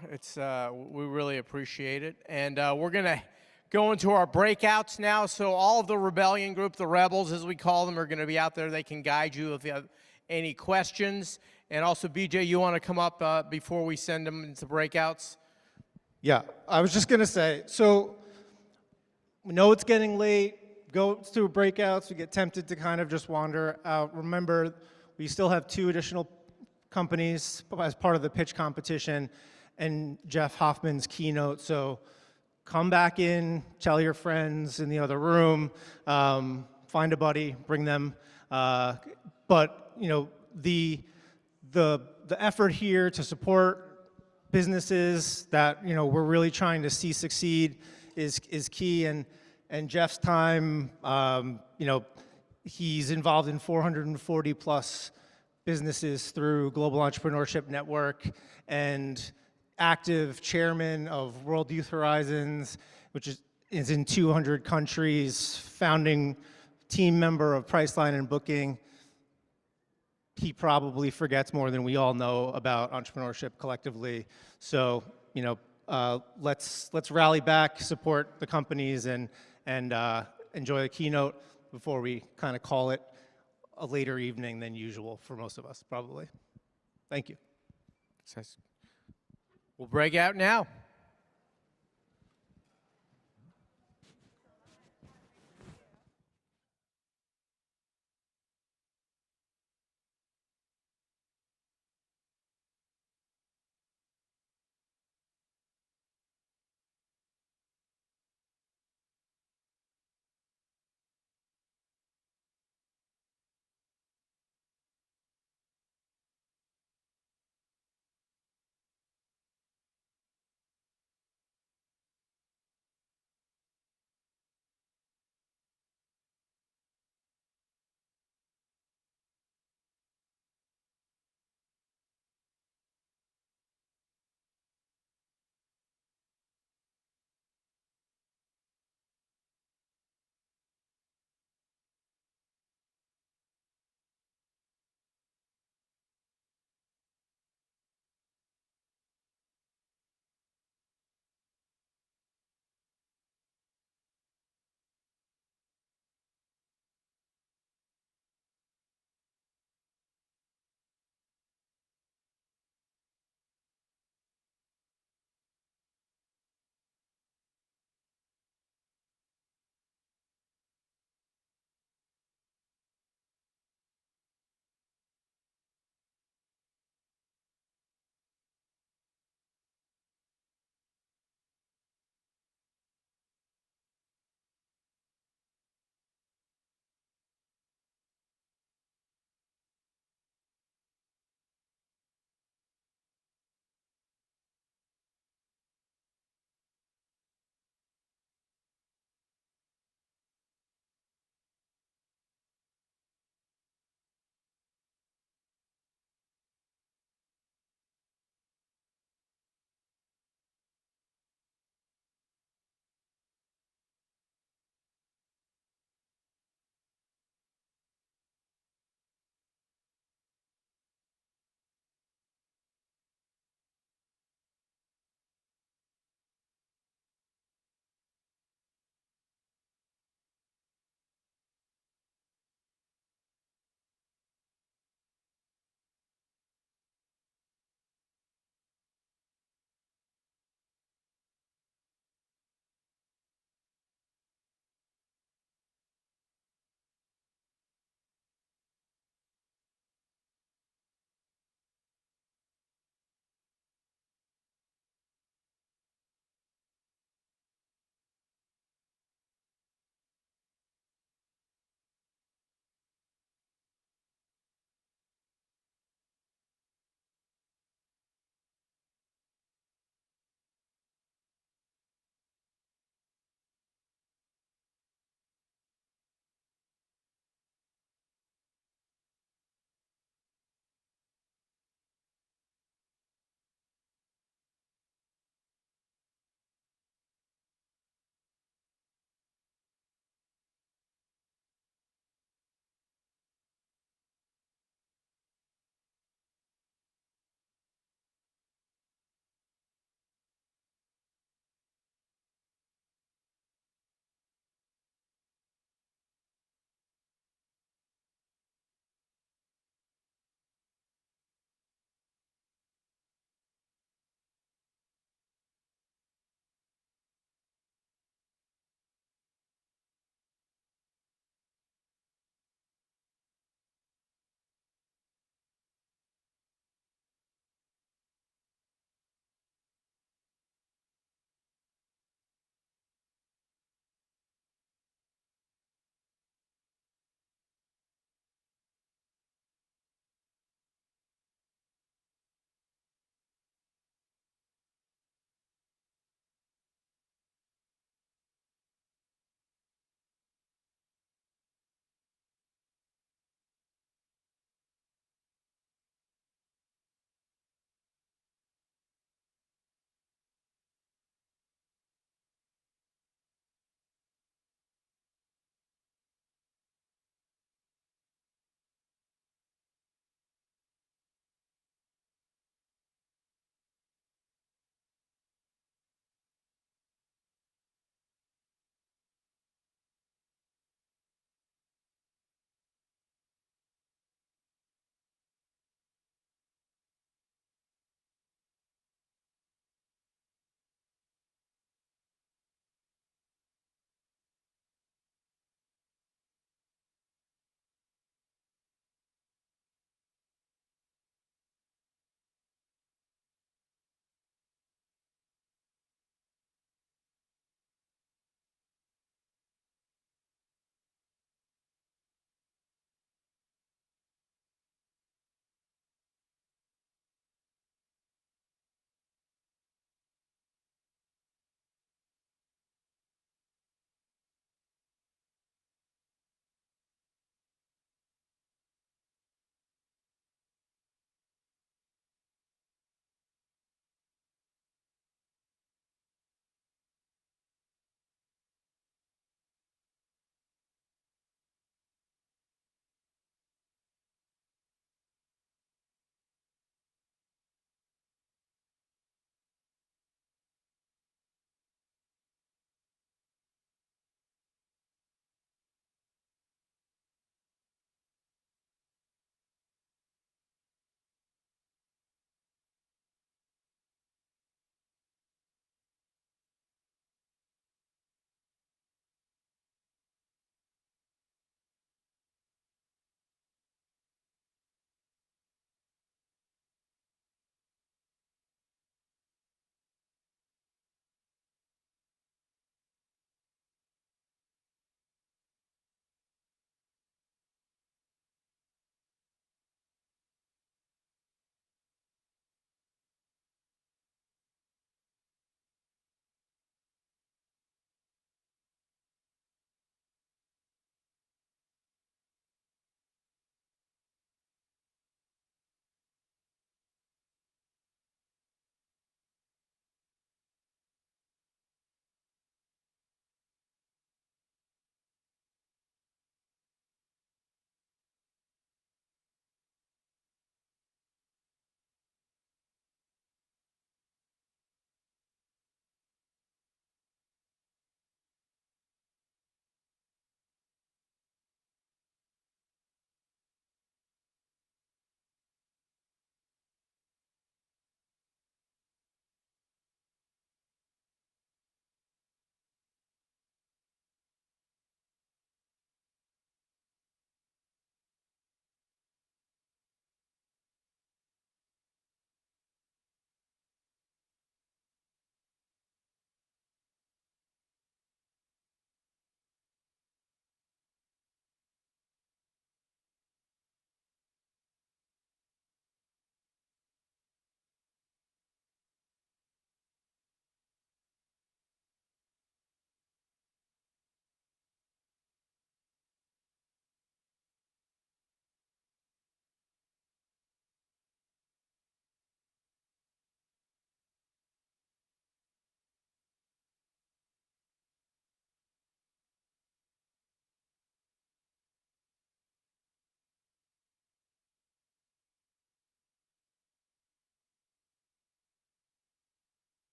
We really appreciate it. And we're gonna go into our breakouts now. So all of the rebellion group, the rebels as we call them, are gonna be out there. They can guide you if you have any questions. And also BJ, you wanna come up before we send them into breakouts? Yeah, I was just going to say, so we know it's getting late, go through breakouts, we get tempted to kind of just wander out. Remember, we still have 2 additional companies as part of the pitch competition and Jeff Hoffman's keynote, so come back in, tell your friends in the other room, find a buddy, bring them. But you know, the effort here to support businesses that we're really trying to see succeed is key. And Jeff's time, he's involved in 440 plus businesses through Global Entrepreneurship Network, and active chairman of World Youth Horizons, which is in 200 countries, founding team member of Priceline and Booking. He probably forgets more than we all know about entrepreneurship collectively. So, let's rally back, support the companies, and enjoy the keynote before we kind of call it a later evening than usual for most of us, probably. Thank you. We'll break out now.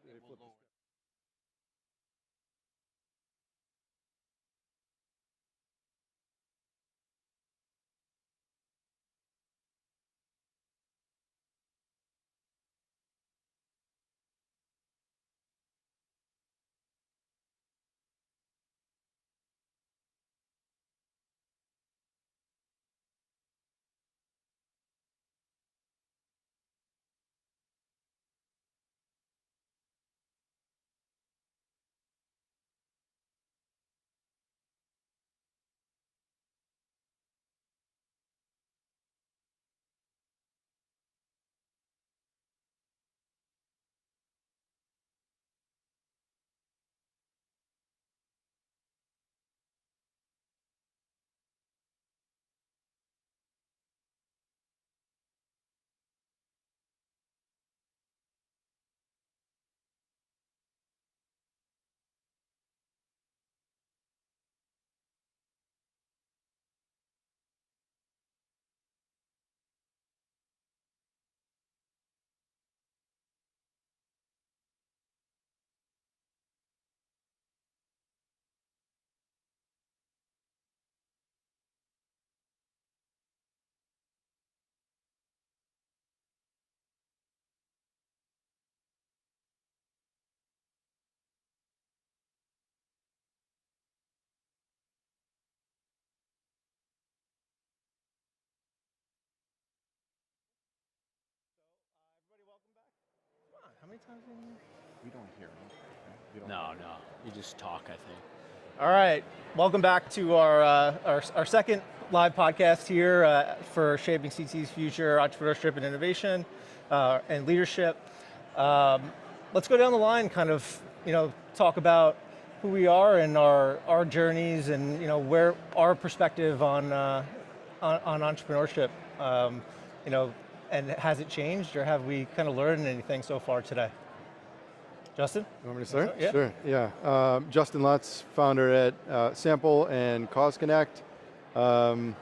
How many times in here? We don't hear them. No, you just talk, I think. All right, welcome back to our second live podcast here for Shaping CT's Future, Entrepreneurship and Innovation and Leadership. Let's go down the line, kind of, talk about who we are and our journeys and, where our perspective on entrepreneurship, and has it changed or have we kind of learned anything so far today? Justin? You want me to start? Yeah. Sure, yeah. Justin Lutz, founder at Sample and Cause Connect. From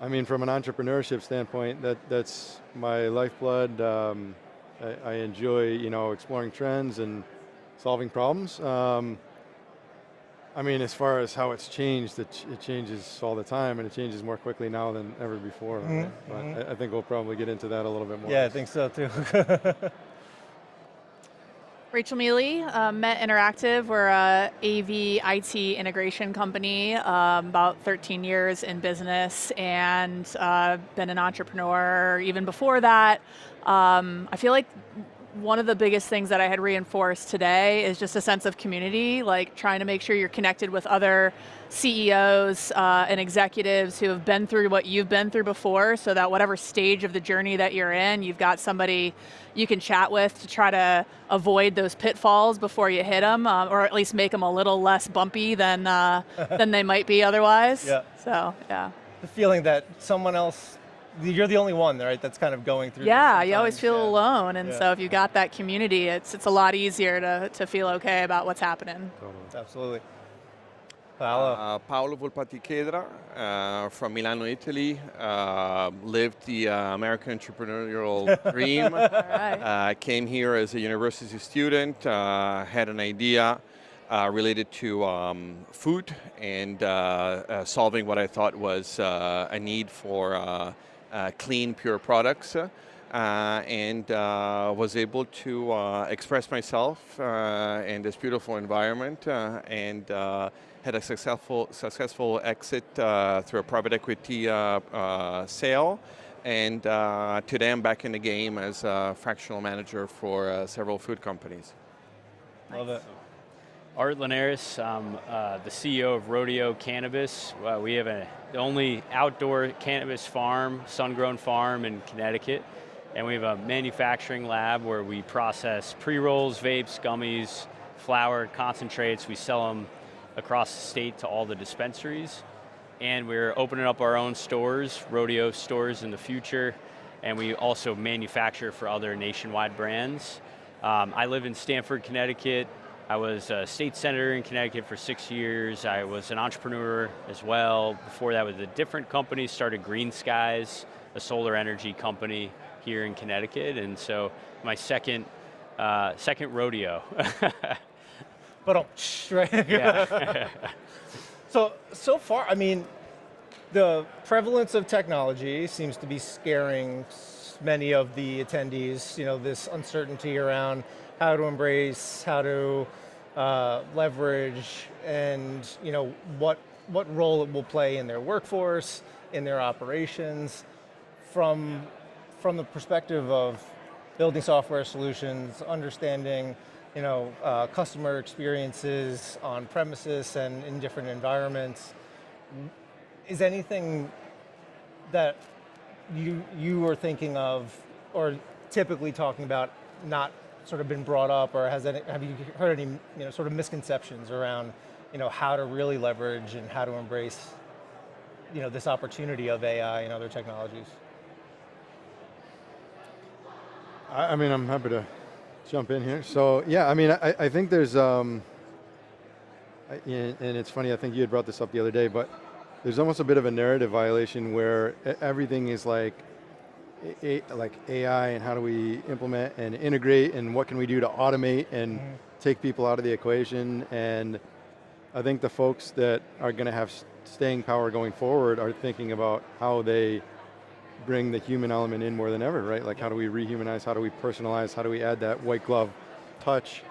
an entrepreneurship standpoint, that's my lifeblood. I enjoy, exploring trends and solving problems. As far as how it's changed, it changes all the time, and it changes more quickly now than ever before. Mm-hmm. But I think we'll probably get into that a little bit more. Yeah, I think so too. Rachel Mealy, Met Interactive. We're a AV IT integration company, about 13 years in business, and been an entrepreneur even before that. I feel like one of the biggest things that I had reinforced today is just a sense of community, like trying to make sure you're connected with other CEOs and executives who have been through what you've been through before, so that whatever stage of the journey that you're in, you've got somebody you can chat with to try to avoid those pitfalls before you hit them, or at least make them a little less bumpy than they might be otherwise. Yeah. So, yeah. The feeling that someone else, you're the only one, right, that's kind of going through Yeah, this you always feel alone, and Yeah. so if you've got that community, it's a lot easier to feel okay about what's happening. Absolutely. Paolo. Paolo Volpati Chedra, from Milano, Italy. Lived the American entrepreneurial dream. Came here as a university student, had an idea related to food and solving what I thought was a need for clean, pure products. And was able to express myself in this beautiful environment and had a successful exit through a private equity sale. And today I'm back in the game as a fractional manager for several food companies. Love it. Art Linares, I'm the CEO of Rodeo Cannabis. We have the only outdoor cannabis farm, sun-grown farm in Connecticut. And we have a manufacturing lab where we process pre-rolls, vapes, gummies, flower, concentrates. We sell them across the state to all the dispensaries. And we're opening up our own stores, rodeo stores in the future. And we also manufacture for other nationwide brands. I live in Stamford, Connecticut. I was a state senator in Connecticut for 6 years. I was an entrepreneur as well. Before that, with a different company, started Green Skies, a solar energy company here in Connecticut. And so my second Second rodeo. But right? Yeah. So far, I mean, the prevalence of technology seems to be scaring many of the attendees. You know, this uncertainty around how to embrace, how to leverage, and you know what role it will play in their workforce, in their operations, from the perspective of building software solutions, understanding, you know, customer experiences on premises and in different environments. Is anything that you are thinking of, or typically talking about, not sort of been brought up, or have you heard any, you know, sort of misconceptions around, you know, how to really leverage and how to embrace, you know, this opportunity of AI and other technologies? I mean, I'm happy to jump in here. So yeah, I mean, I think there's, and it's funny, I think you had brought this up the other day, but there's almost a bit of a narrative violation where everything is like AI and how do we implement and integrate and what can we do to automate and take people out of the equation. And I think the folks that are going to have staying power going forward are thinking about how they bring the human element in more than ever, right? Like how do we rehumanize, how do we personalize, how do we add that white glove touch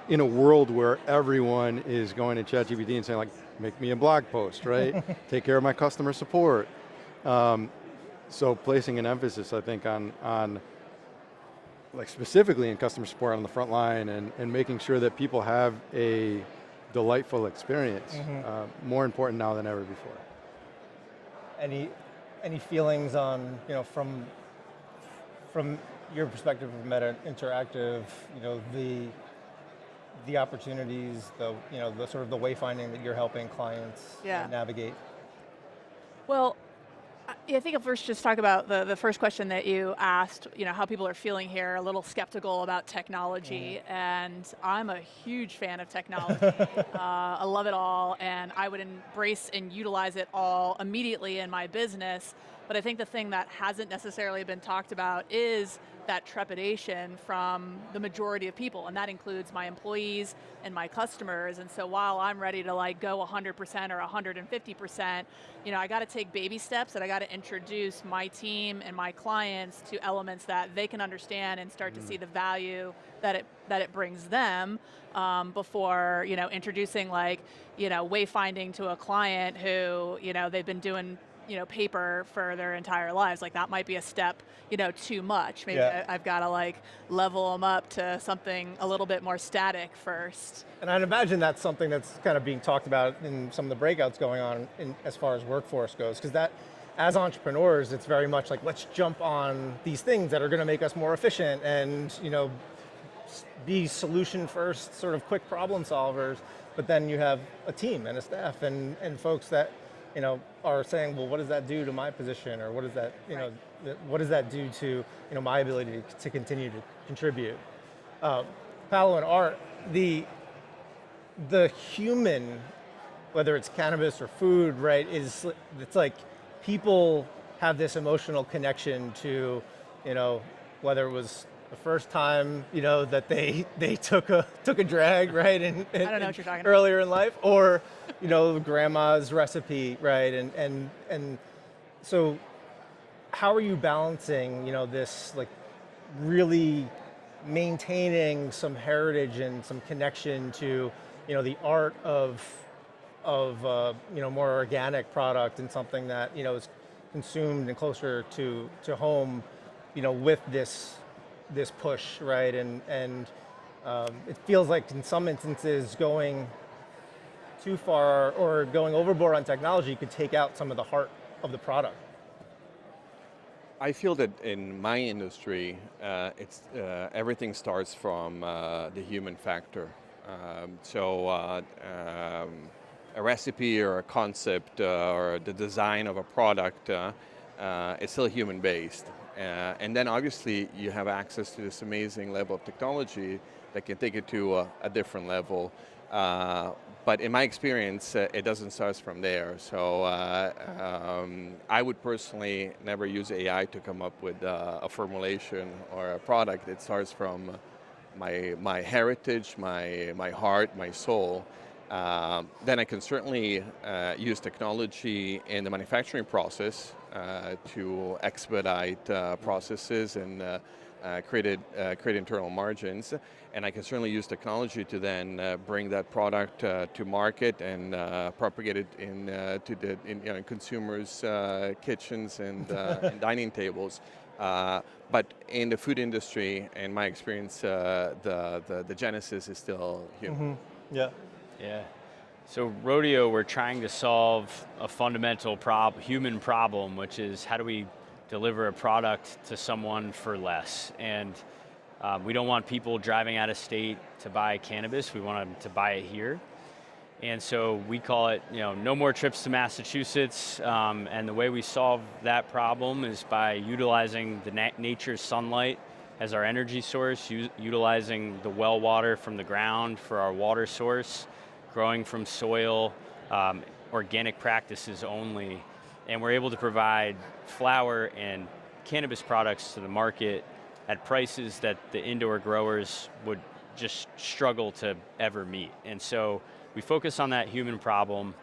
in a world where everyone is going to ChatGPT and saying like, make me a blog post, right? Take care of my customer support. So placing an emphasis, I think, on like specifically in customer support on the front line and making sure that people have a delightful experience, more important now than ever before. Any feelings on, you know, from your perspective of Meta Interactive, you know, the opportunities, you know, the sort of the wayfinding that you're helping clients navigate? Well, I think I'll first just talk about the first question that you asked, you know, how people are feeling here, a little skeptical about technology, and I'm a huge fan of technology. I love it all, and I would embrace and utilize it all immediately in my business, but I think the thing that hasn't necessarily been talked about is that trepidation from the majority of people, and that includes my employees and my customers. And so while I'm ready to like go 100% or 150%, you know, I got to take baby steps, and I got to introduce my team and my clients to elements that they can understand and start to see the value that it brings them, before, you know, introducing like, you know, wayfinding to a client who, you know, they've been doing, you know, paper for their entire lives. Like that might be a step, you know, too much. Maybe I've got to like level them up to something a little bit more static first. And I'd imagine that's something that's kind of being talked about in some of the breakouts going on as far as workforce goes, because that, as entrepreneurs, it's very much like, let's jump on these things that are going to make us more efficient and, you know, be solution first, sort of quick problem solvers. But then you have a team and a staff and folks that, you know, are saying, well, what does that do to my position, or what does that, you know, what does that do to, you know, my ability to continue to contribute? Paolo and Art, the human, whether it's cannabis or food, right, it's like people have this emotional connection to, you know, whether it was the first time, you know, that they took a drag, right? And I don't know what you're talking about. Earlier in life, or, you know, grandma's recipe, right? And so how are you balancing, you know, this like really maintaining some heritage and some connection to, you know, the art of you know, more organic product and something that, you know, is consumed and closer to home, you know, with this push, right? And it feels like in some instances going too far or going overboard on technology could take out some of the heart of the product. I feel that in my industry, everything starts from the human factor. A recipe or a concept or the design of a product is still human-based. And then obviously you have access to this amazing level of technology that can take it to a different level. But in my experience, it doesn't start from there. So I would personally never use AI to come up with a formulation or a product. It starts from my heritage, my heart, my soul, then I can certainly use technology in the manufacturing process to expedite processes and create internal margins. And I can certainly use technology to then bring that product to market and propagate it in consumers' kitchens and, and dining tables. But in the food industry, in my experience, the genesis is still human. Yeah. Yeah. So Rodeo, we're trying to solve a fundamental human problem, which is how do we deliver a product to someone for less? And we don't want people driving out of state to buy cannabis. We want them to buy it here. And so we call it, no more trips to Massachusetts. And the way we solve that problem is by utilizing the nature's sunlight as our energy source, utilizing the well water from the ground for our water source, growing from soil, organic practices only. And we're able to provide flower and cannabis products to the market at prices that the indoor growers would just struggle to ever meet. And so we focus on that human problem,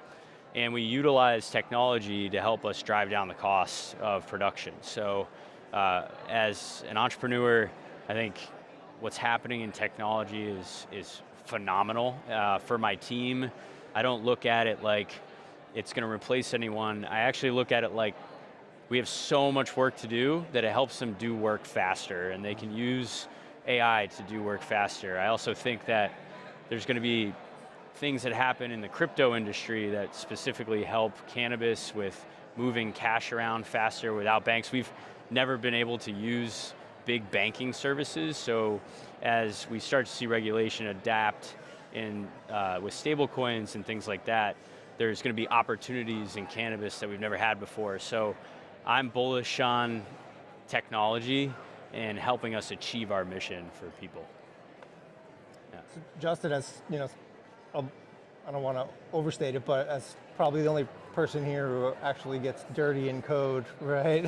and we utilize technology to help us drive down the costs of production. So as an entrepreneur, I think what's happening in technology is phenomenal. For my team, I don't look at it like it's going to replace anyone. I actually look at it like we have so much work to do that it helps them do work faster, and they can use AI to do work faster. I also think that there's going to be things that happen in the crypto industry that specifically help cannabis with moving cash around faster without banks. We've never been able to use big banking services, so as we start to see regulation adapt with stable coins and things like that, there's going to be opportunities in cannabis that we've never had before. So I'm bullish on technology and helping us achieve our mission for people. Yeah. So Justin, as I don't want to overstate it, but as probably the only person here who actually gets dirty in code, right?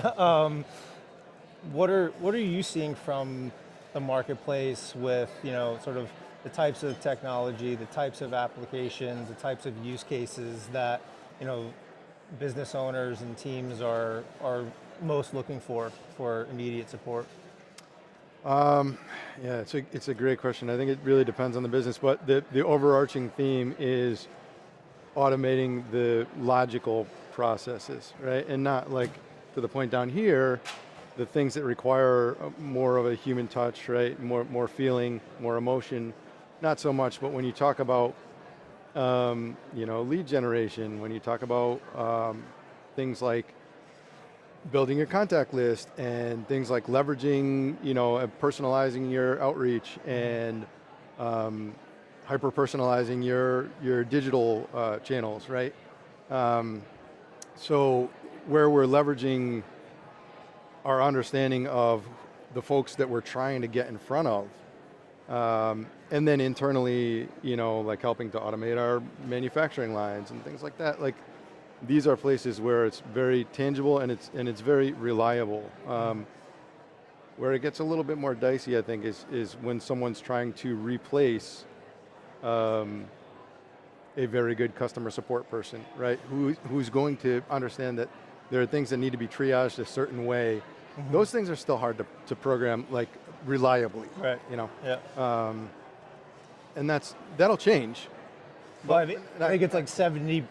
What are you seeing from the marketplace with sort of the types of technology, the types of applications, the types of use cases that business owners and teams are most looking for immediate support? Yeah, it's a great question. I think it really depends on the business, but the overarching theme is automating the logical processes, right? And not like to the point down here, the things that require more of a human touch, right? More feeling, more emotion, not so much. But when you talk about lead generation, when you talk about things like building your contact list and things like leveraging, personalizing your outreach and hyper-personalizing your digital channels, right? So where we're leveraging our understanding of the folks that we're trying to get in front of, and then internally, like helping to automate our manufacturing lines and things like that. Like, these are places where it's very tangible and it's very reliable. Where it gets a little bit more dicey, I think, is when someone's trying to replace a very good customer support person, right? Who's going to understand that there are things that need to be triaged a certain way. Mm-hmm. Those things are still hard to program like reliably, right? Yeah. And that'll change. But I think it's like 78%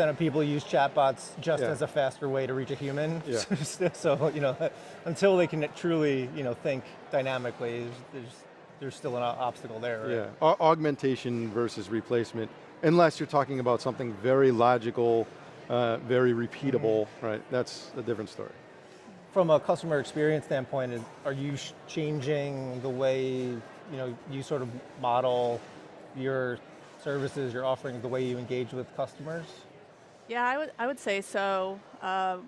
of people use chatbots just as a faster way to reach a human. Yeah. So until they can truly think dynamically, there's still an obstacle there. Right? Yeah. Augmentation versus replacement, unless you're talking about something very logical, very repeatable, right? That's a different story. From a customer experience standpoint, are you changing the way you sort of model your services, your offerings, the way you engage with customers? Yeah, I would say so. I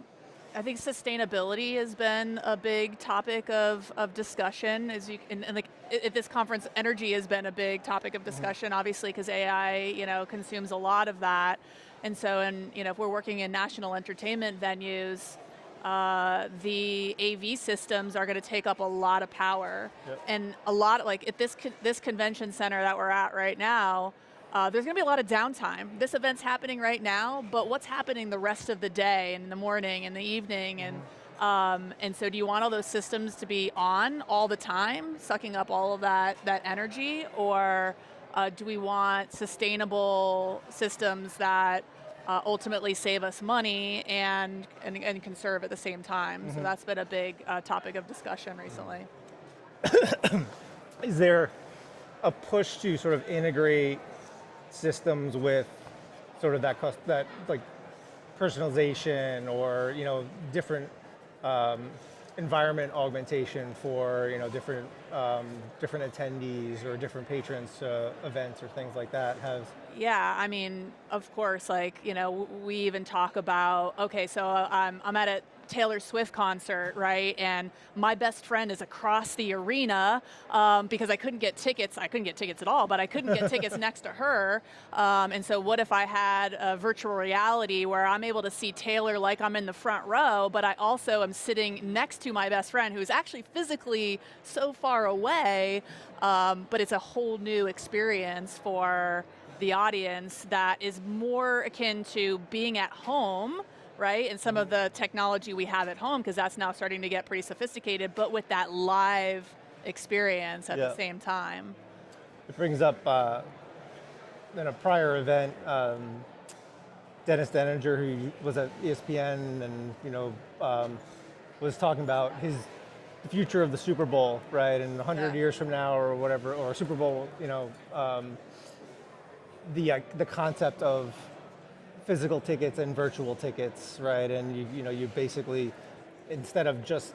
think sustainability has been a big topic of discussion. And like at this conference, energy has been a big topic of discussion, obviously, because AI consumes a lot of that. And so, if we're working in national entertainment venues, the AV systems are going to take up a lot of power. Yep. And a lot, like at this convention center that we're at right now, there's going to be a lot of downtime. This event's happening right now, but what's happening the rest of the day and in the morning and the evening? And so do you want all those systems to be on all the time, sucking up all of that energy? Or do we want sustainable systems that ultimately save us money and conserve at the same time? So that's been a big topic of discussion recently. Is there a push to sort of integrate systems with sort of that like personalization or different environment augmentation for different attendees or different patrons to events or things like that? Yeah, I mean, of course, like, we even talk about, okay, so I'm at a Taylor Swift concert, right? And my best friend is across the arena because I couldn't get tickets. I couldn't get tickets at all, but I couldn't get tickets next to her. And so what if I had a virtual reality where I'm able to see Taylor like I'm in the front row, but I also am sitting next to my best friend who's actually physically so far away, but it's a whole new experience for the audience that is more akin to being at home, right? And some of the technology we have at home, because that's now starting to get pretty sophisticated, but with that live experience at the same time. It brings up, in a prior event, Dennis Denninger, who was at ESPN and, was talking about the future of the Super Bowl, right? And 100 years from now or whatever, or Super Bowl, the concept of physical tickets and virtual tickets, right? And you basically, instead of just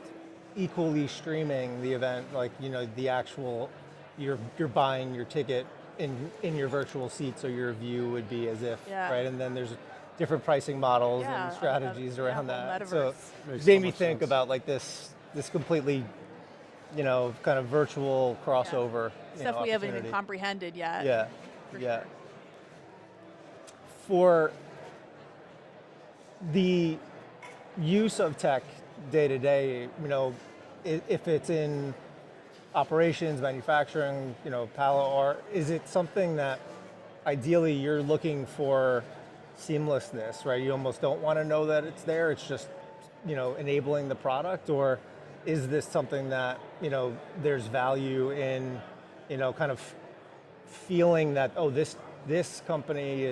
equally streaming the event, like the actual, you're buying your ticket in your virtual seat, so your view would be as if, right? And then there's different pricing models and strategies around that. So it made me think about like this completely, kind of virtual crossover. Stuff we haven't even comprehended yet. Yeah, For the use of tech day to day, if it's in operations, manufacturing, pallet art, is it something that ideally you're looking for seamlessness, right? You almost don't want to know that it's there, it's just, enabling the product? Or is this something that, there's value in, kind of feeling that, oh, this company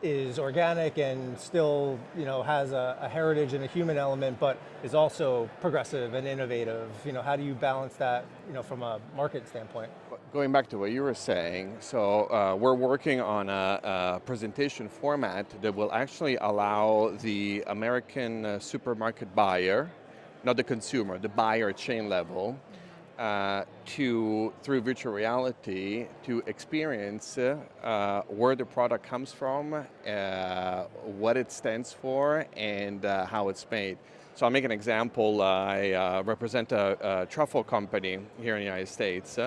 is organic and still, has a heritage and a human element, but is also progressive and innovative? How do you balance that, from a market standpoint? Going back to what you were saying, so we're working on a presentation format that will actually allow the American supermarket buyer, not the consumer, the buyer chain level, through virtual reality, to experience where the product comes from, what it stands for, and how it's made. So I'll make an example. I represent a truffle company here in the United States,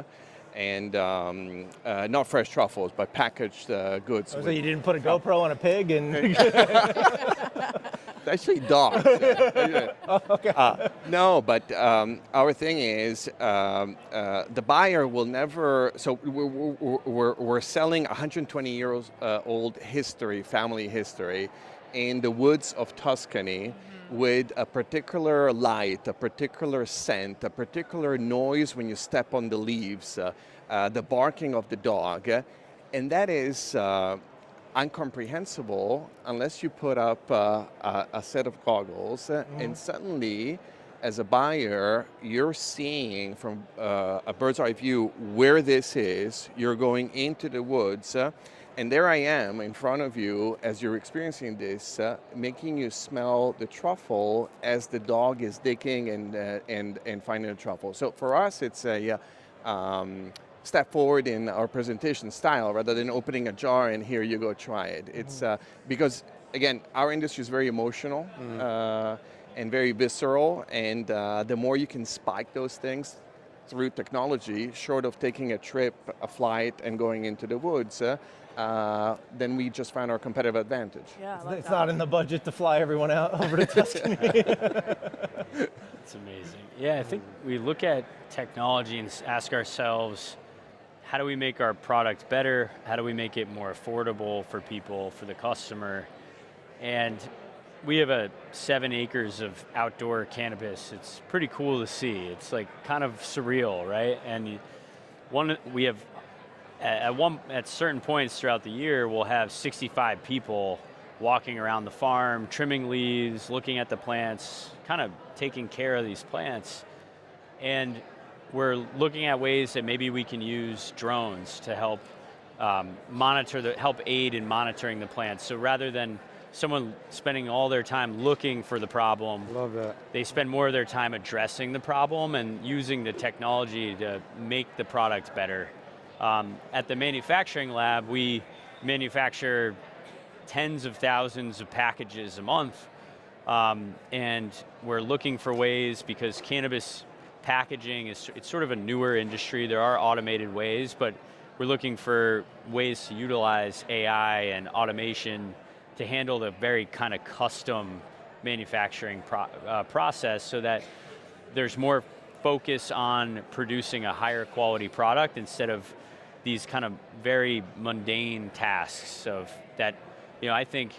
and not fresh truffles, but packaged goods. So you didn't put a GoPro on a pig and... Actually, dogs. Okay. No, but our thing is the buyer will never. So we're selling 120 years old history, family history, in the woods of Tuscany, with a particular light, a particular scent, a particular noise when you step on the leaves, the barking of the dog, and that is incomprehensible unless you put up a set of goggles, and suddenly, as a buyer, you're seeing from a bird's eye view where this is. You're going into the woods, and there I am in front of you as you're experiencing this, making you smell the truffle as the dog is digging and finding the truffle. So for us, it's a step forward in our presentation style rather than opening a jar and here you go, try it. It's because, again, our industry is very emotional and very visceral, and the more you can spike those things, through technology, short of taking a trip, a flight, and going into the woods, then we just found our competitive advantage. Yeah, It's not in the budget to fly everyone out over to Tuscany. It's amazing. Yeah, I think we look at technology and ask ourselves, how do we make our product better? How do we make it more affordable for people, for the customer? And we have 7 acres of outdoor cannabis. It's pretty cool to see. It's like kind of surreal, right? And we have at certain points throughout the year, we'll have 65 people walking around the farm, trimming leaves, looking at the plants, kind of taking care of these plants. And we're looking at ways that maybe we can use drones to help help aid in monitoring the plants. So rather than someone spending all their time looking for the problem, love that. They spend more of their time addressing the problem and using the technology to make the product better. At the manufacturing lab, we manufacture tens of thousands of packages a month, and we're looking for ways, because cannabis packaging it's sort of a newer industry. There are automated ways, but we're looking for ways to utilize AI and automation to handle the very kind of custom manufacturing process, so that there's more focus on producing a higher quality product instead of these kind of very mundane tasks of that. I think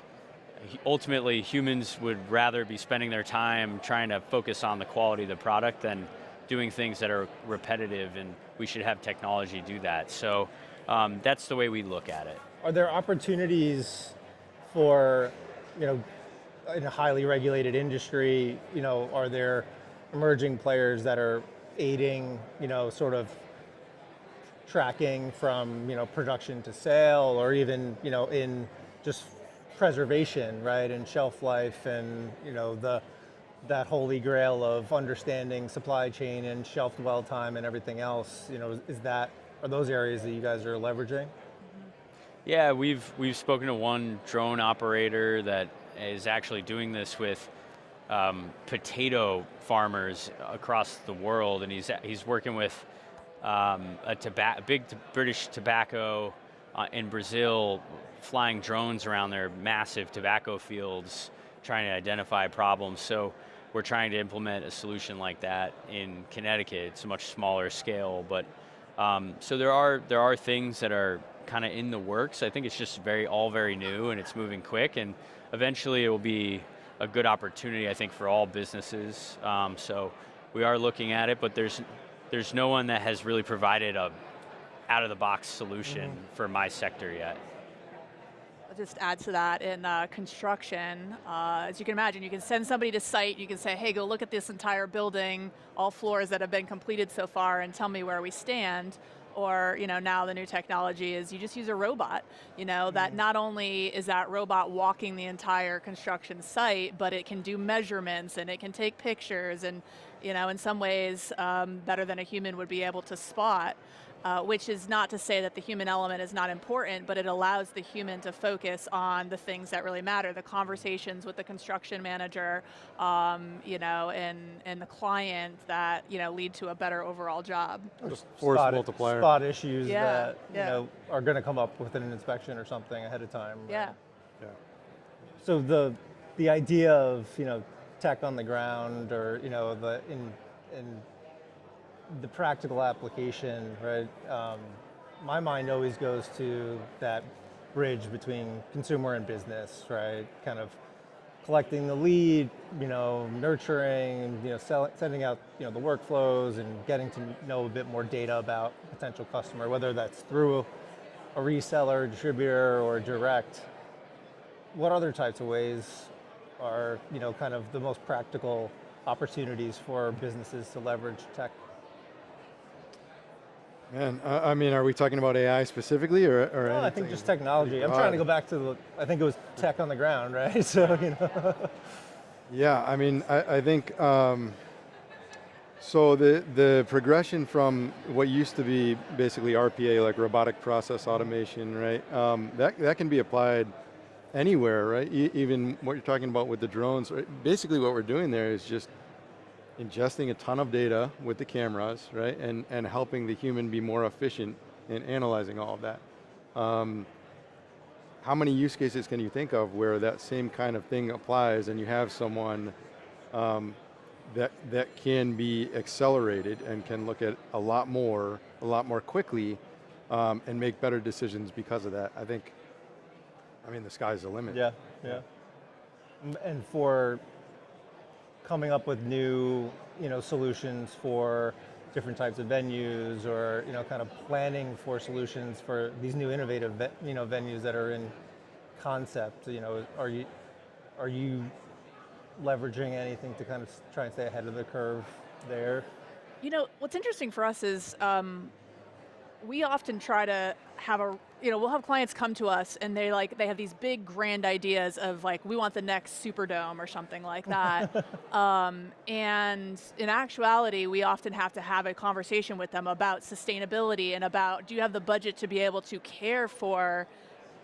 ultimately humans would rather be spending their time trying to focus on the quality of the product than doing things that are repetitive, and we should have technology do that. So that's the way we look at it. Are there opportunities for, in a highly regulated industry, are there emerging players that are aiding, sort of tracking from, production to sale, or even, in just preservation, right, and shelf life, and, that holy grail of understanding supply chain and shelf dwell time and everything else, are those areas that you guys are leveraging? Yeah, we've spoken to one drone operator that is actually doing this with potato farmers across the world, and he's working with a big British tobacco in Brazil, flying drones around their massive tobacco fields, trying to identify problems. So we're trying to implement a solution like that in Connecticut. It's a much smaller scale, but so there are things that are kind of in the works. I think it's just all very new, and it's moving quick, and eventually it will be a good opportunity, I think, for all businesses. So we are looking at it, but there's no one that has really provided a out-of-the-box solution for my sector yet. I'll just add to that in construction. As you can imagine, you can send somebody to site, you can say, hey, go look at this entire building, all floors that have been completed so far, and tell me where we stand. Or, now the new technology is you just use a robot, that not only is that robot walking the entire construction site, but it can do measurements and it can take pictures and, in some ways better than a human would be able to spot. Which is not to say that the human element is not important, but it allows the human to focus on the things that really matter, the conversations with the construction manager, and the client that, lead to a better overall job. Just force multiplier. Spot issues Yeah, that, are going to come up with an inspection or something ahead of time. Right? Yeah. So the idea of, tech on the ground, or, in the practical application, right? My mind always goes to that bridge between consumer and business, right? Kind of collecting the lead, nurturing, sending out, the workflows, and getting to know a bit more data about potential customer, whether that's through a reseller, distributor, or direct. What other types of ways are, kind of the most practical opportunities for businesses to leverage tech? Man, are we talking about AI specifically, or anything? I think just technology. I'm trying to go back to I think it was tech on the ground, right? So, Yeah, I think, so the progression from what used to be basically RPA, like robotic process automation, right? That can be applied anywhere, right? Even what you're talking about with the drones. Right? Basically what we're doing there is just, ingesting a ton of data with the cameras, right? And helping the human be more efficient in analyzing all of that. How many use cases can you think of where that same kind of thing applies and you have someone that can be accelerated and can look at a lot more quickly and make better decisions because of that? I mean, the sky's the limit. Yeah, yeah. And for coming up with new, solutions for different types of venues, or kind of planning for solutions for these new innovative, venues that are in concept. Are you leveraging anything to kind of try and stay ahead of the curve there? What's interesting for us is we often try to have we'll have clients come to us and they have these big grand ideas of we want the next Superdome or something like that. And in actuality, we often have to have a conversation with them about sustainability and about, do you have the budget to be able to care for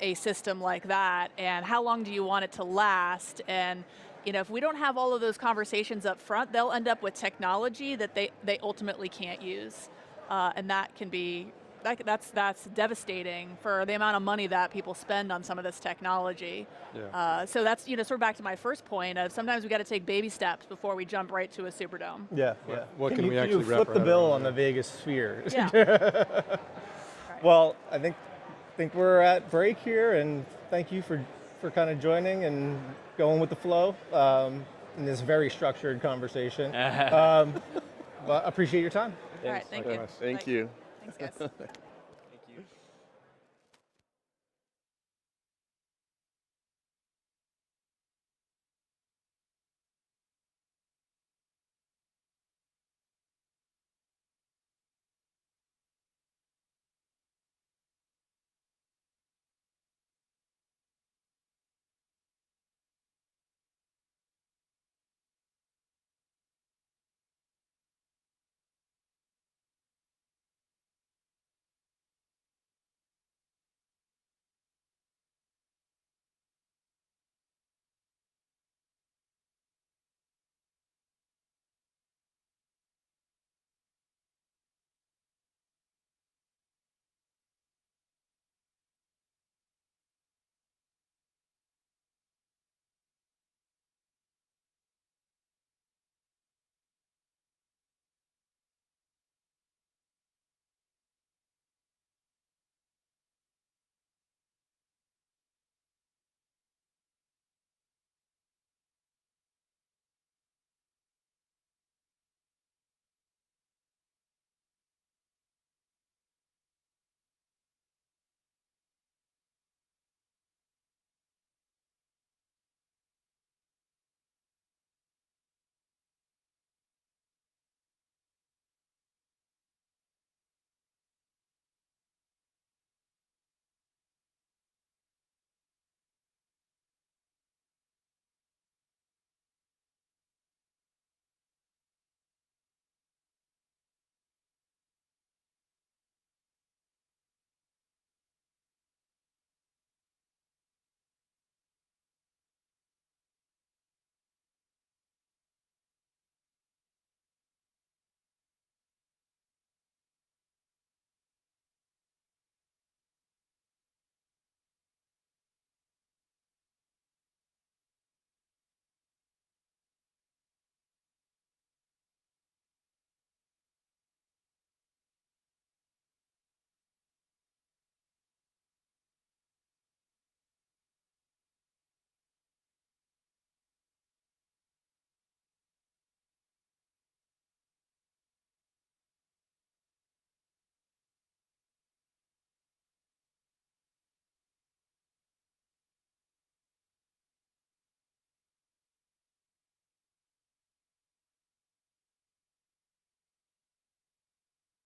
a system like that? And how long do you want it to last? And if we don't have all of those conversations up front, they'll end up with technology that they ultimately can't use. And that can be, that's devastating for the amount of money that people spend on some of this technology. Yeah. So that's, sort of back to my first point of sometimes we got to take baby steps before we jump right to a Superdome. Yeah, yeah. What can we actually flip the bill on the Vegas sphere? Yeah. Well, I think we're at break here, and thank you for kind of joining and going with the flow in this very structured conversation. But appreciate your time. All right, thank you. Thank you. Thanks, guys.